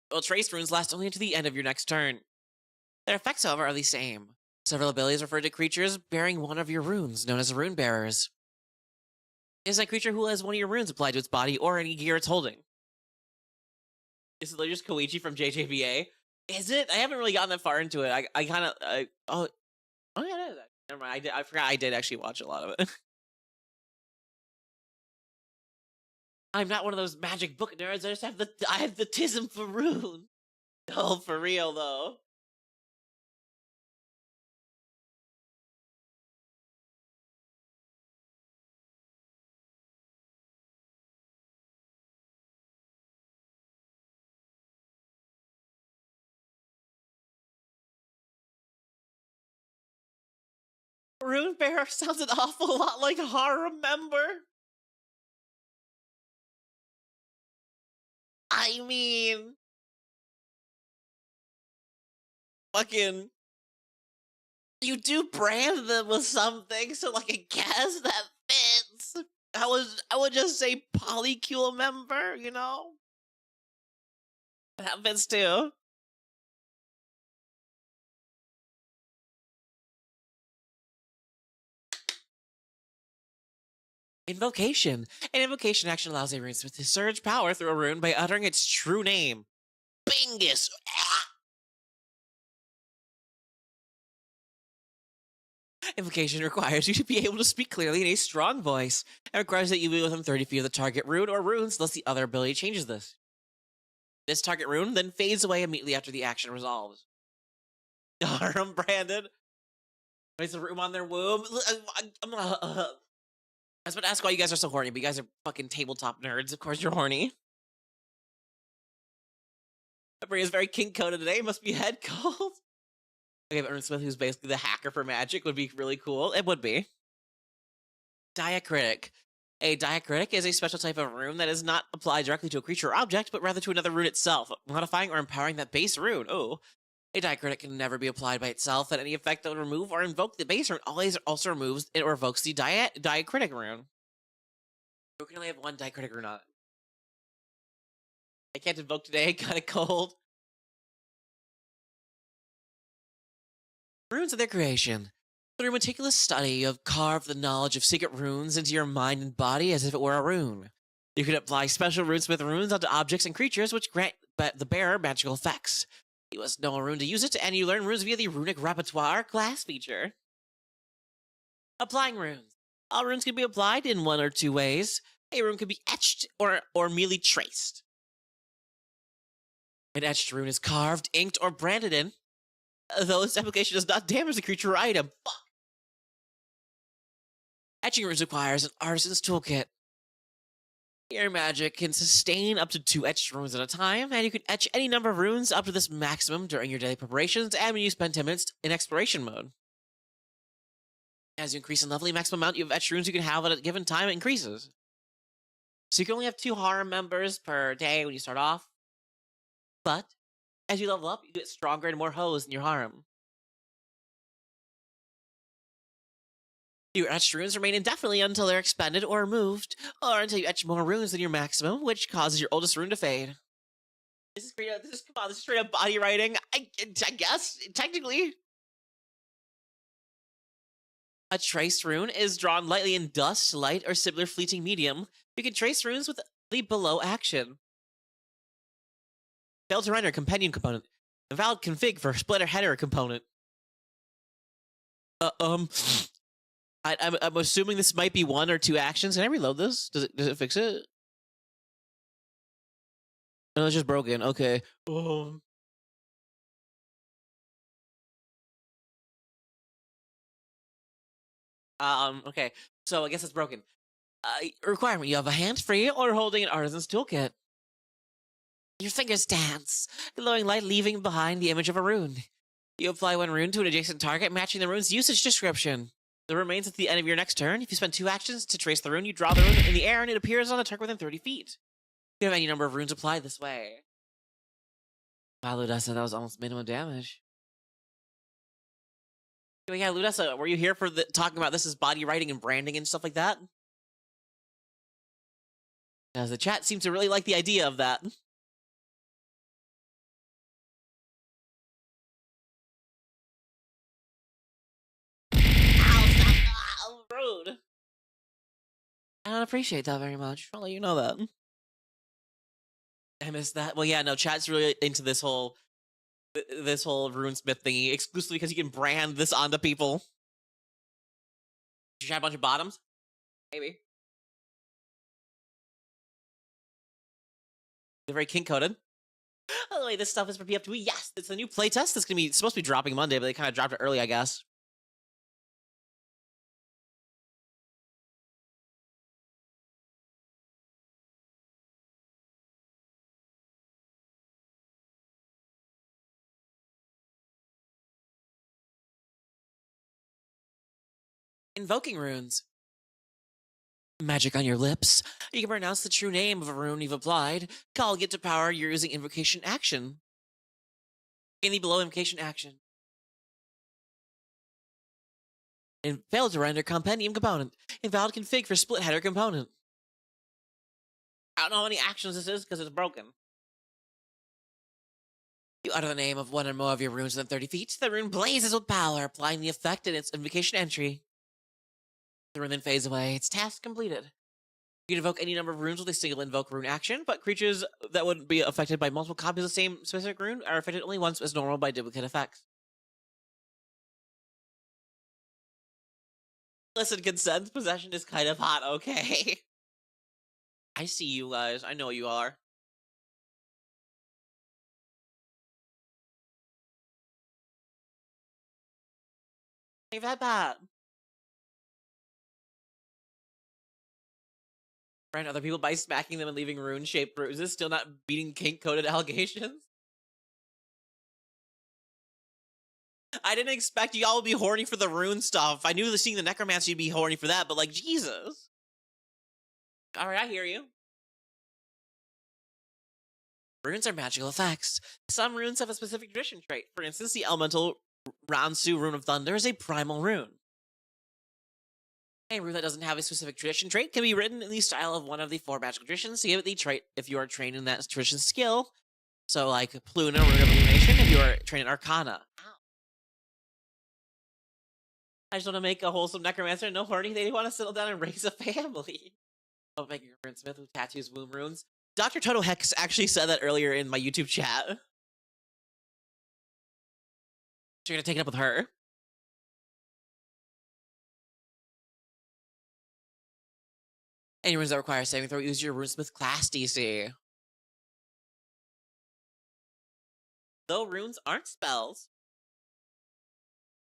While traced runes last only until the end of your next turn. Their effects, however, are the same. Several abilities refer to creatures bearing one of your runes, known as rune bearers. It is a creature who has one of your runes applied to its body or any gear it's holding. Is it just Koichi from JJBA? Is it? I haven't really gotten that far into it. I kind of... oh yeah, it is. Never mind. I forgot I did actually watch a lot of it. I'm not one of those magic book nerds. I have the tism for Rune. Oh, for real though. Rune Bearer sounds an awful lot like a horror member. I mean, fucking, you do brand them with something, so like I guess that fits. I would just say polycule member, you know? That fits too. Invocation. An invocation action allows a runesmith to surge power through a rune by uttering its true name. Bingus! Invocation requires you to be able to speak clearly in a strong voice. It requires that you be within 30 feet of the target rune or runes, unless the other ability changes this. This target rune then fades away immediately after the action resolves. Harem branded. Place a room on their womb. I was about to ask why you guys are so horny, but you guys are fucking tabletop nerds. Of course you're horny. Bria is very king-coded today. Must be head cold. Okay, but Runesmith, who's basically the hacker for magic, would be really cool. It would be. Diacritic. A diacritic is a special type of rune that is not applied directly to a creature or object, but rather to another rune itself, modifying or empowering that base rune. Oh. A diacritic can never be applied by itself, and any effect that would remove or invoke the base rune always also removes it or evokes the diacritic rune. We can only have one diacritic rune on it. I can't invoke today, kinda cold. Runes and their creation. Through meticulous study, you have carved the knowledge of secret runes into your mind and body as if it were a rune. You can apply special runesmith runes onto objects and creatures which grant the bearer magical effects. You must know a rune to use it, and you learn runes via the Runic Repertoire class feature. Applying runes. All runes can be applied in one or two ways. A rune can be etched or merely traced. An etched rune is carved, inked, or branded in, though its application does not damage the creature or item. Fuck. Etching runes requires an artisan's toolkit. Your magic can sustain up to 2 etched runes at a time, and you can etch any number of runes up to this maximum during your daily preparations and when you spend 10 minutes in exploration mode. As you increase in level, the maximum amount of etched runes you can have at a given time increases. So you can only have 2 harem members per day when you start off, but as you level up, you get stronger and more hoes in your harem. Your etched runes remain indefinitely until they're expended or removed, or until you etch more runes than your maximum, which causes your oldest rune to fade. This is straight up, this is straight up body writing. I guess, technically. A traced rune is drawn lightly in dust, light, or similar fleeting medium. You can trace runes with the below action. Fail to render companion component. Invalid config for splitter header component. I'm assuming this might be 1 or 2 actions. Can I reload this? Does it fix it? No, it's just broken. Okay. Okay. So I guess it's broken. Requirement: you have a hand free or holding an artisan's toolkit. Your fingers dance, glowing light leaving behind the image of a rune. You apply 1 rune to an adjacent target, matching the rune's usage description. The remains at the end of your next turn. If you spend 2 actions to trace the rune, you draw the rune in the air and it appears on a target within 30 feet. You have any number of runes applied this way. Wow, Ludessa, that was almost minimum damage. Yeah, Ludessa, were you here for talking about this as body writing and branding and stuff like that? As the chat seemed to really like the idea of that. Ow, stop! Ow, rude. I don't appreciate that very much. I'll let you know that. I missed that. Well, yeah, no, chat's really into this whole runesmith thingy exclusively because you can brand this onto people. Did you have a bunch of bottoms? Maybe. They're very king-coded. By the way, this stuff is for PF2E. Yes, it's a new playtest. It's supposed to be dropping Monday, but they kind of dropped it early, I guess. Invoking runes. Magic on your lips. You can pronounce the true name of a rune you've applied, calling it to power you're using invocation action. Any below invocation action. And failed to render compendium component. Invalid config for split header component. I don't know how many actions this is because it's broken. You utter the name of one or more of your runes within 30 feet. The rune blazes with power, applying the effect in its invocation entry. The rune then fades away. Its task completed. You can invoke any number of runes with a single invoke rune action, but creatures that would be affected by multiple copies of the same specific rune are affected only once as normal by duplicate effects. Listen, consent possession is kind of hot, okay? I see you guys. I know you are. Ain't that bad. Friend other people by smacking them and leaving rune-shaped bruises, still not beating kink-coded allegations? I didn't expect y'all would be horny for the rune stuff. I knew seeing the Necromancer you'd be horny for that, but like, Jesus. Alright, I hear you. Runes are magical effects. Some runes have a specific tradition trait. For instance, the elemental Ransu Rune of Thunder is a primal rune. A rune that doesn't have a specific tradition trait can be written in the style of one of the 4 magical traditions to give it the trait if you are trained in that tradition skill. So, like, Pluna, Rune of Illumination, if you are trained in Arcana. Ow. I just want to make a wholesome Necromancer, no horny. They want to settle down and raise a family. Oh, making a Runesmith who tattoos womb runes. Dr. Toto Hex actually said that earlier in my YouTube chat. So you're gonna take it up with her? Any runes that require a saving throw, use your Runesmith class DC. Though runes aren't spells,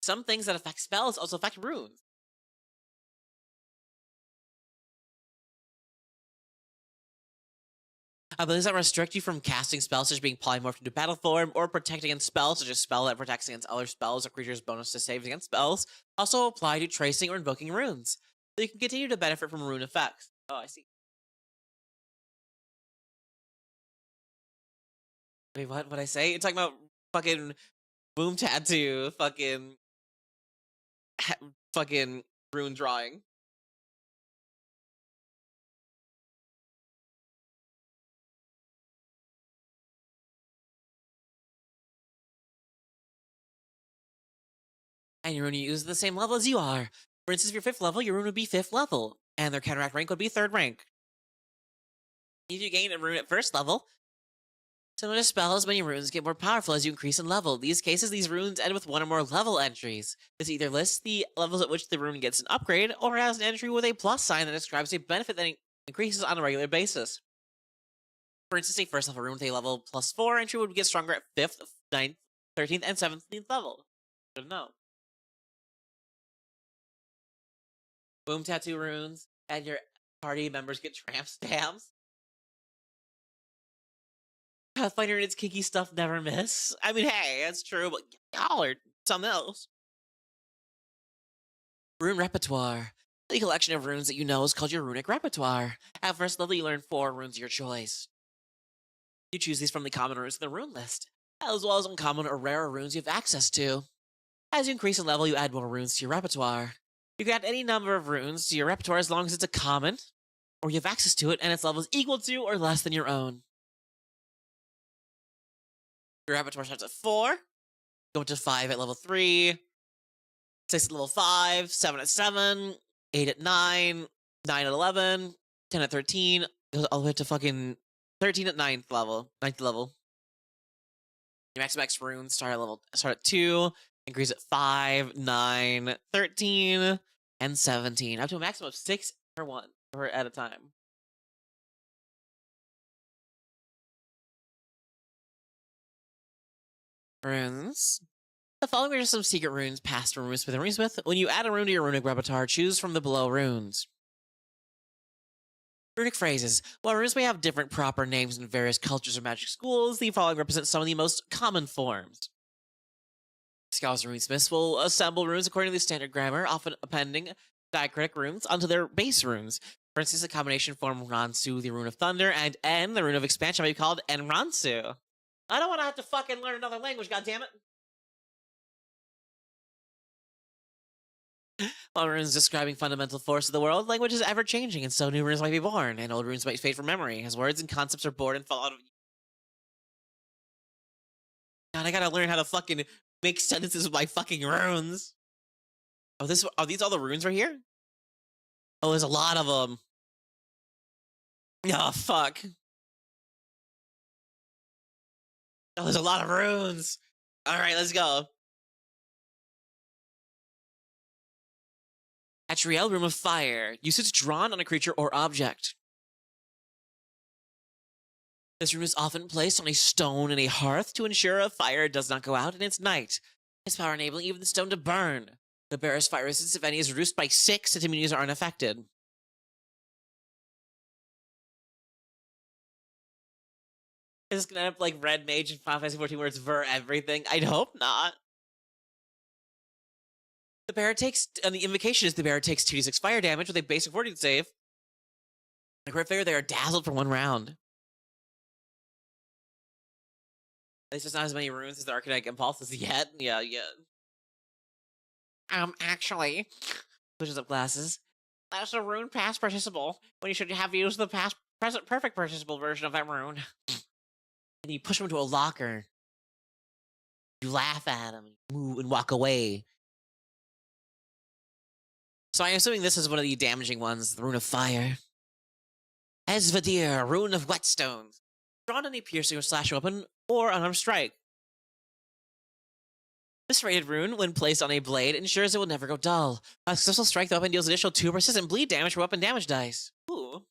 some things that affect spells also affect runes. Abilities that restrict you from casting spells such as being polymorphed into battle form or protect against spells such as spell that protects against other spells or creatures' bonus to saves against spells also apply to tracing or invoking runes. So you can continue to benefit from rune effects. Oh, I see. Wait, what would I say? You're talking about fucking womb tattoo, fucking rune drawing. And your rune you use at the same level as you are. For instance, if you're 5th level, your rune would be 5th level, and their counteract rank would be 3rd rank. If you gain a rune at 1st level, similar to spells, many runes get more powerful as you increase in level. In these cases, these runes end with 1 or more level entries. This either lists the levels at which the rune gets an upgrade, or has an entry with a plus sign that describes a benefit that increases on a regular basis. For instance, a 1st level rune with a level +4 entry would get stronger at 5th, 9th, 13th, and 17th level. Should know. Boom tattoo runes, and your party members get tramp stamps. Pathfinder and its kinky stuff never miss. I mean, hey, that's true, but y'all are something else. Rune repertoire. The collection of runes that you know is called your runic repertoire. At 1st level, you learn 4 runes of your choice. You choose these from the common runes in the rune list, as well as uncommon or rarer runes you have access to. As you increase in level, you add more runes to your repertoire. You can add any number of runes to your repertoire as long as it's a common, or you have access to it and its level is equal to or less than your own. Your repertoire starts at 4, go to 5 at level 3, 6 at level 5, 7 at 7, 8 at 9, 9 at 11, 10 at 13, goes all the way to fucking 13 at 9th level. Your max runes start at 2, increase at 5, 9, 13, and 17, up to a maximum of 6 at a time. Runes. The following are just some secret runes passed from Runesmith and Runesmith. When you add a rune to your runic repertoire, choose from the below runes. Runic phrases. While runes may have different proper names in various cultures or magic schools, the following represent some of the most common forms. Scholars and runesmiths will assemble runes according to the standard grammar, often appending diacritic runes onto their base runes. For instance, the combination form Ransu, the rune of thunder, and En, the rune of expansion, might be called Enransu. I don't want to have to fucking learn another language, goddammit. While runes describing fundamental force of the world, language is ever changing, and so new runes might be born, and old runes might fade from memory, as words and concepts are born and fall out of. God, I gotta learn how to fucking make sentences with my fucking runes. Oh, are these all the runes right here? Oh, there's a lot of them. Oh, fuck. Oh, there's a lot of runes. All right, let's go. Atriel, Room of Fire. Usage drawn on a creature or object. This room is often placed on a stone in a hearth to ensure a fire does not go out in its night. Its power enabling even the stone to burn. The bearer's fire resistance, if any, is reduced by 6 if immunities are unaffected. Is this gonna end up like Red Mage in Final Fantasy 14 where it's ver everything? I'd hope not. The bearer takes, and the invocation is the bearer takes 2d6 fire damage with a basic fortitude save. On a crit failure, they are dazzled for 1 round. At least there's not as many runes as the Arcanic Impulses yet. Yeah. Actually, switches up glasses. That's a rune past participle, when you should have used the past present perfect participle version of that rune. And you push him into a locker. You laugh at him, move and walk away. So I'm assuming this is one of the damaging ones, the Rune of Fire. Esvadir, Rune of Whetstones. Drawn on a piercing or slashing weapon or unarmed strike. This rated rune, when placed on a blade, ensures it will never go dull. A successful strike, the weapon deals additional 2 persistent bleed damage for weapon damage dice. Ooh.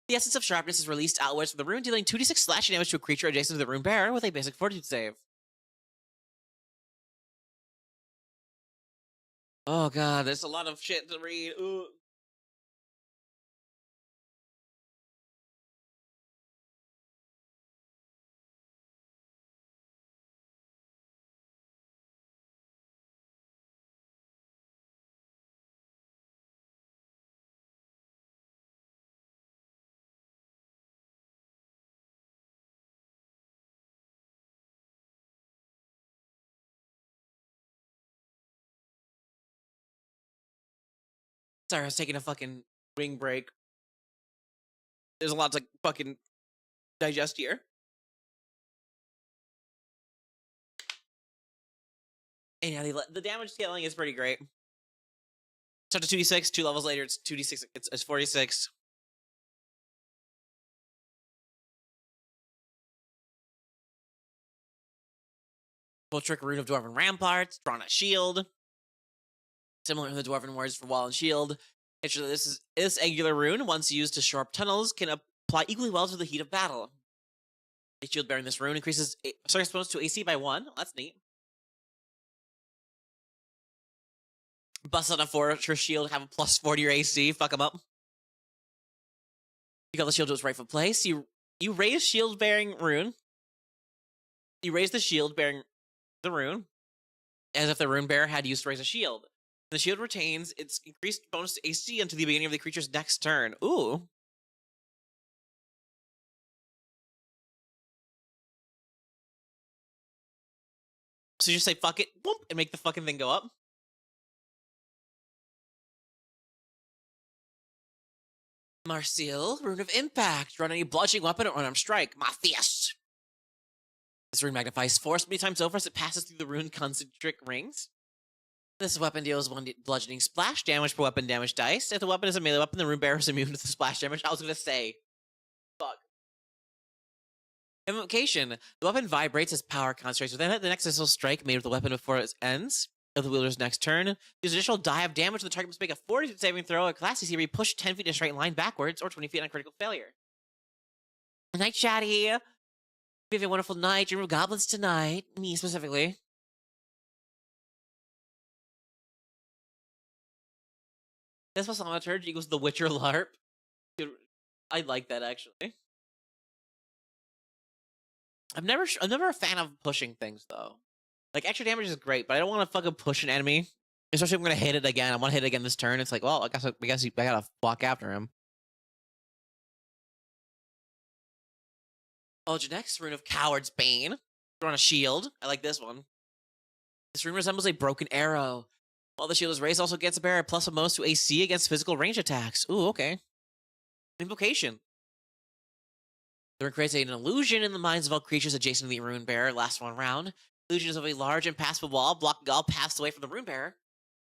The essence of sharpness is released outwards from the rune, dealing 2d6 slashing damage to a creature adjacent to the rune bearer with a basic fortitude save. Oh god, there's a lot of shit to read. Ooh. Sorry, I was taking a fucking ring break. There's a lot to fucking digest here. And yeah, the damage scaling is pretty great. Start to 2d6, 2 levels later, it's 2d6, it's 46. Full trick Rune of Dwarven Ramparts, drawn a shield. Similar to the Dwarven words for wall and shield. Actually, this angular rune, once used to shore up tunnels, can apply equally well to the heat of battle. A shield bearing this rune increases strike exponents to AC by 1. Oh, that's neat. Bust on a fortress shield, have a plus 40 your AC, fuck them up. You got the shield to its rightful place. You raise shield bearing rune. You raise the shield bearing the rune, as if the rune bearer had used to raise a shield. The shield retains its increased bonus to AC until the beginning of the creature's next turn. Ooh. So you just say fuck it, boom, and make the fucking thing go up. Marcial, Rune of Impact. Run any bludgeoning weapon or unarmed strike. Matthias. This rune magnifies force many times over as it passes through the rune concentric rings. This weapon deals 1 bludgeoning splash damage per weapon damage dice. If the weapon is a melee weapon, the rune bearer is immune to the splash damage. I was gonna say. Fuck. Invocation. The weapon vibrates as power concentrates within it. The next missile strike made with the weapon before it ends of the wielder's next turn. Use additional die of damage when the target must make a 40 saving throw or class DC where you push 10 feet in a straight line backwards or 20 feet on critical failure. Night chatty. Have a wonderful night. Dream of goblins tonight. Me specifically. This was on a turn equals the Witcher LARP. Dude, I like that actually. I'm never a fan of pushing things though. Like, extra damage is great, but I don't want to fucking push an enemy. Especially if I'm going to hit it again. I want to hit it again this turn. It's like, well, I guess I gotta walk after him. Oh, next Rune of Coward's Bane. Throw on a shield. I like this one. This rune resembles a broken arrow. While the shield is raised, also gets a bearer plus a bonus to AC against physical range attacks. Ooh, okay. Invocation. The rune creates an illusion in the minds of all creatures adjacent to the rune bearer. Lasts 1 round. Illusion is of a large impassable wall, blocking all paths away from the rune bearer.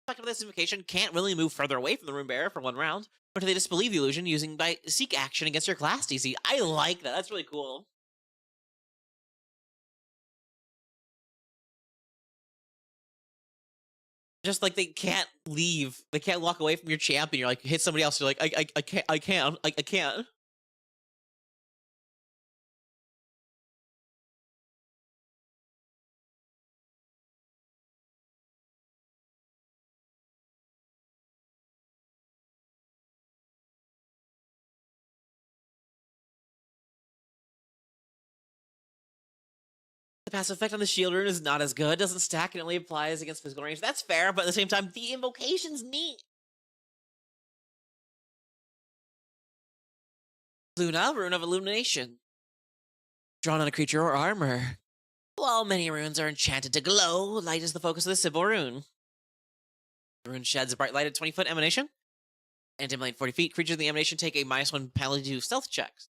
Effective this invocation can't really move further away from the rune bearer for 1 round, or do they disbelieve the illusion using by seek action against your class DC? I like that. That's really cool. Just like they can't leave, they can't walk away from your champion. You're like hit somebody else. You're like I can't. The passive effect on the shield rune is not as good. Doesn't stack and only applies against physical range. That's fair, but at the same time, the invocation's neat. Luna, Rune of Illumination. Drawn on a creature or armor. While many runes are enchanted to glow, light is the focus of the Sybil rune. The rune sheds a bright light at 20-foot emanation. And dim light 40 feet. Creatures in the emanation take a -1 penalty to stealth checks.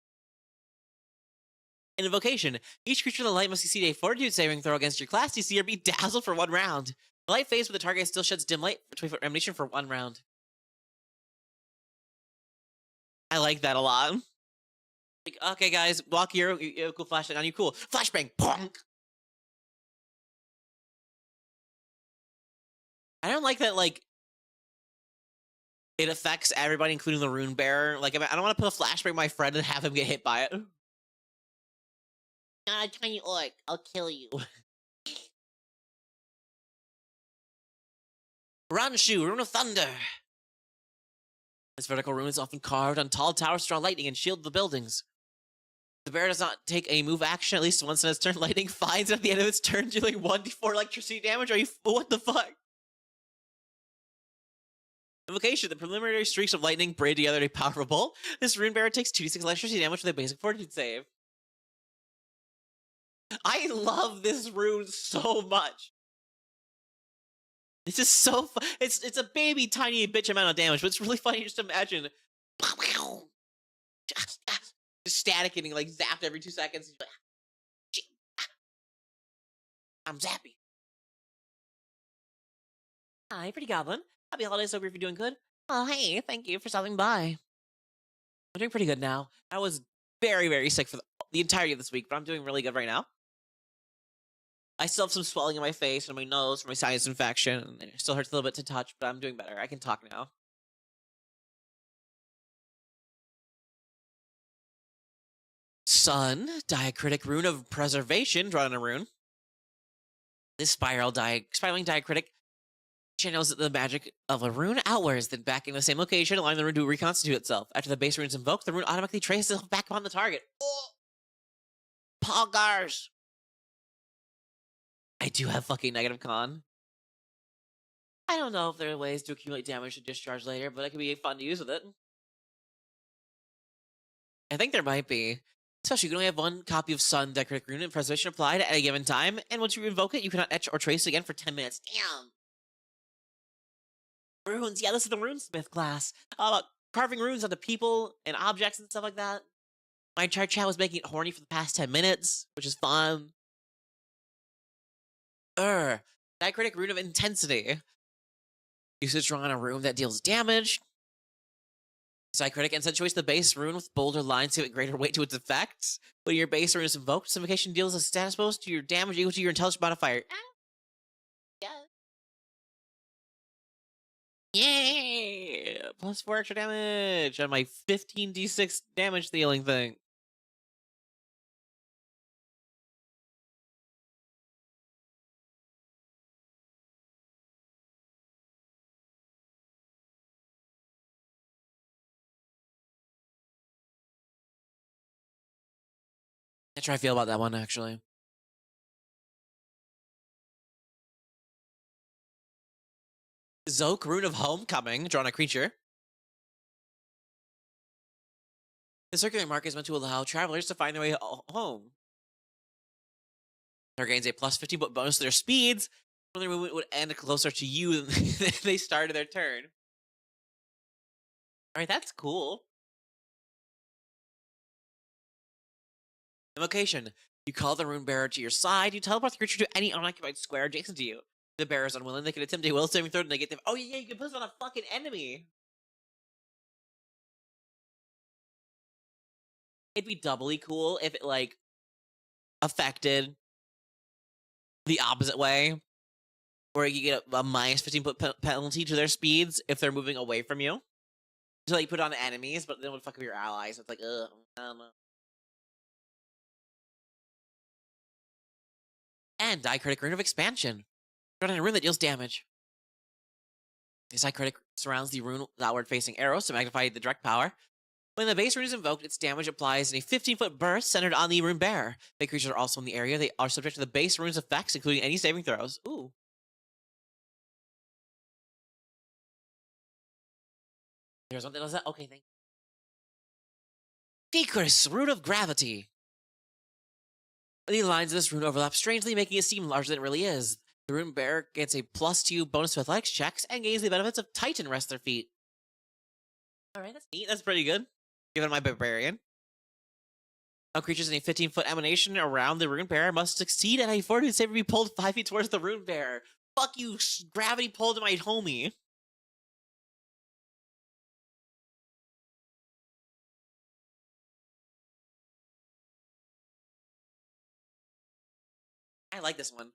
In Invocation, each creature in the light must succeed a Fortitude saving throw against your class DC or be dazzled for 1 round. The light fades, but the target still sheds dim light for 20-foot emanation for 1 round. I like that a lot. Like, okay, guys, walk here. You have a cool flashlight on you. Cool. Flashbang. Bonk. I don't like that, like, it affects everybody, including the rune bearer. Like, I don't want to put a flashbang on my friend and have him get hit by it. Not a tiny orc. I'll kill you. Ranshu, Rune of Thunder. This vertical rune is often carved on tall towers to draw lightning and shield the buildings. The bear does not take a move action at least once in its turn. Lightning finds at the end of its turn, dealing 1d4 electricity damage. Are you? What the fuck? Invocation: the preliminary streaks of lightning braid together a powerful bolt. This rune bearer takes 2d6 electricity damage with a basic fortitude save. I love this rune so much. This is so fun. It's a baby tiny bitch amount of damage, but it's really funny just to imagine. Just static getting like zapped every 2 seconds. I'm zappy. Hi, pretty goblin. Happy holidays, hope you're doing good. Oh, hey, thank you for stopping by. I'm doing pretty good now. I was very, very sick for the entirety of this week, but I'm doing really good right now. I still have some swelling in my face and my nose from my sinus infection. It still hurts a little bit to touch, but I'm doing better. I can talk now. Sun, diacritic rune of preservation, drawn on a rune. This spiraling diacritic channels the magic of a rune outwards, then back in the same location, allowing the rune to reconstitute itself. After the base rune is invoked, the rune automatically traces itself back upon the target. Oh! Poggers! I do have fucking negative con. I don't know if there are ways to accumulate damage to discharge later, but it could be fun to use with it. I think there might be. Especially, you can only have 1 copy of Sun Decorative Rune and Preservation applied at a given time, and once you invoke it, you cannot etch or trace it again for 10 minutes. Damn! Runes, yeah, this is the Runesmith class. Carving runes onto people and objects and stuff like that. My entire chat was making it horny for the past 10 minutes, which is fun. Diacritic Rune of Intensity. Usage drawn on a rune that deals damage. Diacritic and accentuates the base rune with bolder lines to give greater weight to its effects. When your base rune is invoked, this invocation deals a status bonus to your damage equal to your intelligence modifier. Yeah. Yeah! Plus 4 extra damage on my 15d6 damage dealing thing. That's how I feel about that one, actually. Zoke, Rune of Homecoming, drawn a creature. The circular mark is meant to allow travelers to find their way home. Their gains a plus 50 bonus to their speeds when their movement would end closer to you than they started their turn. Alright, that's cool. Invocation. You call the Rune Bearer to your side, you teleport the creature to any unoccupied square adjacent to you. The bearer is unwilling, they can attempt a will saving throw and they get them. Oh yeah, you can put this on a fucking enemy. It'd be doubly cool if it, like, affected the opposite way, where you get a minus 15 penalty to their speeds if they're moving away from you. So, like, put it on enemies, but then it would fuck up your allies. It's like, ugh, I don't know. And Diacritic Rune of Expansion. Running a rune that deals damage. This Diacritic surrounds the rune with outward-facing arrows to magnify the direct power. When the base rune is invoked, its damage applies in a 15-foot burst centered on the Rune Bearer. If creatures are also in the area, they are subject to the base rune's effects, including any saving throws. Ooh. There's one that does that? Okay, thank you. Decrease, Rune of Gravity. The lines of this rune overlap strangely, making it seem larger than it really is. The Rune Bearer gets a +2 bonus to athletics checks and gains the benefits of Titan Rest their feet. Alright, that's neat. That's pretty good. Given my Barbarian. All creatures in a 15-foot emanation around the Rune Bearer must succeed at a fortitude save or be pulled 5 feet towards the Rune Bearer. Fuck you, gravity pulled my homie. I like this one.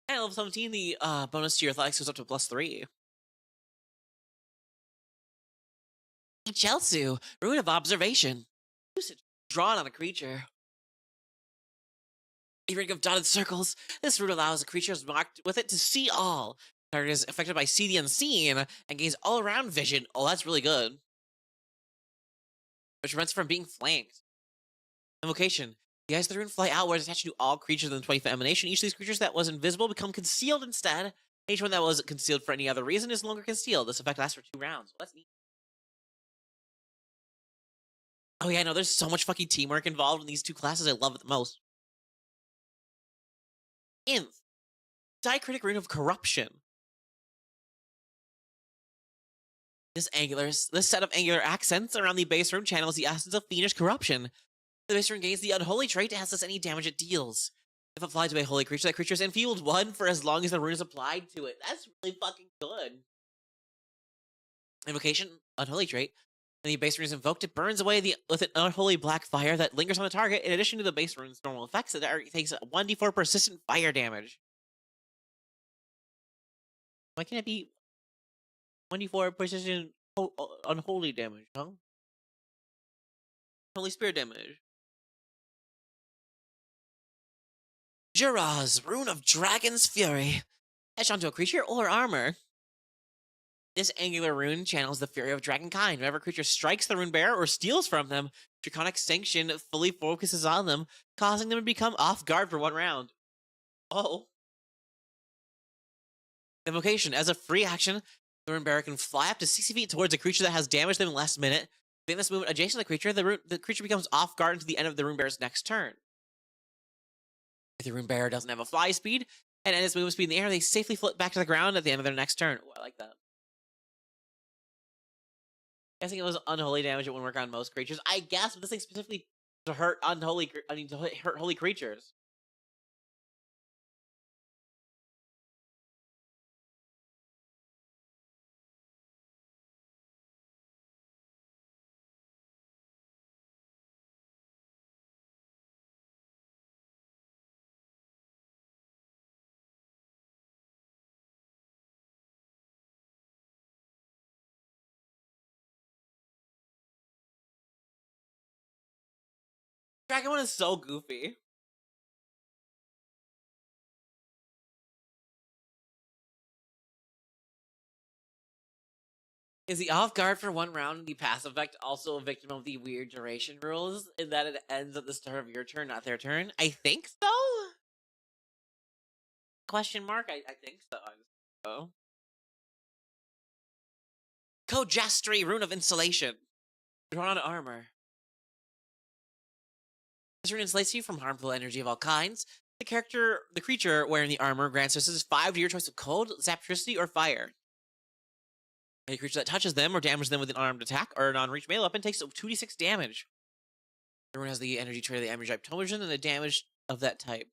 And level 17, the bonus to your athletics goes up to +3. Chelsu, Rune of Observation. Usage drawn on a creature. A ring of dotted circles. This rune allows the creatures marked with it to see all. Target is affected by See the Unseen and gains all-around vision. Oh, that's really good. Which prevents it from being flanked. Invocation. The eyes of the rune fly outwards, attached to all creatures in the 20-foot emanation. Each of these creatures that was invisible become concealed instead. Each one that was concealed for any other reason is no longer concealed. This effect lasts for 2 rounds. Well, that's neat. Oh yeah, no, there's so much fucking teamwork involved in these 2 classes. I love it the most. Inf. Diacritic Rune of Corruption. This set of angular accents around the base rune channels the essence of fiendish corruption. The base rune gains the unholy trait to assess any damage it deals. If applied to a holy creature, that creature is enfeebled 1 for as long as the rune is applied to it. That's really fucking good. Invocation, unholy trait. When the base rune is invoked, it burns away with an unholy black fire that lingers on the target. In addition to the base rune's normal effects, it takes 1d4 persistent fire damage. Why can't it be 1d4 persistent unholy damage, huh? Holy Spirit damage. Juraz, Rune of Dragon's Fury. Etched onto a creature or armor. This angular rune channels the fury of dragonkind. Whenever a creature strikes the Rune Bearer or steals from them, Draconic Sanction fully focuses on them, causing them to become off guard for 1 round. Oh. Invocation. As a free action, the Rune Bearer can fly up to 60 feet towards a creature that has damaged them in the last minute. During this movement adjacent to the creature, the creature becomes off guard until the end of the Rune Bearer's next turn. If the Rune Bearer doesn't have a fly speed and its movement speed in the air, they safely float back to the ground at the end of their next turn. Oh, I like that. I think it was unholy damage. It wouldn't work on most creatures. I guess, but this thing specifically to hurt hurt holy creatures. Dragon one is so goofy. Is the off guard for 1 round and the passive effect also a victim of the weird duration rules in that it ends at the start of your turn, not their turn? I think so? Question mark? I think so. Oh. Code Jastri, Rune of Insulation. Drawn on armor. This rune insulates you from harmful energy of all kinds. The creature wearing the armor grants resistance 5 to your choice of cold, electricity, or fire. Any creature that touches them or damages them with an unarmed attack or a non-reach melee weapon takes 2d6 damage. The rune has the energy trait of the energy type Tomogen and the damage of that type.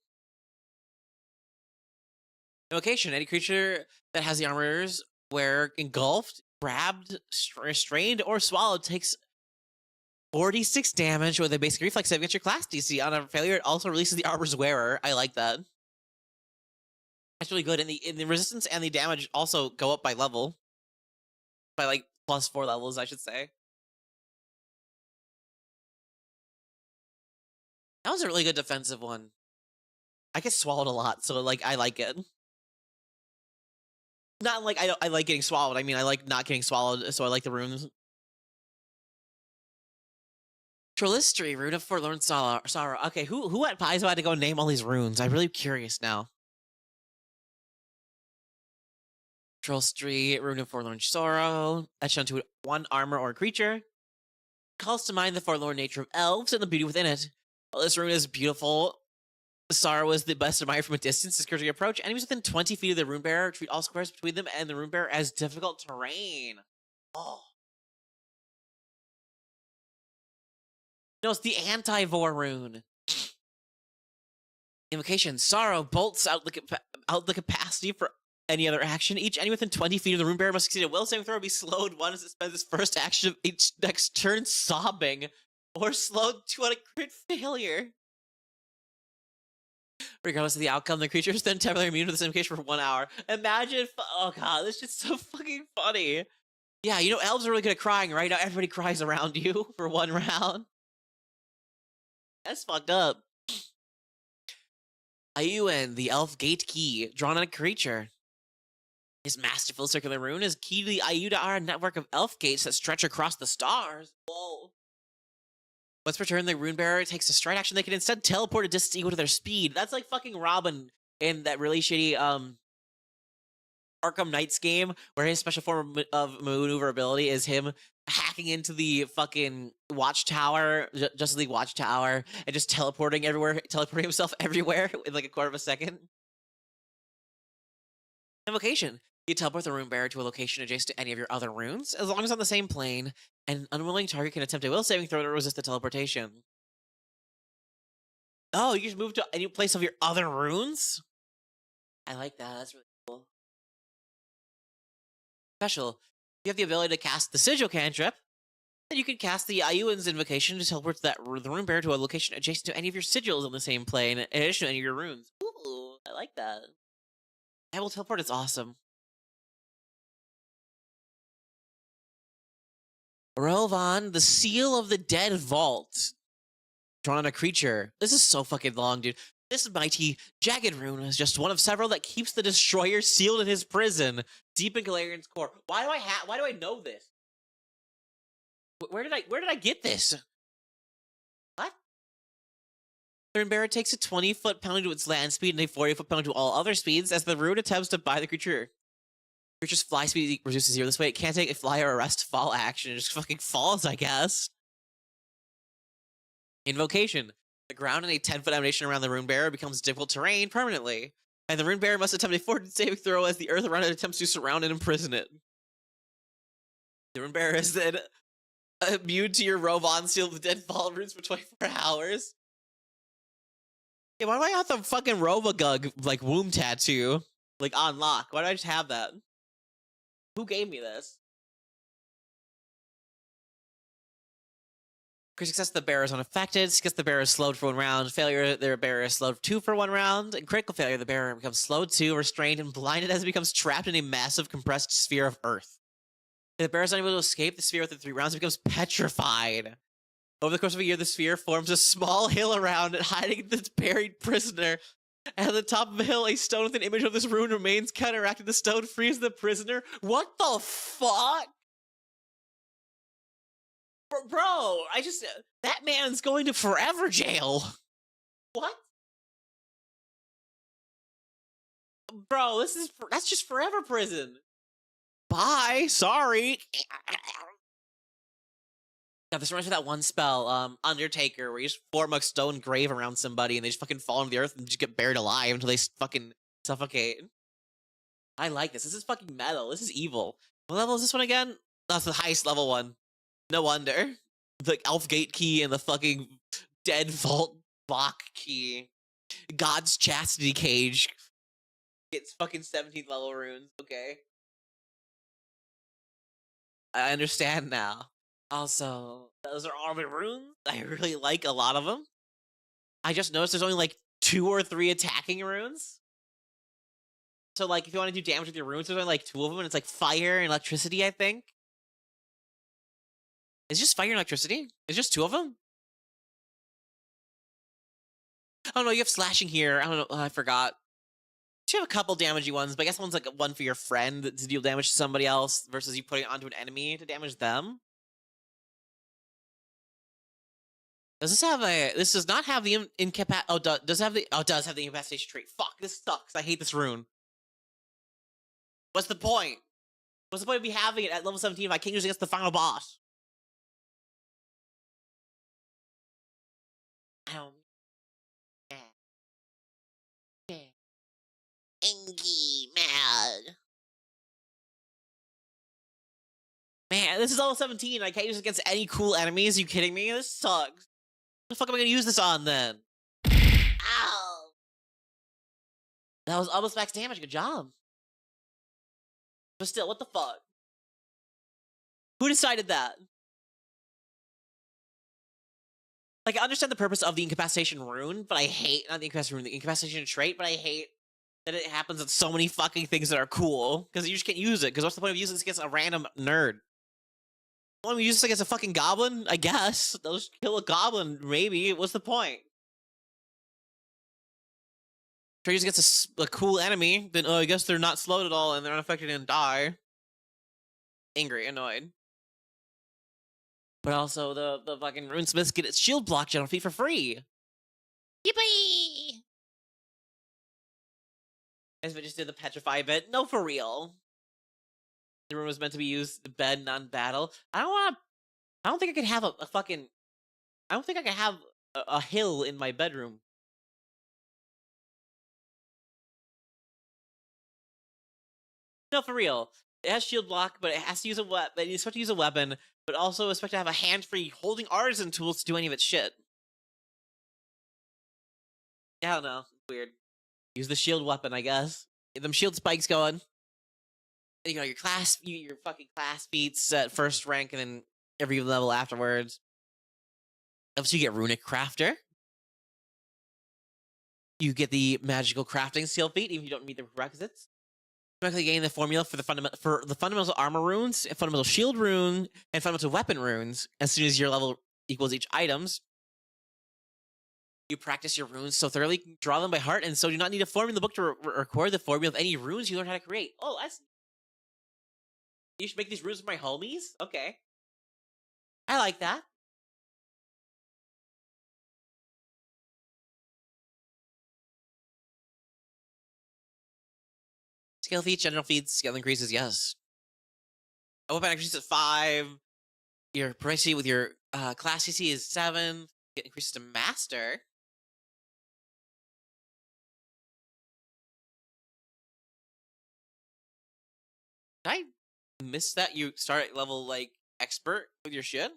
Invocation. Any creature that has the armors where engulfed, grabbed, restrained, or swallowed takes 46 damage with a basic reflex save against your class DC. On a failure, it also releases the armor's wearer. I like that. That's really good. And the resistance and the damage also go up by level. By like +4 levels, I should say. That was a really good defensive one. I get swallowed a lot, so like I like it. Not like I like getting swallowed. I mean, I like not getting swallowed, so I like the runes. Trollistry, Rune of Forlorn Sorrow. Okay, who at Paizo had to go name all these runes? I'm really curious now. Trollistry, Rune of Forlorn Sorrow. Etched onto one armor or creature. Calls to mind the forlorn nature of elves and the beauty within it. While this rune is beautiful, Sorrow is the best admired from a distance. Discouraging approach. Enemies within 20 feet of the rune bearer treat all squares between them and the rune bearer as difficult terrain. Oh. No, it's the anti-vor rune. Invocation. Sorrow bolts out the capacity for any other action. Each enemy within 20 feet of the rune bearer must succeed a will saving throw or be slowed one as it spends its first action of each next turn sobbing, or slowed to a crit failure. Regardless of the outcome, the creature is then temporarily immune to this invocation for 1 hour. Imagine, oh god, this shit's so fucking funny. Yeah, you know, elves are really good at crying, right? Now everybody cries around you for 1 round. That's fucked up. Ayuan, the elf gate key, drawn on a creature. His masterful circular rune is key to the Ayudara network of elf gates that stretch across the stars. Whoa. Once per turn, the rune bearer takes a stride action. They can instead teleport a distance equal to their speed. That's like fucking Robin in that really shitty Arkham Knights game, where his special form of maneuverability is him hacking into the fucking watchtower, Justice League watchtower, and just teleporting himself everywhere in like a quarter of a second. Invocation. You teleport the rune bearer to a location adjacent to any of your other runes, as long as on the same plane, and an unwilling target can attempt a will saving throw to resist the teleportation. Oh, you just move to any place of your other runes? I like that. That's really cool. Special. You have the ability to cast the Sigil cantrip, then you can cast the Ayuan's invocation to teleport the rune bearer to a location adjacent to any of your sigils on the same plane, in addition to any of your runes. Ooh, I like that. Will teleport is awesome. Rovan, the Seal of the Dead Vault. Drawn on a creature. This is so fucking long, dude. This mighty, jagged rune is just one of several that keeps the Destroyer sealed in his prison, deep in Galarian's core. Why do I know this? Where did I get this? What? The rune bearer takes a 20-foot penalty to its land speed and a 40-foot penalty to all other speeds as the rune attempts to buy the creature. Creature's fly speed reduces 0. This way, it can't take a fly or arrest fall action. It just fucking falls, I guess. Invocation. The ground in a 10-foot emanation around the rune bearer becomes difficult terrain permanently, and the rune bearer must attempt a fortitude saving throw as the earth around it attempts to surround and imprison it. The rune bearer is then immune to your Rovan Seal of the Dead Vault runes for 24 hours. Yeah, why do I have the fucking Rovagug, like, womb tattoo, like, on lock? Why do I just have that? Who gave me this? Critical success, the bearer is unaffected. Success, the bearer is slowed for 1 round. Failure, the bearer is slowed 2 for 1 round. And critical failure, the bearer becomes slowed 2, restrained, and blinded as it becomes trapped in a massive compressed sphere of earth. If the bearer is unable to escape the sphere within 3 rounds, it becomes petrified. Over the course of a year, the sphere forms a small hill around it, hiding the buried prisoner. At the top of the hill, a stone with an image of this rune remains. Counteracting the stone frees the prisoner. What the fuck? Bro, that man's going to forever jail. What? Bro, that's just forever prison. Bye. Sorry. Yeah, this reminds me of that one spell, Undertaker, where you just form a stone grave around somebody and they just fucking fall into the earth and just get buried alive until they fucking suffocate. I like this. This is fucking metal. This is evil. What level is this one again? That's the highest level one. No wonder. The Elf Gate key and the fucking Dead Vault Block key. God's Chastity Cage. It's fucking 17th level runes. Okay. I understand now. Also, those are all the runes. I really like a lot of them. I just noticed there's only like 2 or 3 attacking runes. So like if you want to do damage with your runes, there's only like 2 of them, and it's like fire and electricity, I think. It's just fire and electricity? It's just 2 of them? Oh no, you have slashing here. I don't know. I forgot. You have a couple damagey ones, but I guess one's like one for your friend to deal damage to somebody else versus you putting it onto an enemy to damage them. Does this have a? This does not have the incapac. Oh, does have the? Oh, it does have the incapacitation trait. Fuck, this sucks. I hate this rune. What's the point? What's the point of me having it at level 17 if I can't use it against the final boss? Engie mad. Man, this is level 17. I can't use it against any cool enemies. Are you kidding me? This sucks. What the fuck am I gonna use this on then? Ow! That was almost max damage. Good job. But still, what the fuck? Who decided that? Like, I understand the purpose of the incapacitation rune, but I hate, not the incapacitation rune, the incapacitation trait, but I hate that it happens with so many fucking things that are cool, because you just can't use it, because what's the point of using this against a random nerd? Want me to use this against a fucking goblin? I guess. They'll just kill a goblin, maybe. What's the point? Try to use it against a cool enemy, then I guess they're not slowed at all, and they're unaffected and die. Angry, annoyed. But also, the fucking Runesmiths get its shield block general feat for free. Yippee! As we just did the petrify bit. No, for real. The rune was meant to be used to bed, non-battle. I don't think I could have a fucking... I don't think I could have a hill in my bedroom. No, for real. It has shield block, but it has to use a weapon. It's supposed to use a weapon, but also it's supposed to have a hand-free holding artisan tools to do any of its shit. I don't know. Weird. Use the shield weapon, I guess. Get them shield spikes going. You know, your fucking class feats at first rank, and then every level afterwards. Obviously, you get Runic Crafter. You get the magical crafting skill feat, even if you don't meet the prerequisites. You automatically gain the formula for the fundamental armor runes, fundamental shield rune, and fundamental weapon runes as soon as your level equals each items. You practice your runes so thoroughly, you can draw them by heart, and so do not need a formula book to record the formula of any runes you learn how to create. Oh, that's... You should make these runes for my homies? Okay. I like that. Skill feats, general feats, skill increases, yes. A weapon increases at 5. Your proficiency with your class CC is 7. It increases to master. Did I miss that? You start at level, like, expert with your shit?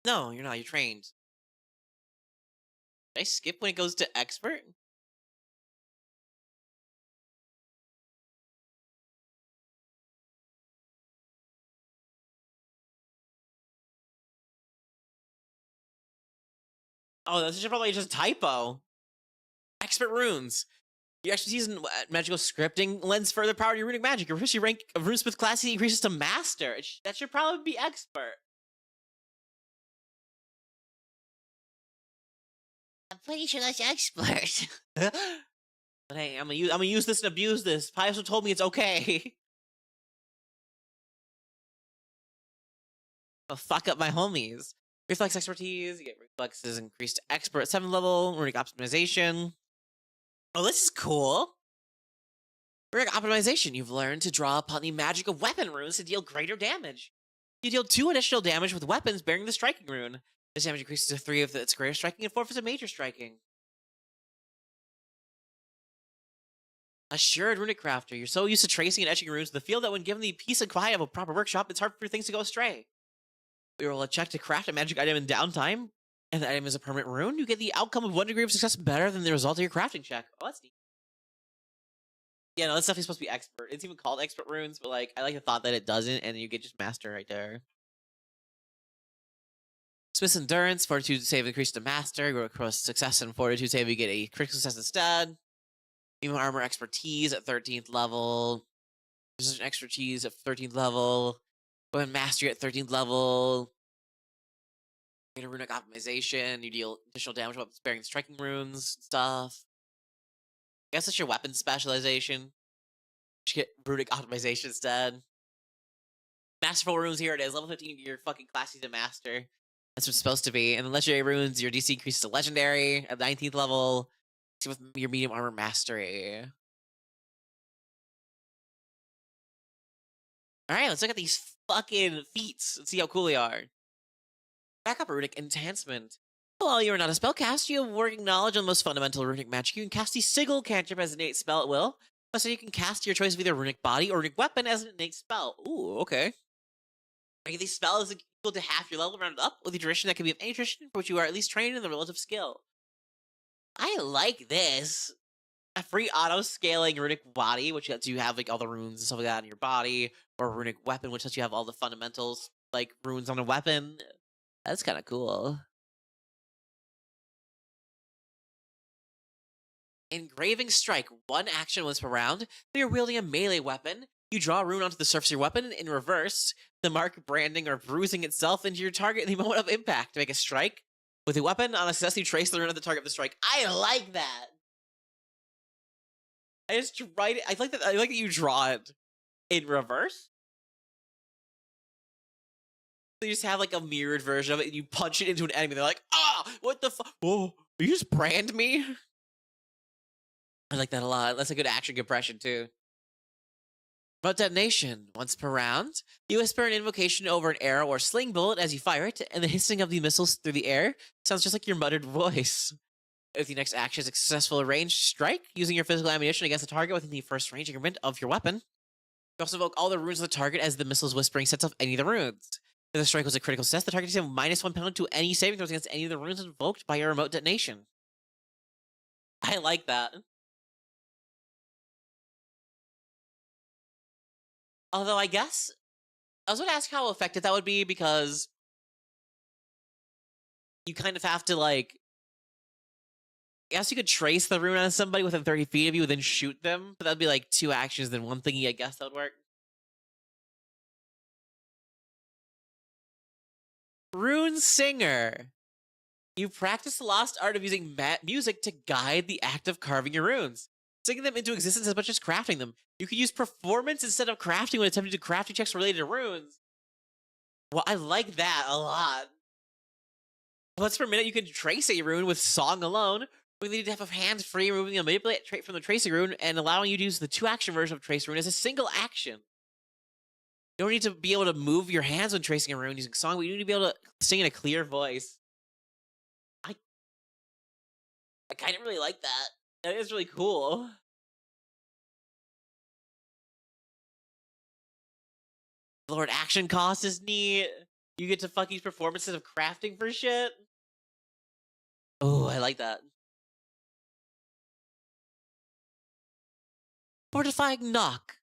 No, you're not. You're trained. Did I skip when it goes to expert? Oh, that's probably just a typo. Expert runes. Your expertise in magical scripting lends further power to your runic magic. Your proficiency rank of Runesmith class increases to master. That should probably be expert. I'm pretty sure that's expert. But hey, I'm gonna use this and abuse this. Paizo told me it's okay. I'll fuck up my homies. Reflex expertise. You get reflexes increased to expert at 7th level. Runic optimization. Oh, this is cool. Runic optimization. You've learned to draw upon the magic of weapon runes to deal greater damage. You deal 2 additional damage with weapons bearing the striking rune. This damage increases to 3 if it's greater striking and 4 if it's a major striking. Assured Runic Crafter. You're so used to tracing and etching runes in the field that when given the peace and quiet of a proper workshop, it's hard for things to go astray. We roll a check to craft a magic item in downtime, and the item is a permanent rune. You get the outcome of 1 degree of success better than the result of your crafting check. Oh, that's neat. Yeah, no, that's definitely supposed to be expert. It's even called expert runes, but like I like the thought that it doesn't, and you get just master right there. Smith's Endurance, Fortitude save increased to Master. Go across Success and Fortitude save, you get a critical success instead. Even Armor Expertise at 13th level. Precision Expertise at 13th level. Weapon Mastery at 13th level. Greater Runic Optimization. You deal additional damage while sparing striking runes stuff. I guess that's your weapon specialization. You should get Runic Optimization instead. Masterful runes, here it is. Level 15, your fucking class is a master. That's what it's supposed to be. And then legendary runes, your DC increases to legendary at 19th level. See with your medium armor mastery. Alright, let's look at these fucking feats and see how cool they are. Backup Runic Enhancement. While you are not a spellcaster, you have working knowledge on the most fundamental runic magic. You can cast the Sigil cantrip as an innate spell at will. So you can cast your choice of either runic body or runic weapon as an innate spell. Ooh, okay. The spell is equal to half your level rounded up, with a duration that can be of any duration for which you are at least trained in the relative skill. I like this. A free auto-scaling runic body, which lets you have like all the runes and stuff like that in your body, or a runic weapon, which lets you have all the fundamentals, like runes on a weapon. That's kind of cool. Engraving Strike. 1 action once per round. If you're wielding a melee weapon, you draw a rune onto the surface of your weapon in reverse, the mark branding or bruising itself into your target in the moment of impact to make a strike. With a weapon, on a success, you trace the rune of the target of the strike. I like that. I just write it. I like that you draw it in reverse. So you just have like a mirrored version of it, and you punch it into an enemy. They're like, "Ah, what the fuck? Whoa, you just brand me?" I like that a lot. That's a good action compression too. About detonation. Once per round, you whisper an invocation over an arrow or sling bullet as you fire it, and the hissing of the missiles through the air sounds just like your muttered voice. If the next action is a successful ranged strike, using your physical ammunition against the target within the first range increment of your weapon, you also invoke all the runes of the target as the missile's whispering sets off any of the runes. If the strike was a critical success, the target takes a -1 penalty to any saving throws against any of the runes invoked by your remote detonation. I like that. Although I guess I was going to ask how effective that would be, because you kind of have to like. I guess you could trace the rune on somebody within 30 feet of you and then shoot them, but that'd be like 2 actions then 1 thingy. I guess that would work. Rune Singer. You practice the lost art of using music to guide the act of carving your runes, singing them into existence as much as crafting them. You could use performance instead of crafting when attempting to do crafting checks related to runes. Well, I like that a lot. Once per minute, you can trace a rune with song alone. We need to have a hands-free, removing a manipulate trait from the tracing rune and allowing you to use the 2-action version of trace rune as a single action. You don't need to be able to move your hands when tracing a rune using song, but you need to be able to sing in a clear voice. I kind of really like that. That is really cool. Lord action cost is neat. You get to fuck use performances of crafting for shit. Oh, I like that. Fortifying Knock.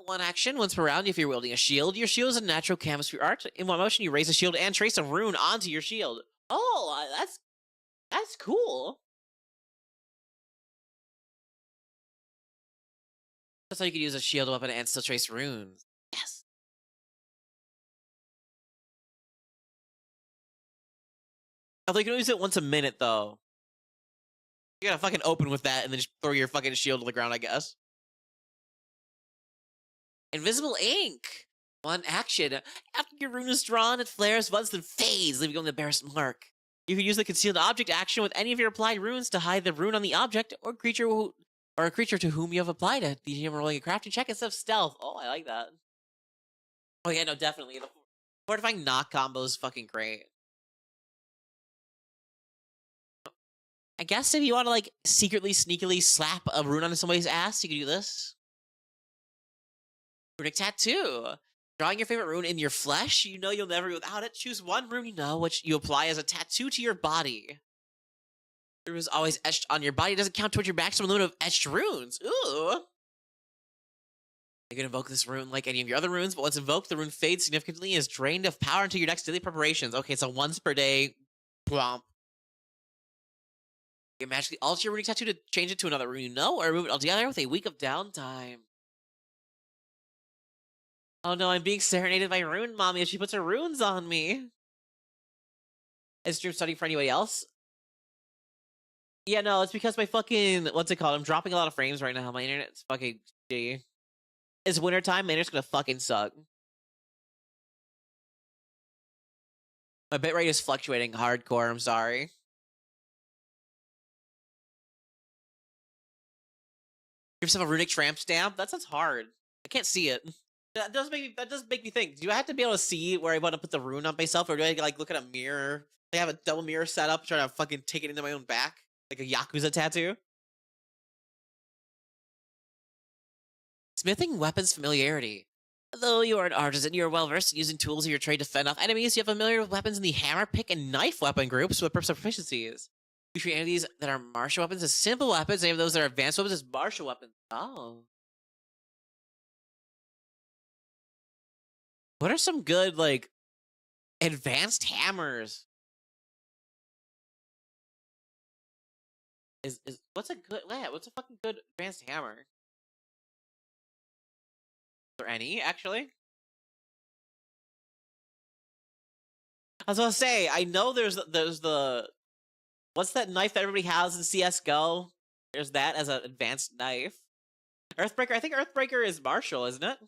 1 action, once per round, if you're wielding a shield. Your shield is a natural canvas for your art. In 1 motion, you raise a shield and trace a rune onto your shield. Oh, that's cool. That's how you could use a shield weapon and still trace runes. Yes. Although you can only use it once a minute, though. You gotta fucking open with that and then just throw your fucking shield to the ground, I guess. Invisible Ink. 1 action. After your rune is drawn, it flares once, then fades, leaving only the barest mark. You can use the concealed object action with any of your applied runes to hide the rune on the object or creature or a creature to whom you have applied it. The GM rolling a crafting check instead of stealth. Oh, I like that. Oh yeah, no, definitely. The fortifying knock combo is fucking great. I guess if you want to like secretly, sneakily slap a rune onto somebody's ass, you can do this. Runic tattoo. Drawing your favorite rune in your flesh, you know you'll never be without it. Choose one rune you know, which you apply as a tattoo to your body. The rune is always etched on your body. It doesn't count towards your maximum limit of etched runes. Ooh. You can invoke this rune like any of your other runes, but once invoked, the rune fades significantly and is drained of power until your next daily preparations. Okay, so once per day. Plomp. You can magically alter your runic tattoo to change it to another rune you know, or remove it altogether with a week of downtime. Oh no, I'm being serenaded by Rune Mommy as she puts her runes on me. Is stream studying for anybody else? Yeah, no, it's because my fucking, what's it called? I'm dropping a lot of frames right now. My internet's fucking shitty. It's wintertime, my internet's gonna fucking suck. My bitrate is fluctuating hardcore, I'm sorry. Give yourself a runic tramp stamp? That sounds hard. I can't see it. That does make me think. Do I have to be able to see where I want to put the rune on myself, or do I like look at a mirror? I have a double mirror set up, trying to fucking take it into my own back, like a Yakuza tattoo. Smithing weapons familiarity. Though you are an artisan, you are well versed in using tools of your trade to fend off enemies. You have familiar with weapons in the hammer, pick, and knife weapon groups with personal proficiencies. You treat any of these that are martial weapons as simple weapons, any of those that are advanced weapons as martial weapons. Oh. What are some good, like, advanced hammers? What's a good, yeah, what's a fucking good advanced hammer? Is there any, actually? I was gonna say, I know there's the, what's that knife that everybody has in CSGO? There's that as an advanced knife. Earthbreaker, I think Earthbreaker is martial, isn't it?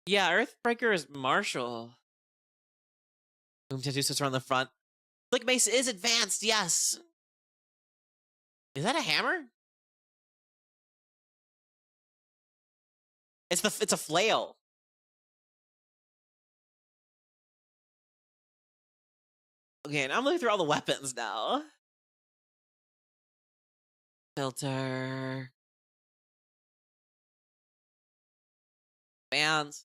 Yeah, Earthbreaker is martial. Boom tattoo sits around the front. Flick Mace is advanced, yes. Is that a hammer? It's a flail. Okay, and I'm looking through all the weapons now. Filter. Bands.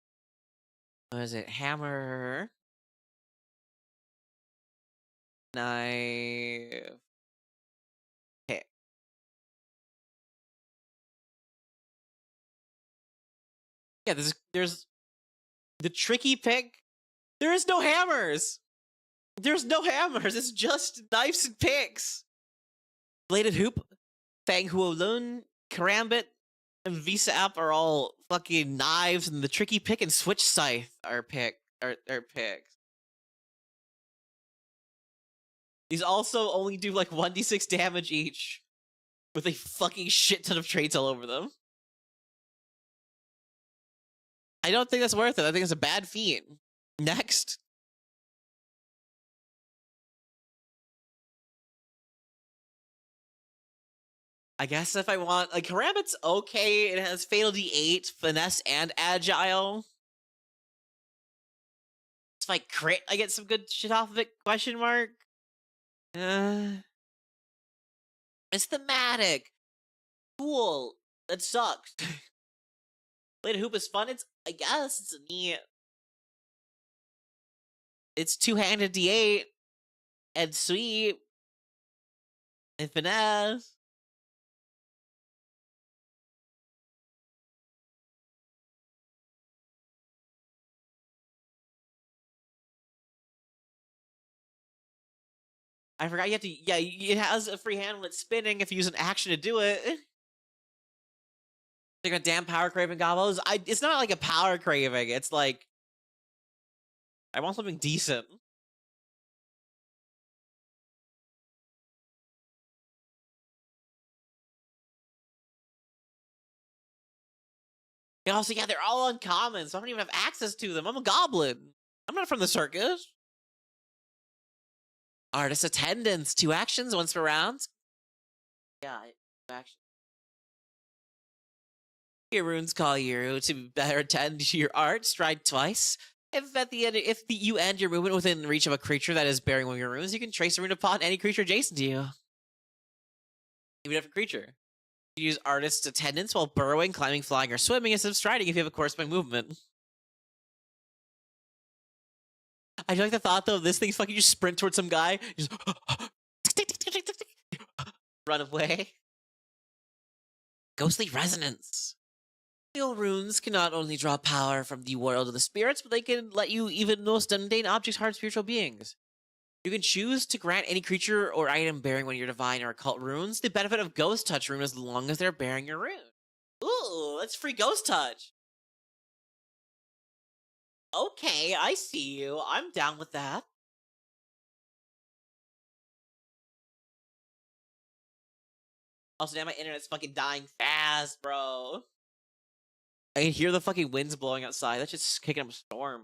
What is it? Hammer. Knife. Okay. Yeah, there's the tricky pick. There is no hammers. There's no hammers. It's just knives and picks. Bladed Hoop, Fang Huolun, Karambit, and Visa App are all fucking knives, and the tricky pick and switch scythe are picks. These also only do like 1d6 damage each, with a fucking shit ton of traits all over them. I don't think that's worth it. I think it's a bad feat. Next. I guess if I want, like, Karambit's okay. It has Fatal D8, Finesse, and Agile. If I crit, I get some good shit off of it, question mark. It's thematic. Cool. That sucks. Bladed Hoop is fun. I guess it's neat. It's two-handed D8 and sweep and finesse. I forgot you have to. Yeah, it has a free hand when it's spinning if you use an action to do it. Like a damn power craving combos. It's not like a power craving. It's like I want something decent. And also, yeah, they're all uncommon, so I don't even have access to them. I'm a goblin. I'm not from the circus. Artist attendance, 2 actions, once per round. Yeah, 2 actions. Your runes call you to better attend to your art. Stride twice. If at the end, you end your movement within reach of a creature that is bearing one of your runes, you can trace a rune upon any creature adjacent to you. Even if a creature. You use artist's attendance while burrowing, climbing, flying, or swimming instead of striding if you have a corresponding movement. I do like the thought though of this thing fucking just sprint towards some guy, just run away. Ghostly resonance. Real runes can not only draw power from the world of the spirits, but they can let you even most mundane objects harm spiritual beings. You can choose to grant any creature or item bearing one of your divine or occult runes the benefit of Ghost Touch rune as long as they're bearing your rune. Ooh, that's free Ghost Touch. Okay, I see you. I'm down with that. Also, now my internet's fucking dying fast, bro. I can hear the fucking winds blowing outside. That's just kicking up a storm.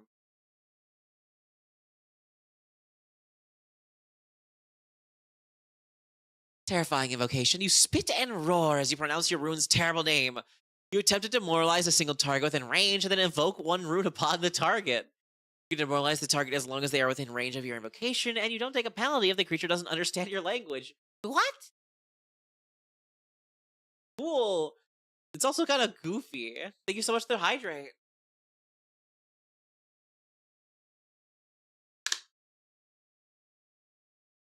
Terrifying invocation. You spit and roar as you pronounce your rune's terrible name. You attempt to demoralize a single target within range and then invoke one rune upon the target. You can demoralize the target as long as they are within range of your invocation, and you don't take a penalty if the creature doesn't understand your language. What? Cool. It's also kind of goofy. Thank you so much for the hydrate.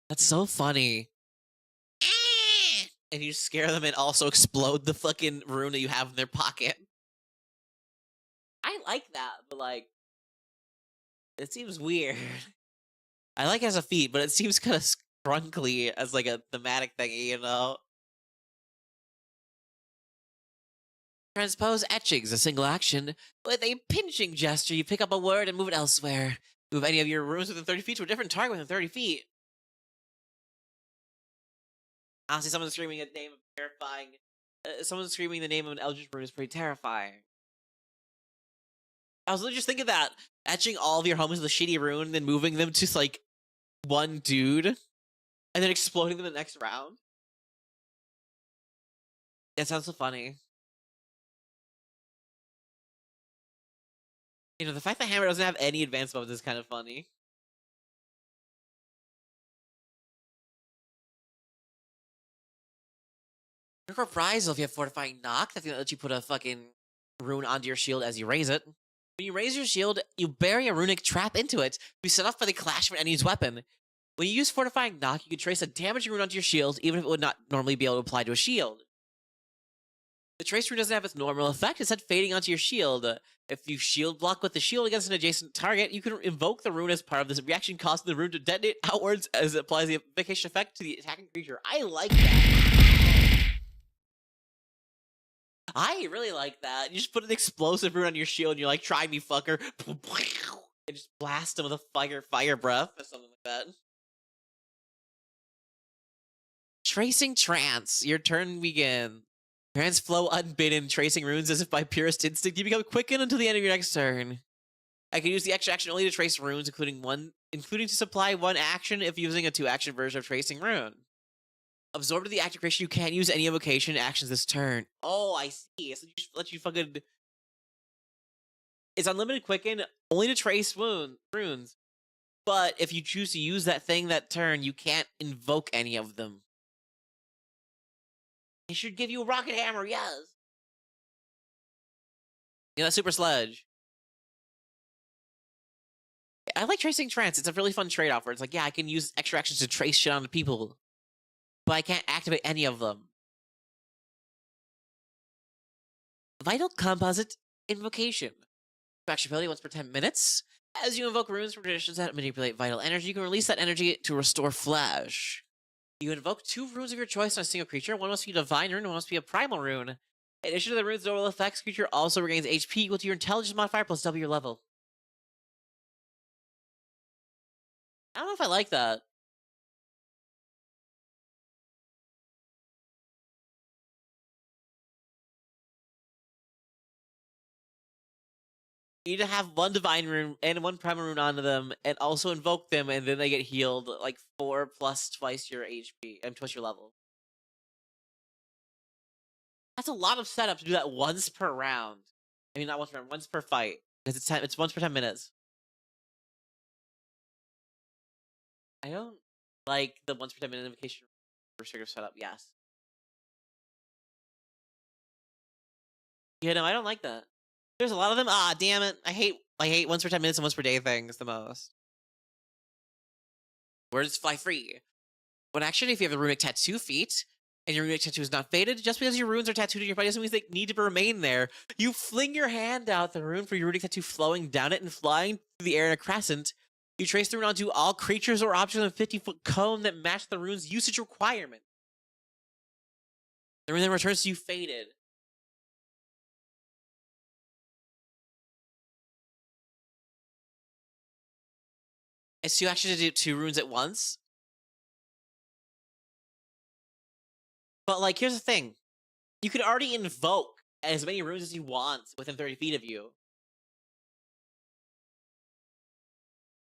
That's so funny. And you scare them and also explode the fucking rune that you have in their pocket. I like that, but like, it seems weird. I like it as a feat, but it seems kind of scrunkly as like a thematic thingy, you know? Transpose etchings, a single action. With a pinching gesture, you pick up a word and move it elsewhere. Move any of your runes within 30 feet to a different target within 30 feet. Honestly, someone screaming a name of terrifying. Someone screaming the name of an Eldritch rune is pretty terrifying. I was literally just thinking that. Etching all of your homies with a shitty rune, then moving them to like one dude, and then exploding them in the next round. That sounds so funny. You know, the fact that Hammer doesn't have any advanced modes is kind of funny. For Paizo, if you have Fortifying Knock, that's gonna let you put a fucking rune onto your shield as you raise it. When you raise your shield, you bury a runic trap into it to be set off by the clash of an enemy's weapon. When you use Fortifying Knock, you can trace a damage rune onto your shield, even if it would not normally be able to apply to a shield. The trace rune doesn't have its normal effect, instead fading onto your shield. If you shield block with the shield against an adjacent target, you can invoke the rune as part of this reaction, causing the rune to detonate outwards as it applies the invocation effect to the attacking creature. I like that. I really like that. You just put an explosive rune on your shield and you're like, try me, fucker. And just blast him with a fire breath or something like that. Tracing Trance. Your turn begins. Trance flow unbidden, tracing runes as if by purest instinct. You become quickened until the end of your next turn. I can use the extra action only to trace runes, including to supply one action if using a 2-action version of tracing rune. Absorbed to the active creation, you can't use any evocation actions this turn. Oh, I see. So you let you fucking. It's unlimited quicken, only to trace runes. But if you choose to use that thing that turn, you can't invoke any of them. It should give you a rocket hammer, yes. Yeah, that's super sledge. I like tracing trance. It's a really fun trade-off where it's like, yeah, I can use extra actions to trace shit onto people, but I can't activate any of them. Vital Composite Invocation. Action ability once per 10 minutes. As you invoke runes from traditions that manipulate vital energy, you can release that energy to restore flesh. You invoke 2 runes of your choice on a single creature. One must be a divine rune, one must be a primal rune. In addition to the rune's normal effects, creature also regains HP equal to your intelligence modifier plus double your level. I don't know if I like that. You need to have one divine rune and one primal rune onto them, and also invoke them, and then they get healed like 4 plus twice your HP and twice your level. That's a lot of setup to do that once per round. I mean, not once per round, once per fight. Because it's once per 10 minutes. I don't like the once per 10 minute invocation restrictive setup, yes. Yeah, no, I don't like that. There's a lot of them. Ah, damn it. I hate once per 10 minutes and once per day things the most. Words fly free. When actually, if you have the runic tattoo feat, and your runic tattoo is not faded, just because your runes are tattooed in your body doesn't mean they need to remain there. You fling your hand out, the rune for your runic tattoo flowing down it and flying through the air in a crescent. You trace the rune onto all creatures or objects in a 50-foot cone that match the rune's usage requirement. The rune then returns to you faded. It's two actions to do 2 runes at once. But, like, here's the thing. You could already invoke as many runes as you want within 30 feet of you.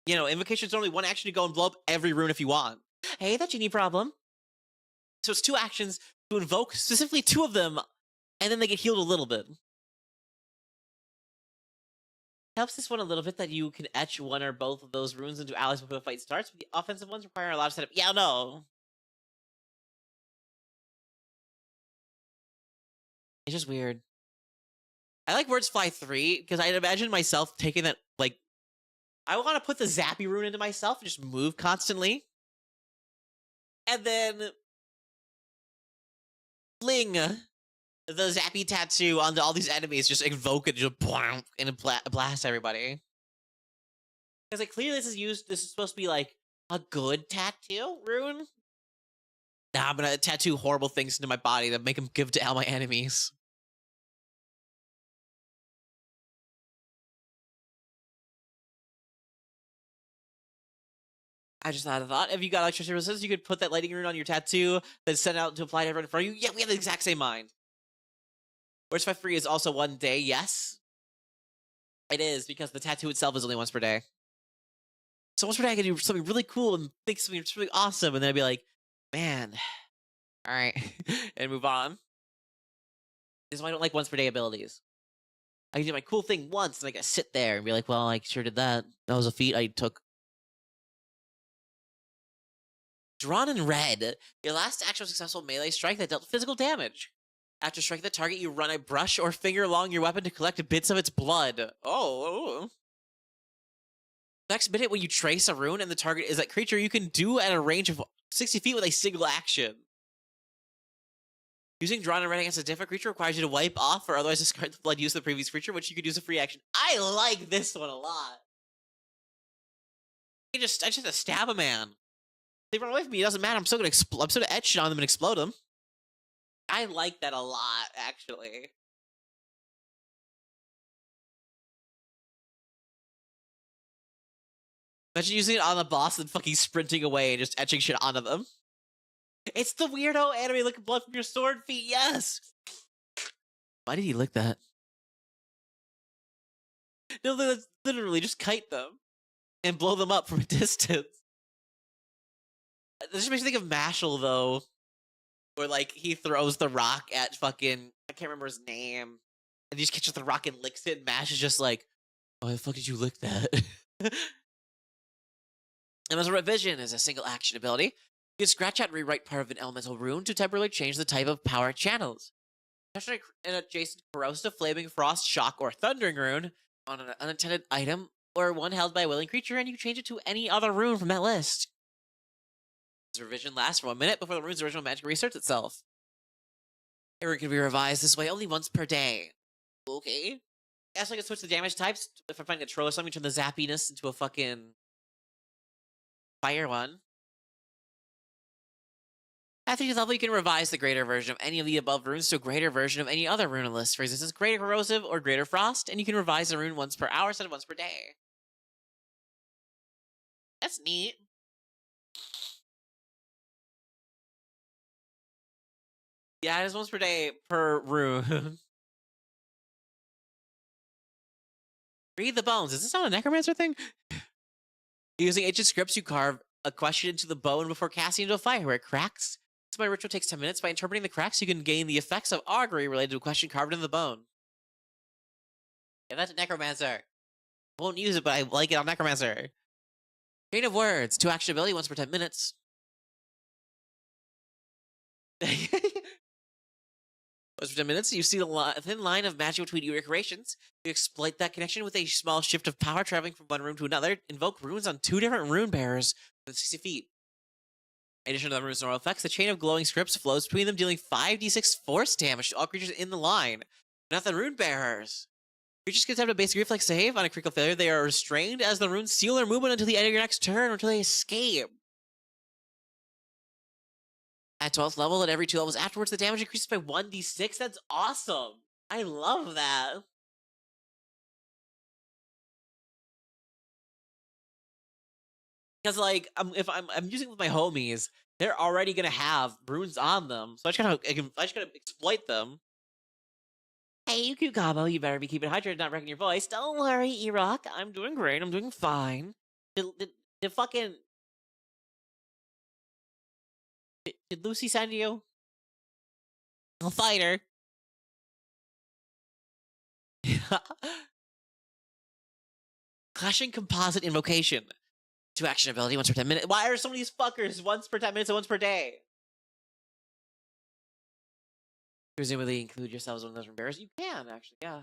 You know, invocation's only one action to go and blow up every rune if you want. Hey, that genie problem. So it's 2 actions to invoke, specifically 2 of them, and then they get healed a little bit. Helps this one a little bit that you can etch one or both of those runes into allies before the fight starts, but the offensive ones require a lot of setup. Yeah, no. It's just weird. I like Words Fly 3, because I'd imagine myself taking that, like, I want to put the Zappy rune into myself and just move constantly. And then fling the Zappy tattoo onto all these enemies, just invoke it, just and blast everybody. Because like clearly this is supposed to be like a good tattoo rune. Nah, I'm gonna tattoo horrible things into my body that make them give to all my enemies. I just had a thought. If you got electricity resistance, you could put that lightning rune on your tattoo, then send it out to apply to everyone in front of you. Yeah, we have the exact same mind. Words 5 free is also 1 day, yes. It is, because the tattoo itself is only once per day. So once per day I can do something really cool and think something really awesome, and then I'd be like, man, alright, and move on. This is why I don't like once per day abilities. I can do my cool thing once, and I gotta sit there and be like, well, I sure did that. That was a feat I took. Drawn in red, your last actual successful melee strike that dealt physical damage. After striking the target, you run a brush or finger along your weapon to collect bits of its blood. Oh. Next minute, when you trace a rune and the target is that creature, you can do at a range of 60 feet with a single action. Using Drawn in red against a different creature requires you to wipe off or otherwise discard the blood used of the previous creature, which you could use a free action. I like this one a lot. I just have to stab a man. They run away from me, it doesn't matter. I'm still gonna etch shit on them and explode them. I like that a lot, actually. Imagine using it on the boss and fucking sprinting away and just etching shit onto them. It's the weirdo anime looking blood from your sword feet, yes! Why did he lick that? No, that's literally just kite them and blow them up from a distance. This just makes me think of Mashal, though, where, like, he throws the rock at fucking, I can't remember his name, and he just catches the rock and licks it, and Mash is just like, why the fuck did you lick that? And as a revision is a single action ability, you can scratch out and rewrite part of an elemental rune to temporarily change the type of power it channels. Touch an adjacent corrosive, flaming, frost, shock, or thundering rune on an unintended item or one held by a willing creature, and you change it to any other rune from that list. This revision lasts for 1 minute before the rune's original magic restarts itself. A rune can be revised this way only once per day. Okay. Yeah, so I can switch the damage types. If I find a troll or something, turn the zappiness into a fucking fire one. After each level, you can revise the greater version of any of the above runes to a greater version of any other rune list. For instance, greater corrosive or greater frost, and you can revise the rune once per hour instead of once per day. That's neat. Yeah, it is once per day per rune. Read the bones. Is this not a Necromancer thing? Using ancient scripts, you carve a question into the bone before casting into a fire where it cracks. So my ritual takes 10 minutes. By interpreting the cracks, you can gain the effects of augury related to a question carved in the bone. Yeah, that's a Necromancer. I won't use it, but I like it on Necromancer. Chain of words. 2 action ability once per 10 minutes. Once per 10 minutes, you see the thin line of magic between your creations. You exploit that connection with a small shift of power traveling from one room to another. Invoke runes on 2 different rune bearers within 60 feet. In addition to the rune's normal effects, the chain of glowing scripts flows between them, dealing 5d6 force damage to all creatures in the line. Not the rune bearers. Creatures can attempt a basic reflex save. On a critical failure, they are restrained as the runes seal their movement until the end of your next turn or until they escape. At 12th level and every 2 levels afterwards, the damage increases by 1d6. That's awesome. I love that. Because like, if I'm using it with my homies, they're already gonna have runes on them, so I just gotta exploit them. Hey, you cute Gabo, you better be keeping hydrated, not wrecking your voice. Don't worry, E-Rock, I'm doing great. I'm doing fine. Did fucking did Lucy send you? I'll fight her. Clashing composite invocation. 2 action ability once per 10 minutes. Why are some of these fuckers once per 10 minutes and once per day? Presumably include yourselves in those bears. You can, actually, yeah.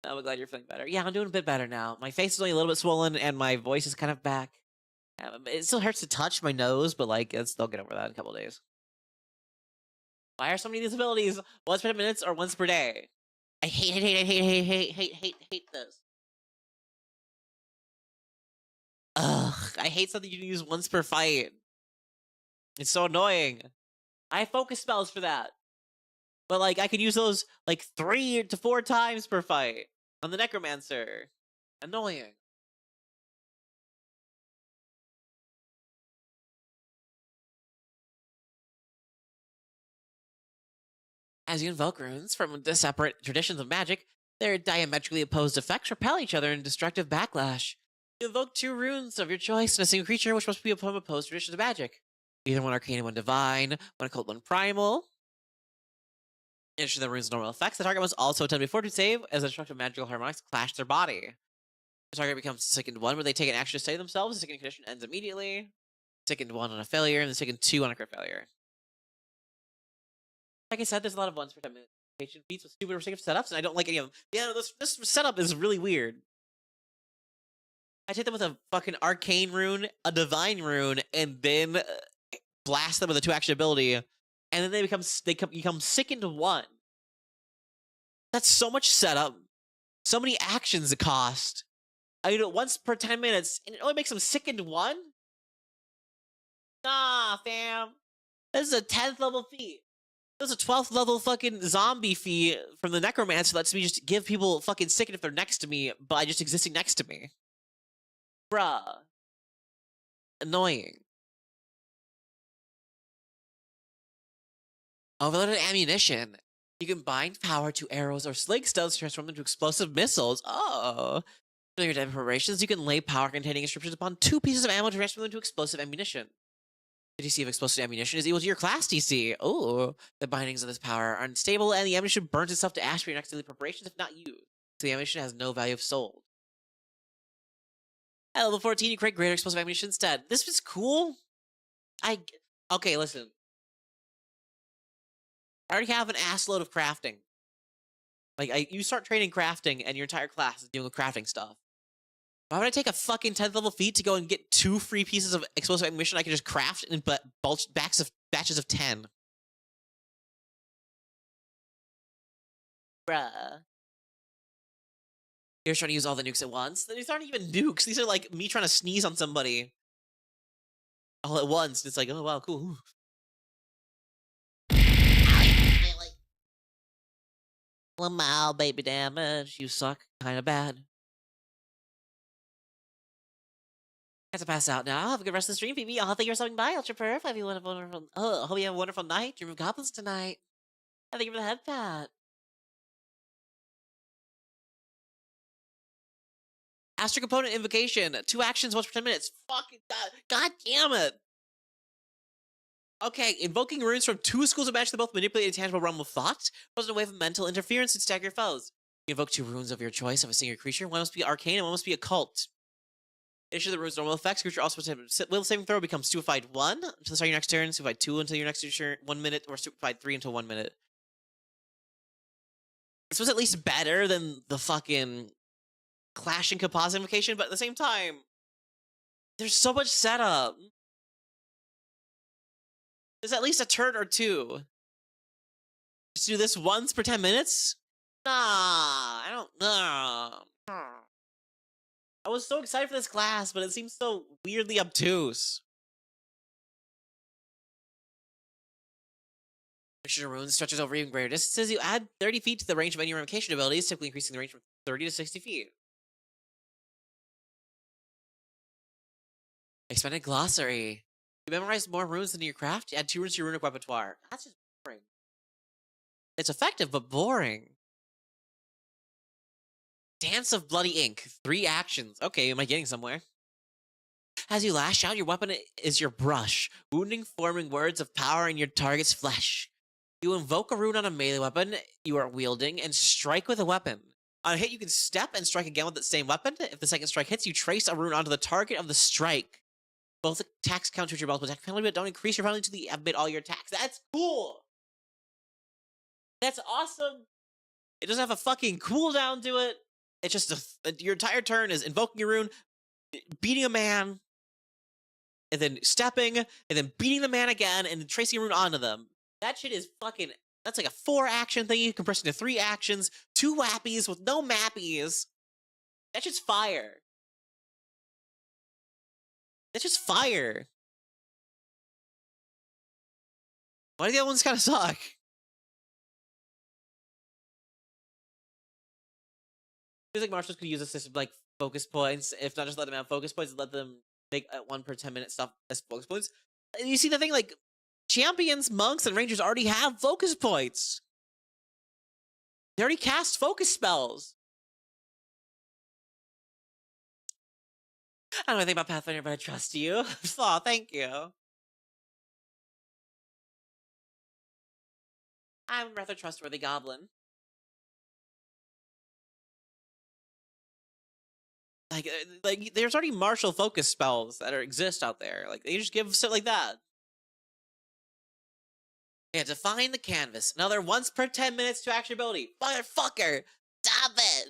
I'm glad you're feeling better. Yeah, I'm doing a bit better now. My face is only a little bit swollen, and my voice is kind of back. It still hurts to touch my nose, but like, they'll get over that in a couple of days. Why are so many of these abilities once per 10 minutes or once per day? I hate this. Ugh, I hate something you can use once per fight. It's so annoying. I have focus spells for that. But like, I could use those like 3 to 4 times per fight on the Necromancer. Annoying. As you invoke runes from the separate traditions of magic, their diametrically opposed effects repel each other in destructive backlash. You invoke 2 runes of your choice in a single creature, which must be from opposed traditions of magic. Either one arcane and one divine, one occult, one primal. In addition to the rune's normal effects, the target must also attempt a fortitude save as the destructive magical harmonics clash their body. The target becomes sickened 1 where they take an action to save themselves. The sickened condition ends immediately. Sickened 1 on a failure, and the sickened 2 on a crit failure. Like I said, there's a lot of ones per 10 minutes. Feats with super restrictive setups, and I don't like any of them. Yeah, this setup is really weird. I take them with a fucking arcane rune, a divine rune, and then blast them with a 2 action ability, and then they become sickened 1. That's so much setup, so many actions it cost. I do it once per 10 minutes, and it only makes them sickened 1? Nah, fam. This is a 10th level feat. This is a 12th level fucking zombie feat from the Necromancer that lets me just give people fucking sickened if they're next to me by just existing next to me. Bruh. Annoying. Overloaded ammunition. You can bind power to arrows or sling stones to transform them into explosive missiles. Oh. For your type preparations, you can lay power containing inscriptions upon 2 pieces of ammo to transform them into explosive ammunition. The DC of explosive ammunition is equal to your class DC. Oh, the bindings of this power are unstable, and the ammunition burns itself to ash for your next daily preparations if not used. So the ammunition has no value if sold. At level 14, you create greater explosive ammunition instead. This was cool. Okay, listen. I already have an assload of crafting. Like, you start training crafting, and your entire class is doing crafting stuff. Why would I take a fucking 10th level feat to go and get 2 free pieces of explosive ammunition I can just craft in batches of 10? Bruh. You're trying to use all the nukes at once? These aren't even nukes. These are like me trying to sneeze on somebody all at once. It's like, oh wow, cool. Lamau, baby damage. You suck. Kinda bad. I have to pass out now. Have a good rest of the stream, PB. I'll thank you for stopping by. Ultra Perf. Hope you have a wonderful. Oh, hope you have a wonderful night. Dream of goblins tonight. I thank you for the head pat. Astral Component Invocation. 2 actions, once per 10 minutes. Fucking God damn it. Okay, invoking runes from 2 schools of magic that both manipulate a tangible realm of thought, cause a wave of mental interference and stagger your foes. You invoke 2 runes of your choice of a single creature. One must be arcane and one must be occult. Issue the rune's normal effects. Creature also will saving throw becomes stupefied 1 until the start of your next turn, stupefied 2 until your next turn, 1 minute, or stupefied 3 until 1 minute. This was at least better than the fucking clashing composite invocation, but at the same time, there's so much setup. There's at least a turn or 2. Just do this once per 10 minutes? Nah, I don't know. I was so excited for this class, but it seems so weirdly obtuse. Picture Rune stretches over even greater distances. You add 30 feet to the range of any ramification abilities, typically increasing the range from 30 to 60 feet. Expanded Glossary. You memorize more runes than your craft? You add 2 runes to your runic repertoire. That's just boring. It's effective, but boring. Dance of Bloody Ink. 3 actions. Okay, am I getting somewhere? As you lash out, your weapon is your brush, wounding, forming words of power in your target's flesh. You invoke a rune on a melee weapon you are wielding and strike with a weapon. On a hit, you can step and strike again with the same weapon. If the second strike hits, you trace a rune onto the target of the strike. Both attacks count to your multiple attack penalty, but don't increase your penalty to the abate all your attacks. That's cool! That's awesome! It doesn't have a fucking cooldown to it. It's just your entire turn is invoking a rune, beating a man, and then stepping, and then beating the man again, and then tracing a rune onto them. That shit is fucking... That's like a 4 action thingy compressed into 3 actions, 2 wappies with no mappies. That's just fire. That's just fire. Why do the other ones kind of suck? Feels like marshals could use a system like focus points. If not just let them have focus points, let them make 1 per 10 minute stuff as focus points. And you see the thing, like, champions, monks, and rangers already have focus points. They already cast focus spells. I don't know anything about Pathfinder, but I trust you. Aw, thank you. I'm a rather trustworthy goblin. Like, there's already martial focus spells that exist out there. Like, they just give shit like that. Yeah, define the canvas. Another once per 10 minutes to action ability. Motherfucker! Stop it!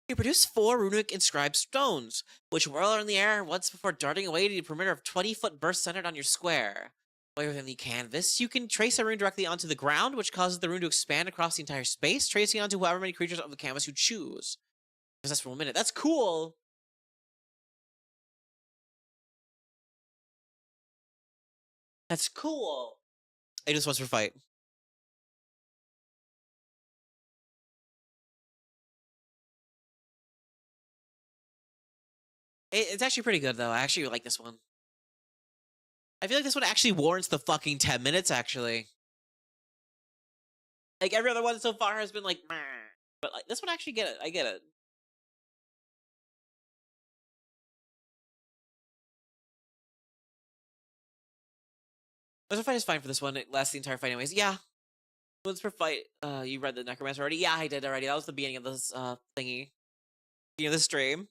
You produce 4 runic inscribed stones, which whirl in the air once before darting away to a perimeter of 20-foot burst centered on your square. While within the canvas, you can trace a rune directly onto the ground, which causes the rune to expand across the entire space, tracing onto however many creatures of the canvas you choose. Because that's for 1 minute. That's cool! That's cool! I just once for fight. It's actually pretty good, though. I actually like this one. I feel like this one actually warrants the fucking 10 minutes, actually. Like, every other one so far has been like, meh. But like, this one actually get it. I get it. Once per fight is fine for this one. It lasts the entire fight anyways. Yeah. Once per fight, you read the Necromancer already? Yeah, I did already. That was the beginning of this, thingy. Beginning of the stream.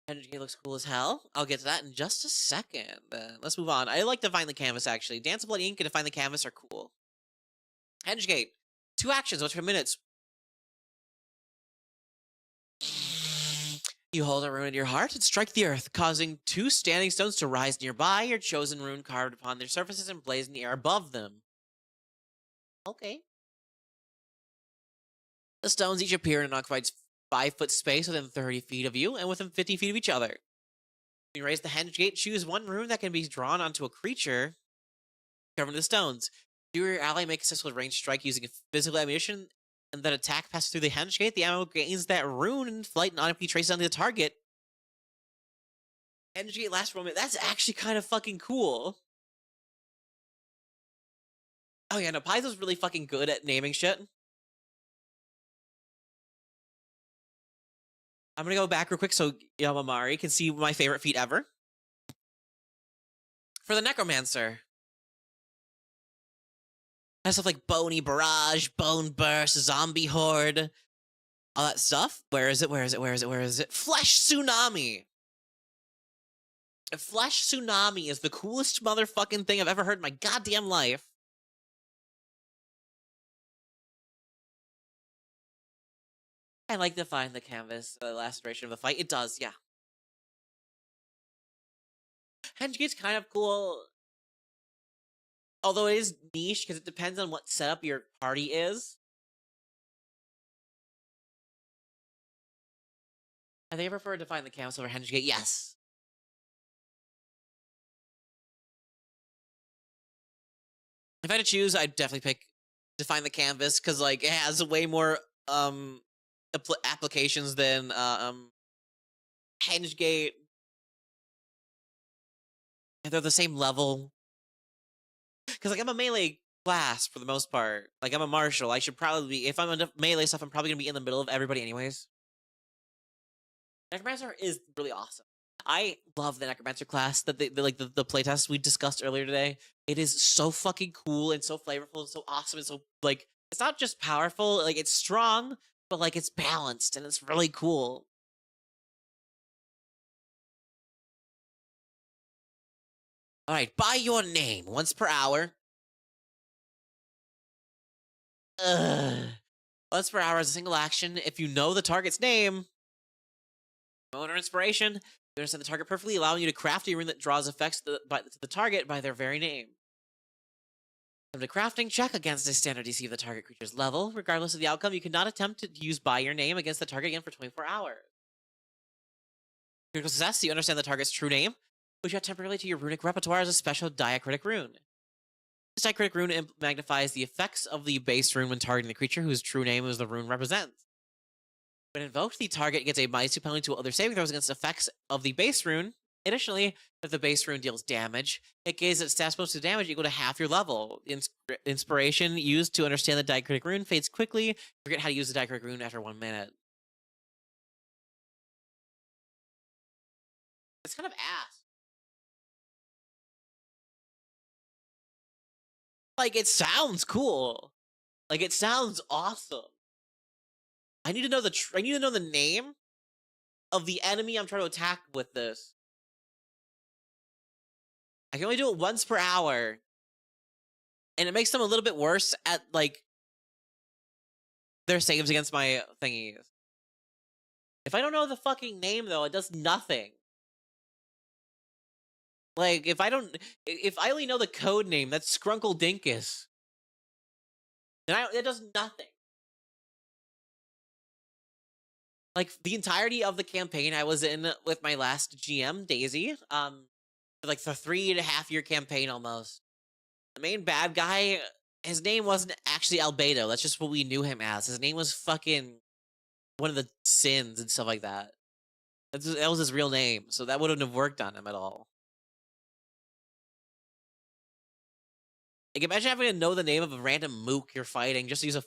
Energy looks cool as hell. I'll get to that in just a second. Let's move on. I like Define the Canvas, actually. Dance of Bloody Ink and Define the Canvas are cool. Hedgegate. 2 actions, once per minute. You hold a rune in your heart and strike the earth, causing 2 standing stones to rise nearby, your chosen rune carved upon their surfaces and blaze in the air above them. Okay. The stones each appear in an occupied 5-foot space within 30 feet of you and within 50 feet of each other. When you raise the Hedgegate, choose 1 rune that can be drawn onto a creature covered in the stones. Do your ally make a successful ranged strike using a physical ammunition and that attack passes through the Hedgegate, the ammo gains that rune in flight and automatically traces onto the target. Hedgegate lasts for a minute. That's actually kind of fucking cool. Oh yeah, no, Paizo's really fucking good at naming shit. I'm gonna go back real quick so Yamamari can see my favorite feat ever. For the Necromancer. Has stuff like Bony Barrage, Bone Burst, Zombie Horde, all that stuff. Where is it? Where is it? Where is it? Where is it? Flesh Tsunami! Flesh Tsunami is the coolest motherfucking thing I've ever heard in my goddamn life. I like to find the canvas, the last iteration of the fight. It does, yeah. Henji's kind of cool. Although it is niche, because it depends on what setup your party is. I think I prefer to find the canvas over Henji. Yes. If I had to choose, I'd definitely pick Define the Canvas, because like it has way more applications than Hengegate. And they're the same level. Because like I'm a melee class for the most part. Like I'm a martial. I should probably be, if I'm into melee stuff, I'm probably gonna be in the middle of everybody anyways. Necromancer is really awesome. I love the Necromancer class that the playtest we discussed earlier today. It is so fucking cool and so flavorful and so awesome and so like it's not just powerful, like it's strong, but like it's balanced and it's really cool. Alright, by your name, once per hour. Once per hour is a single action. If you know the target's name, moment or inspiration, you understand the target perfectly, allowing you to craft a rune that draws effects to the target by their very name. The crafting check against a standard DC of the target creature's level. Regardless of the outcome, you cannot attempt to use by your name against the target again for 24 hours. Critical success, you understand the target's true name, which you add temporarily to your runic repertoire as a special diacritic rune. This diacritic rune magnifies the effects of the base rune when targeting the creature whose true name is the rune represents. When invoked, the target gets a -2 penalty to other saving throws against effects of the base rune. Additionally, if the base rune deals damage, it gains its stats bonus to damage equal to half your level. Inspiration used to understand the diacritic rune fades quickly. Forget how to use the diacritic rune after 1 minute. It's kind of ass. Like, it sounds cool. Like, it sounds awesome. I need to know the name of the enemy I'm trying to attack with this. I can only do it once per hour. And it makes them a little bit worse at, like, their saves against my thingies. If I don't know the fucking name, though, it does nothing. Like, if I only know the code name, that's Skrunkle Dinkus, then it does nothing. Like, the entirety of the campaign I was in with my last GM, Daisy, like the 3.5-year campaign almost. The main bad guy, his name wasn't actually Albedo. That's just what we knew him as. His name was fucking one of the sins and stuff like that. That was his real name, so that wouldn't have worked on him at all. Like, imagine having to know the name of a random mook you're fighting just to use a,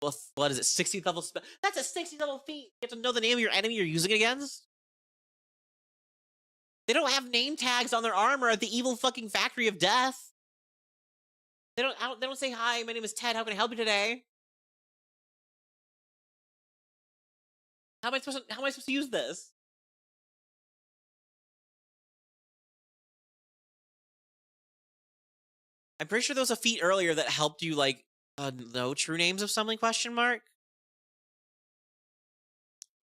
what is it, 16th level spell? That's a 16th level feat! You have to know the name of your enemy you're using it against? They don't have name tags on their armor at the evil fucking factory of death. They don't say, hi, my name is Ted, how can I help you today? How am I supposed to use this? I'm pretty sure there was a feat earlier that helped you, like, know true names of something, question mark?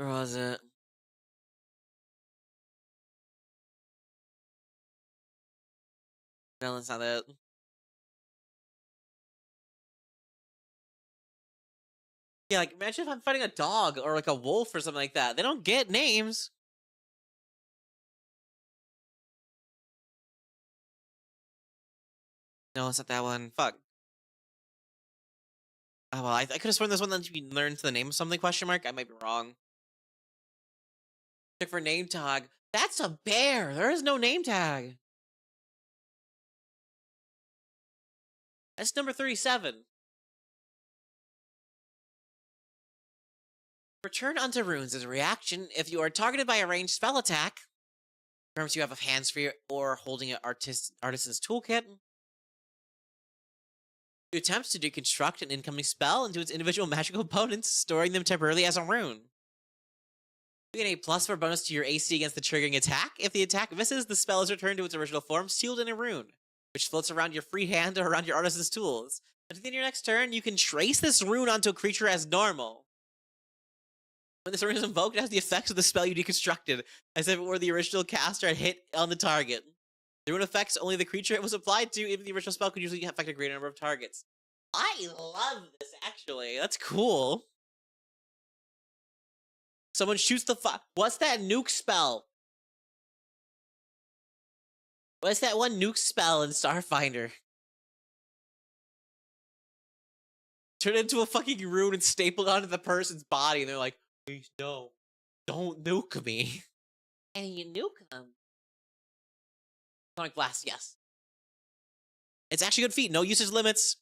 Or was it? No, that's not it. Yeah, like, imagine if I'm fighting a dog or, like, a wolf or something like that. They don't get names. No, it's not that one. Fuck. Oh, well, I could have sworn this one that you learn the name of something, question mark? I might be wrong. Check for name tag. That's a bear! There is no name tag! That's number 37. Return unto runes as a reaction if you are targeted by a ranged spell attack. Remember, you have a hands-free or holding an artisan's toolkit. You attempt to deconstruct an incoming spell into its individual magical components, storing them temporarily as a rune. You gain a +4 bonus to your AC against the triggering attack. If the attack misses, the spell is returned to its original form, sealed in a rune, which floats around your free hand or around your artisan's tools. At the end of your next turn, you can trace this rune onto a creature as normal. When this rune is invoked, it has the effects of the spell you deconstructed, as if it were the original caster had hit on the target. The rune affects only the creature it was applied to, even the original spell could usually affect a greater number of targets. I love this, actually. That's cool. Someone shoots the what's that nuke spell? What's that one nuke spell in Starfinder? Turn it into a fucking rune and staple it onto the person's body, and they're like, please no, don't nuke me. And you nuke them. Sonic Blast, yes. It's actually a good feat. No usage limits.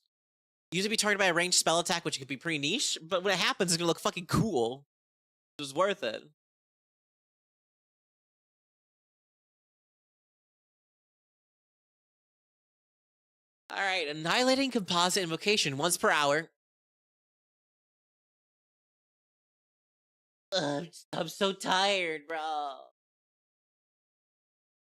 Usually be targeted by a ranged spell attack, which could be pretty niche, but when it happens, it's gonna look fucking cool. It was worth it. Alright, Annihilating Composite Invocation once per hour. Ugh, I'm so tired, bro.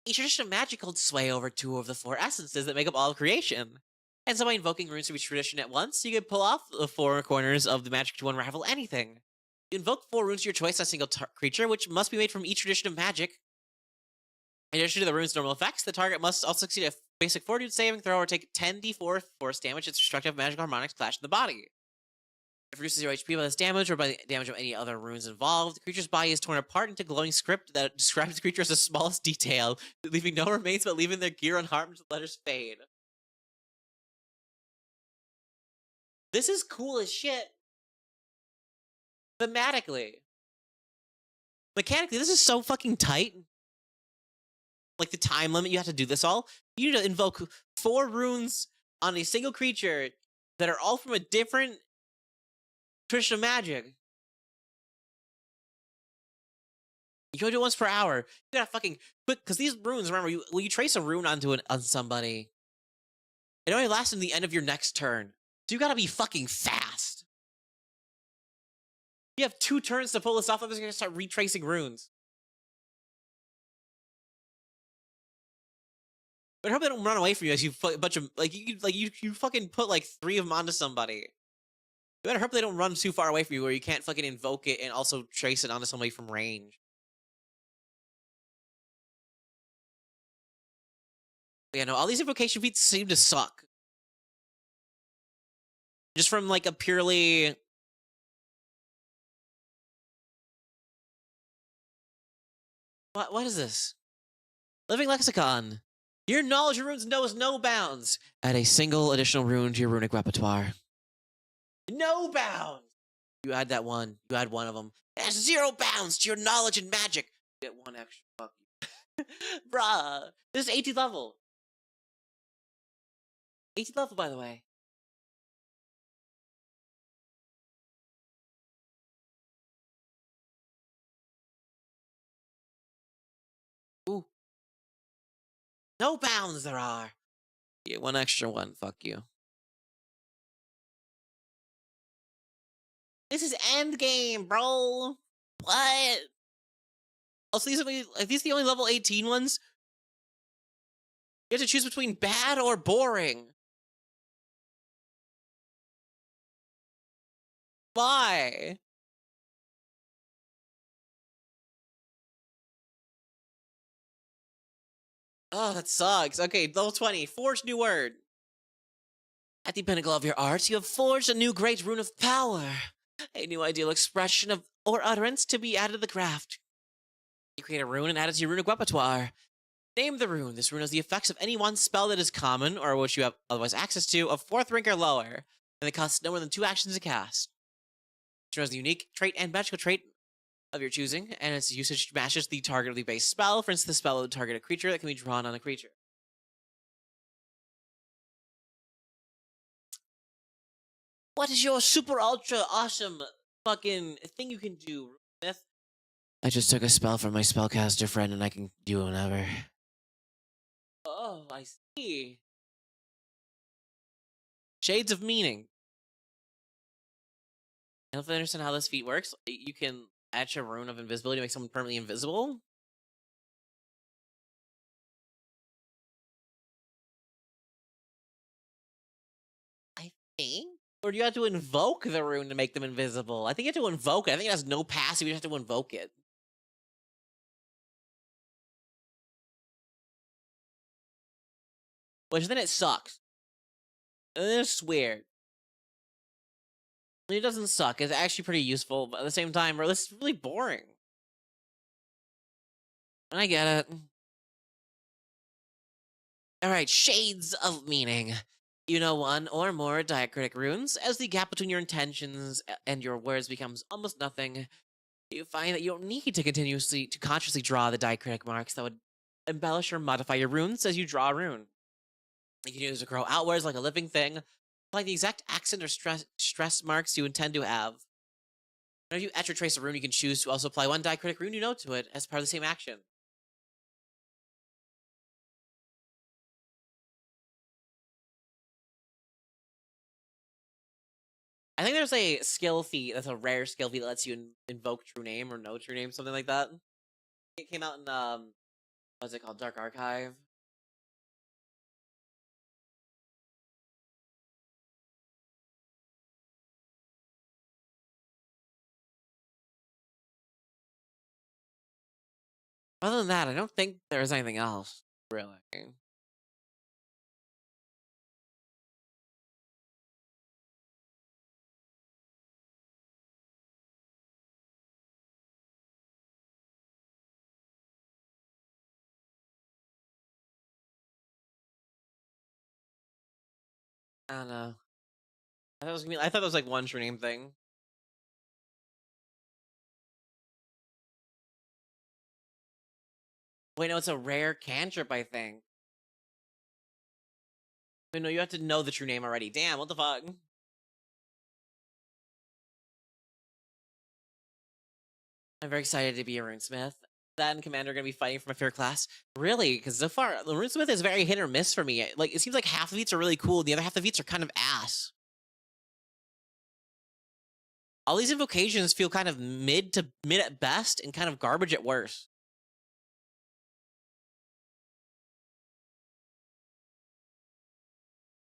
A tradition of magic holds sway over 2 of the 4 essences that make up all of creation. And so by invoking runes from each tradition at once, you can pull off the 4 corners of the magic to unravel anything. You invoke 4 runes of your choice on a single creature, which must be made from each tradition of magic. In addition to the rune's normal effects, the target must also succeed a basic fortitude saving throw or take 10d4 force damage as destructive magical harmonics clash in the body. If it reduces your HP by this damage or by the damage of any other runes involved, the creature's body is torn apart into glowing script that describes the creature as the smallest detail, leaving no remains but leaving their gear unharmed as the letters fade. This is cool as shit. Thematically. Mechanically, this is so fucking tight. Like the time limit you have to do this all. You need to invoke 4 runes on a single creature that are all from a different tradition of magic. You can do it once per hour. You gotta fucking quick, because these runes, remember, when you trace a rune onto on somebody, it only lasts in the end of your next turn. So you gotta be fucking fast. You have 2 turns to pull this off. I'm just gonna start retracing runes. But I hope they don't run away from you as you a bunch of you fucking put like 3 of them onto somebody. You better hope they don't run too far away from you where you can't fucking invoke it and also trace it onto somebody from range. But yeah, no, all these invocation feats seem to suck. Just from like a purely... What is this? Living Lexicon. Your knowledge of runes knows no bounds. Add a single additional rune to your runic repertoire. No bounds! You add that one. You add one of them. It has 0 bounds to your knowledge and magic. You get 1 extra. Fuck you. Bruh. This is 18th level. 18th level, by the way. Ooh. No bounds there are. Yeah, 1 extra one. Fuck you. This is endgame, bro. What? Also, are these the only level 18 ones? You have to choose between bad or boring. Why? Oh, that sucks. Okay, level 20. Forge new word. At the pinnacle of your art, you have forged a new great rune of power. A new ideal expression of or utterance to be added to the craft. You create a rune and add it to your runic repertoire. Name the rune. This rune has the effects of any one spell that is common, or which you have otherwise access to, of 4th rank or lower, and it costs no more than 2 actions to cast. It has the unique trait and magical trait of your choosing, and its usage matches the target of the base spell. For instance, the spell would target a creature that can be drawn on a creature. What is your super ultra awesome fucking thing you can do, Runesmith. I just took a spell from my spellcaster friend and I can do whatever. Oh, I see. Shades of meaning. I don't fully understand how this feat works. You can etch a rune of invisibility to make someone permanently invisible. I think? Or do you have to invoke the rune to make them invisible? I think you have to invoke it. I think it has no passive. You just have to invoke it. Which then it sucks. It's weird. It doesn't suck. It's actually pretty useful, but at the same time, this is really boring. And I get it. Alright, shades of meaning. You know one or more diacritic runes. As the gap between your intentions and your words becomes almost nothing, you find that you don't need to consciously draw the diacritic marks that would embellish or modify your runes as you draw a rune. You can use to grow outwards like a living thing, like the exact accent or stress marks you intend to have. Whenever you etch or trace a rune, you can choose to also apply one diacritic rune you know to it as part of the same action. I think there's a skill feat that's a rare skill feat that lets you invoke true name or know true name, something like that. It came out in what's it called? Dark Archive. Other than that, I don't think there's anything else, really. I don't know. I thought it was like one true name thing. Wait, no, it's a rare cantrip, I think. Wait, no, you have to know the true name already. Damn, what the fuck? I'm very excited to be a Runesmith. That and Commander are going to be fighting for my favorite class. Really? Because so far, the Runesmith is very hit or miss for me. Like, it seems like half the feats are really cool, the other half the feats are kind of ass. All these invocations feel kind of mid at best and kind of garbage at worst.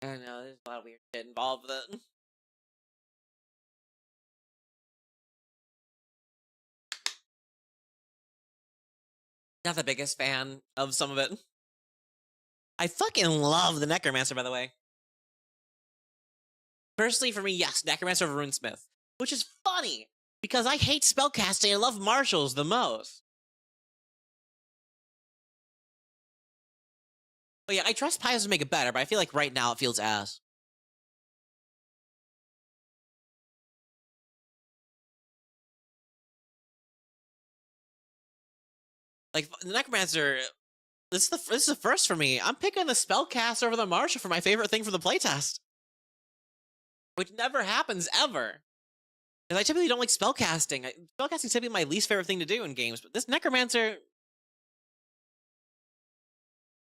I don't know, there's a lot of weird shit involved with it. Not the biggest fan of some of it. I fucking love the Necromancer, by the way. Personally, for me, yes, Necromancer over Runesmith. Which is funny, because I hate spellcasting. I love martials the most. But yeah, I trust Paizo to make it better, but I feel like right now it feels ass. Like, the Necromancer, this is the first for me. I'm picking the spellcast over the martial for my favorite thing from the playtest. Which never happens, ever. Because I typically don't like spellcasting. Spellcasting is typically my least favorite thing to do in games, but this Necromancer...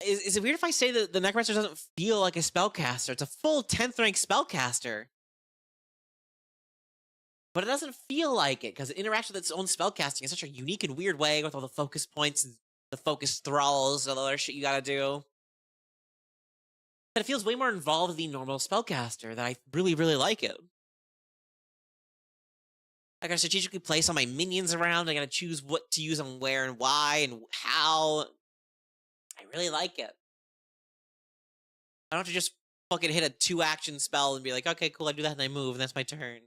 Is it weird if I say that the Necromancer doesn't feel like a spellcaster? It's a full 10th rank spellcaster. But it doesn't feel like it, because it interacts with its own spellcasting in such a unique and weird way with all the focus points and the focus thralls and all the other shit you gotta do. But it feels way more involved with the normal spellcaster that I really, really like it. I gotta strategically place all my minions around. I gotta choose what to use on where and why and how. I really like it. I don't have to just fucking hit a 2-action spell and be like, okay, cool, I do that and I move and that's my turn.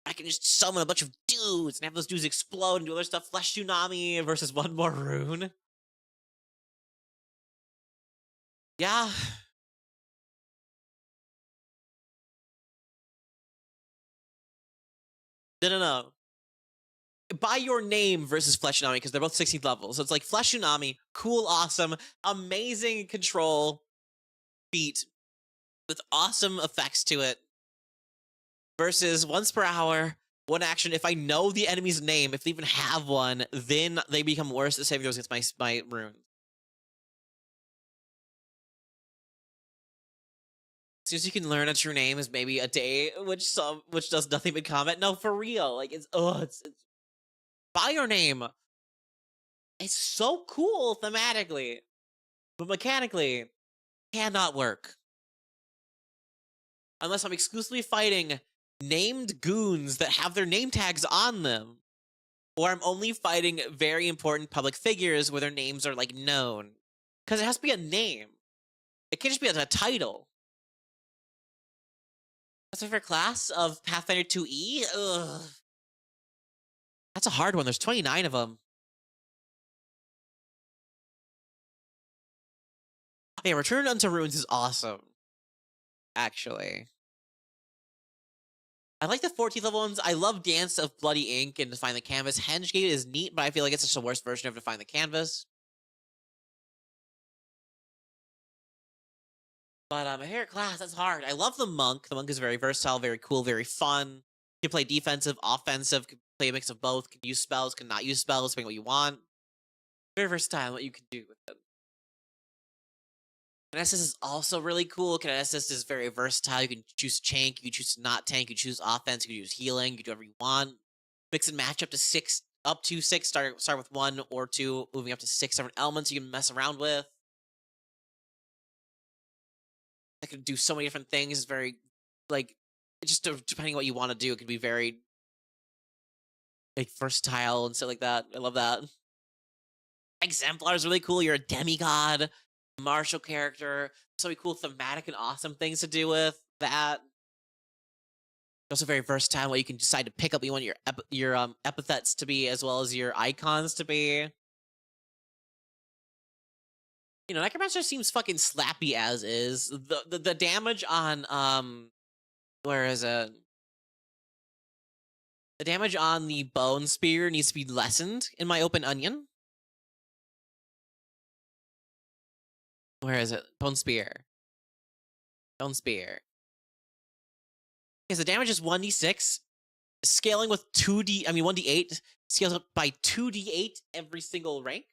I can just summon a bunch of dudes and have those dudes explode and do other stuff. Flesh Tsunami versus one more rune. Yeah. No. By your name versus Flesh Tsunami, because they're both 16th level. So it's like Flesh Tsunami, cool, awesome, amazing control feat with awesome effects to it. Versus once per hour, one action, if I know the enemy's name, if they even have one, then they become worse at saving throws against my rune. As soon as you can learn a true name is maybe a day, which does nothing but comment. No, for real. Like it's by your name. It's so cool thematically, but mechanically cannot work unless I'm exclusively fighting named goons that have their name tags on them, or I'm only fighting very important public figures where their names are like known, because it has to be a name. It can't just be a title. What's my favorite class of Pathfinder 2E? Ugh. That's a hard one. There's 29 of them. Yeah, Return unto Runes is awesome. Actually. I like the 14th level ones. I love Dance of Bloody Ink and Define the Canvas. Hengate is neat, but I feel like it's just the worst version of Define the Canvas. But my favorite class, that's hard. I love the Monk. The Monk is very versatile, very cool, very fun. You can play defensive, offensive, can play a mix of both, can use spells, can not use spells, depending on what you want. Very versatile what you can do with it. Kinesis is also really cool. Kinesis is very versatile. You can choose tank, you can choose not tank, you can choose offense, you can use healing, you can do whatever you want. Mix and match up to six. Start with 1 or 2, moving up to 6 different elements you can mess around with. I can do so many different things. It's very, like, just depending on what you want to do, it can be very, like, versatile and stuff like that. I love that. Exemplar is really cool. You're a demigod, martial character. So many cool thematic and awesome things to do with that. Also very versatile. What you can decide to pick up. You want your epithets to be as well as your icons to be. You know, Necromancer seems fucking slappy as is. The damage on where is it? The damage on the bone spear needs to be lessened in my open onion. Where is it? Bone spear. Bone spear. Okay, so the damage is 1d6. Scaling with 1d8. Scales up by 2d8 every single rank.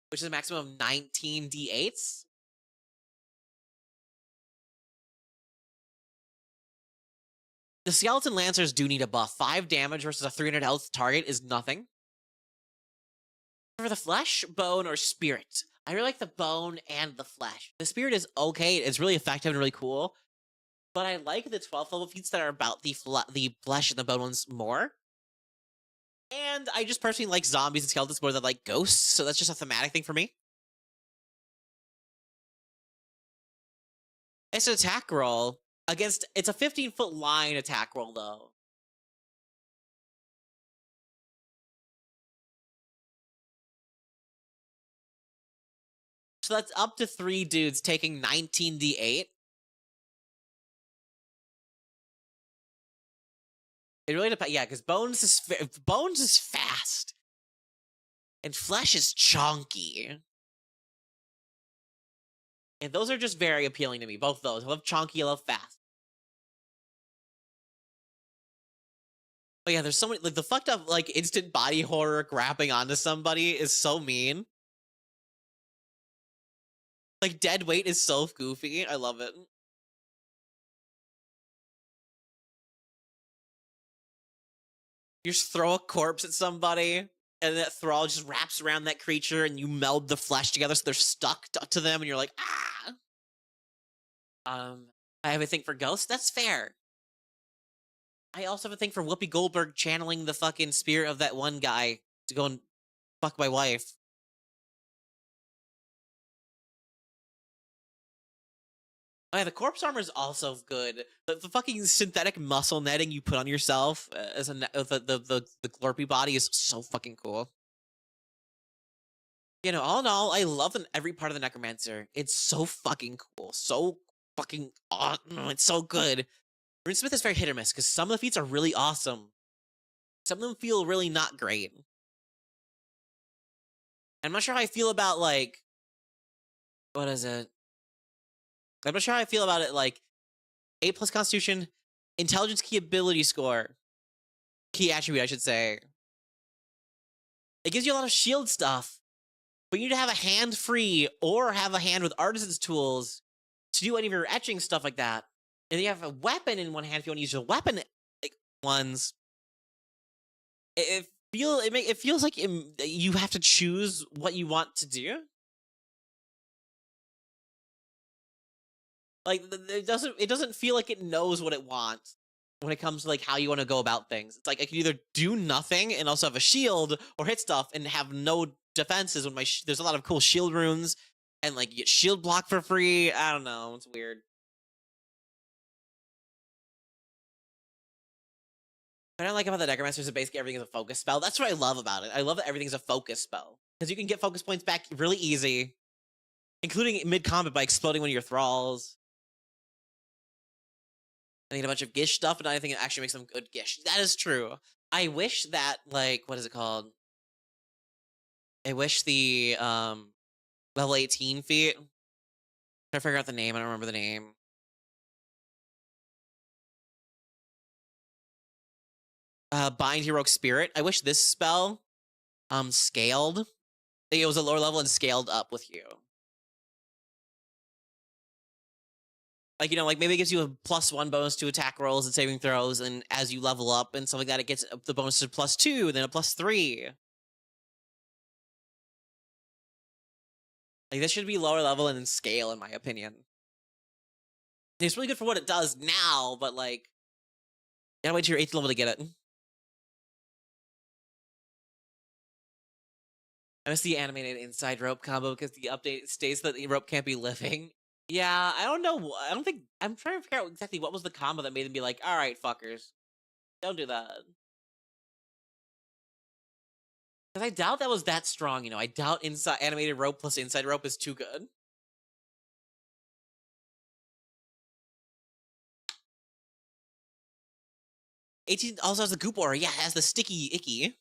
Which is a maximum of 19 d8s. The Skeleton Lancers do need a buff. 5 damage versus a 300 health target is nothing. For the flesh, bone, or spirit, I really like the bone and the flesh. The spirit is okay. It's really effective and really cool. But I like the 12th level feats that are about the flesh and the bone ones more. And I just personally like zombies and skeletons more than like ghosts, so that's just a thematic thing for me. It's an attack roll against, it's a 15-foot line attack roll though. So that's up to 3 dudes taking 19d8. It really depends. Yeah, because bones is fast, and flesh is chunky, and those are just very appealing to me. Both of those. I love chunky. I love fast. But yeah, there's so many, like, the fucked up, like, instant body horror grabbing onto somebody is so mean. Like, dead weight is so goofy. I love it. You just throw a corpse at somebody, and that thrall just wraps around that creature, and you meld the flesh together so they're stuck to them, and you're like, ah! I have a thing for ghosts. That's fair. I also have a thing for Whoopi Goldberg channeling the fucking spirit of that one guy to go and fuck my wife. Oh yeah, the corpse armor is also good. The fucking synthetic muscle netting you put on yourself as the glorpy body is so fucking cool. You know, all in all, I love every part of the Necromancer. It's so fucking cool. So fucking awesome. It's so good. Runesmith is very hit or miss, because some of the feats are really awesome. Some of them feel really not great. I'm not sure how I feel about, like, what is it? I'm not sure how I feel about it, like, 8+ Constitution, intelligence key ability score. Key attribute, I should say. It gives you a lot of shield stuff. But you need to have a hand free or have a hand with artisan's tools to do any of your etching stuff like that. And then you have a weapon in one hand if you want to use your weapon ones. It feels like you have to choose what you want to do. Like it doesn't feel like it knows what it wants when it comes to like how you want to go about things. It's like I can either do nothing and also have a shield, or hit stuff and have no defenses when there's a lot of cool shield runes, and like you get shield block for free. I don't know, it's weird. What I don't like about the Necromancer is that basically everything is a focus spell. That's what I love about it. I love that everything's a focus spell, because you can get focus points back really easy, including mid-combat by exploding one of your thralls. I need a bunch of Gish stuff, but I think it actually makes them good Gish. That is true. I wish that, like, what is it called? I wish the level 18 feat. I'm trying to figure out the name. I don't remember the name. Bind Heroic Spirit. I wish this spell scaled. It was a lower level and scaled up with you. Like, you know, like maybe it gives you a +1 bonus to attack rolls and saving throws, and as you level up and something like that, it gets the bonus to +2, and then a +3. Like, this should be lower level and then scale, in my opinion. It's really good for what it does now, but like, you gotta wait till your 8th level to get it. I miss the animated inside rope combo because the update states that the rope can't be living. Yeah, I don't know. I don't think. I'm trying to figure out exactly what was the combo that made them be like, all right, fuckers, don't do that. Because I doubt that was that strong, you know. I doubt animated rope plus inside rope is too good. '18 also has the goop aura. Yeah, it has the sticky icky.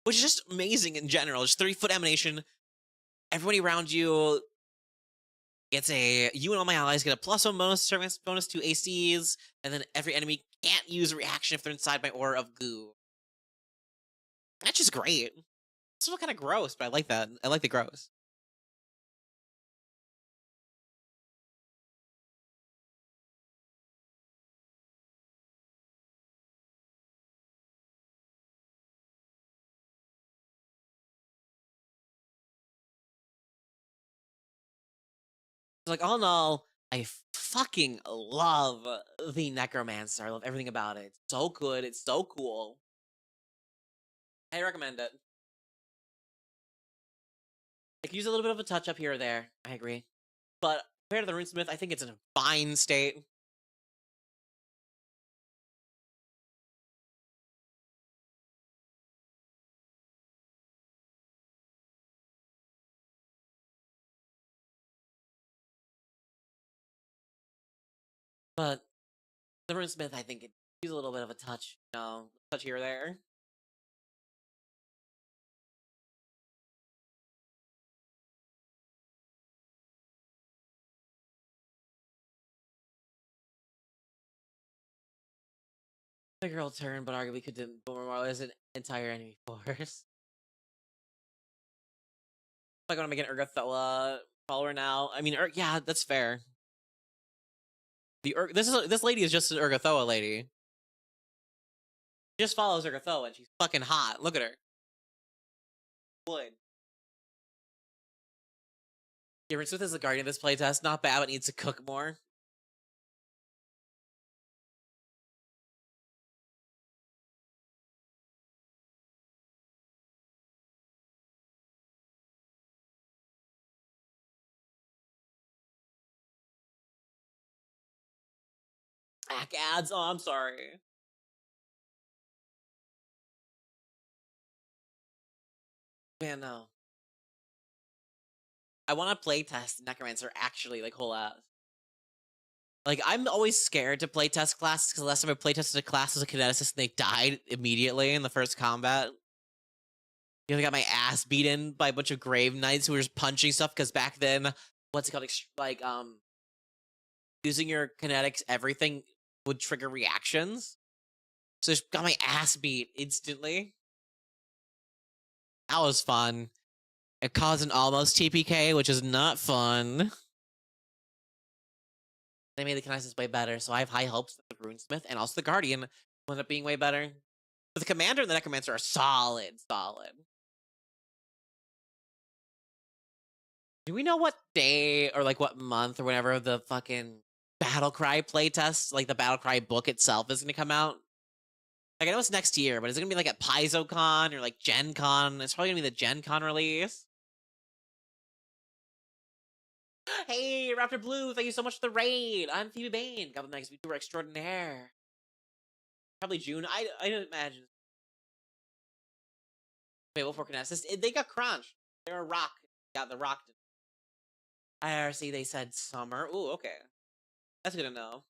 Which is just amazing in general. Just 30-foot emanation. Everybody around you gets you and all my allies get a +1 bonus to ACs, and then every enemy can't use a reaction if they're inside my aura of goo. That's just great. It's still kind of gross, but I like that. I like the gross. Like, all in all, I fucking love the Necromancer. I love everything about it. It's so good. It's so cool. I recommend it. I could use a little bit of a touch up here or there. I agree. But compared to the Runesmith, I think it's in a fine state. But the Runesmith, I think it use a little bit of a touch, you know, touch here or there. The girl turn, but arguably could demoralize an entire enemy force. I'm gonna make an Urgathoa follower now. I mean, yeah, that's fair. This lady is just an Urgathoa lady. She just follows Urgathoa, and she's fucking hot. Look at her. Wood. Yeah, Runesmith is the guardian of this playtest. Not bad, but needs to cook more. Ack ads. Oh, I'm sorry. Man, no. I want to playtest Necromancer actually, like, whole ass. Like, I'm always scared to playtest classes because the last time I playtested a class as a kineticist and they died immediately in the first combat. You know, I got my ass beaten by a bunch of Grave Knights who were just punching stuff because back then what's it called? Like using your kinetics, everything would trigger reactions. So just got my ass beat instantly. That was fun. It caused an almost TPK, which is not fun. They made the kinesis way better, so I have high hopes that the Runesmith and also the Guardian will end up being way better. But the Commander and the Necromancer are solid. Do we know what day or like what month or whenever the fucking Battlecry playtest, like the Battlecry book itself, is gonna come out? Like, I know it's next year, but is it gonna be like at PaizoCon or like Gen Con? It's probably gonna be the Gen Con release. Hey, Raptor Blue, thank you so much for the raid. I'm Phoebe Bane, Goblin Knights VTuber extraordinaire. Probably June. I didn't imagine. Wait, what for Kinesis? They got crunched. They're a rock. Got the rock. IRC, they said summer. Ooh, okay. That's good to know.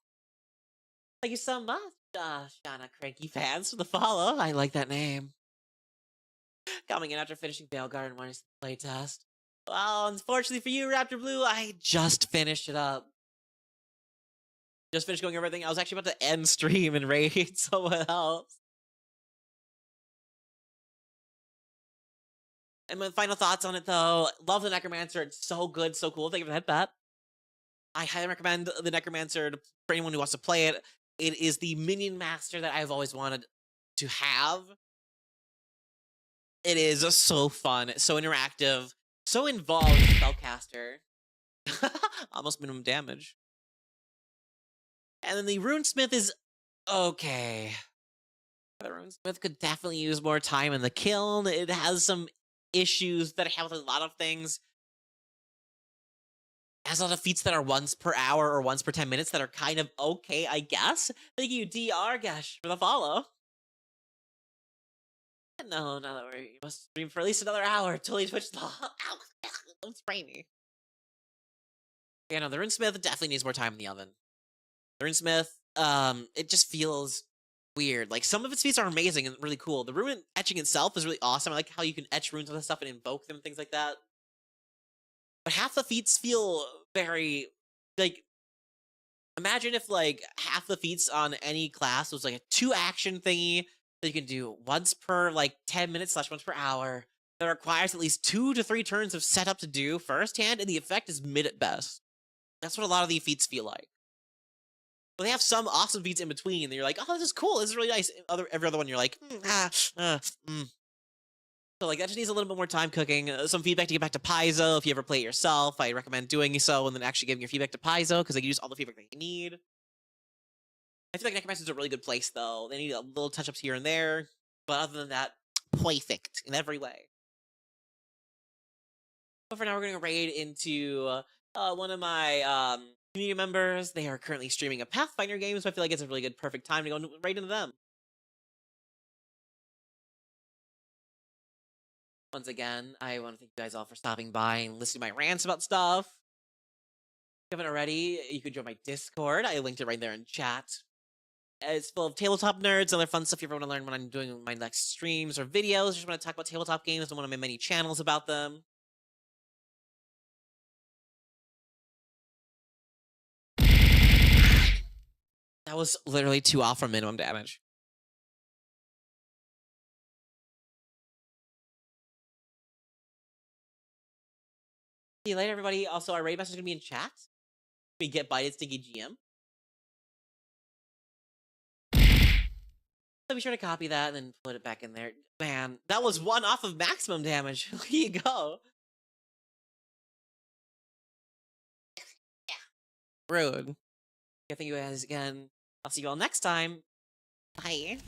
Thank you so much, Shauna Cranky fans, for the follow. I like that name. Coming in after finishing Veilguard and wanting to playtest. Well, unfortunately for you, Raptor Blue, I just finished it up. Just finished going over everything. I was actually about to end stream and raid someone else. And my final thoughts on it, though. Love the Necromancer. It's so good, so cool. Thank you for the headbat. I highly recommend the Necromancer for anyone who wants to play it. It is the Minion Master that I've always wanted to have. It is so fun, so interactive, so involved with Spellcaster. Almost minimum damage. And then the Runesmith is okay. The Runesmith could definitely use more time in the kiln. It has some issues that I have with a lot of things. It has a lot of feats that are once per hour or once per 10 minutes that are kind of okay, I guess. Thank you, DR Gash, for the follow. No, not that you must stream for at least another hour till he twitched the. Ow! Don't spray me. Yeah, no, the Runesmith definitely needs more time in the oven. The Runesmith, it just feels weird. Like, some of its feats are amazing and really cool. The rune etching itself is really awesome. I like how you can etch runes with stuff and invoke them and things like that. But half the feats feel very, like, imagine if, like, half the feats on any class was, like, a 2-action thingy that you can do once per, like, 10 minutes / once per hour that requires at least 2 to 3 turns of setup to do firsthand, and the effect is mid at best. That's what a lot of these feats feel like. But they have some awesome feats in between, and you're like, oh, this is cool, this is really nice. Every other one, you're like, So, like, that just needs a little bit more time cooking. Some feedback to get back to Paizo. If you ever play it yourself, I recommend doing so and then actually giving your feedback to Paizo, because they can use all the feedback that you need. I feel like Necromancer is a really good place, though. They need a little touch-ups here and there, but other than that, perfect in every way. But for now, we're going to raid into one of my community members. They are currently streaming a Pathfinder game, so I feel like it's a really good, perfect time to go raid into them. Once again, I want to thank you guys all for stopping by and listening to my rants about stuff. If you haven't already, you can join my Discord. I linked it right there in chat. It's full of tabletop nerds and other fun stuff if you ever want to learn when I'm doing my next streams or videos. Just want to talk about tabletop games on one of my many channels about them. That was literally 2 off from minimum damage. See you later, everybody. Also, our raid message is going to be in chat. We get Bited Stinky GM. So be sure to copy that and then put it back in there. Man, that was 1 off of maximum damage. There you go. Rude. Yeah, thank you guys again. I'll see you all next time. Bye.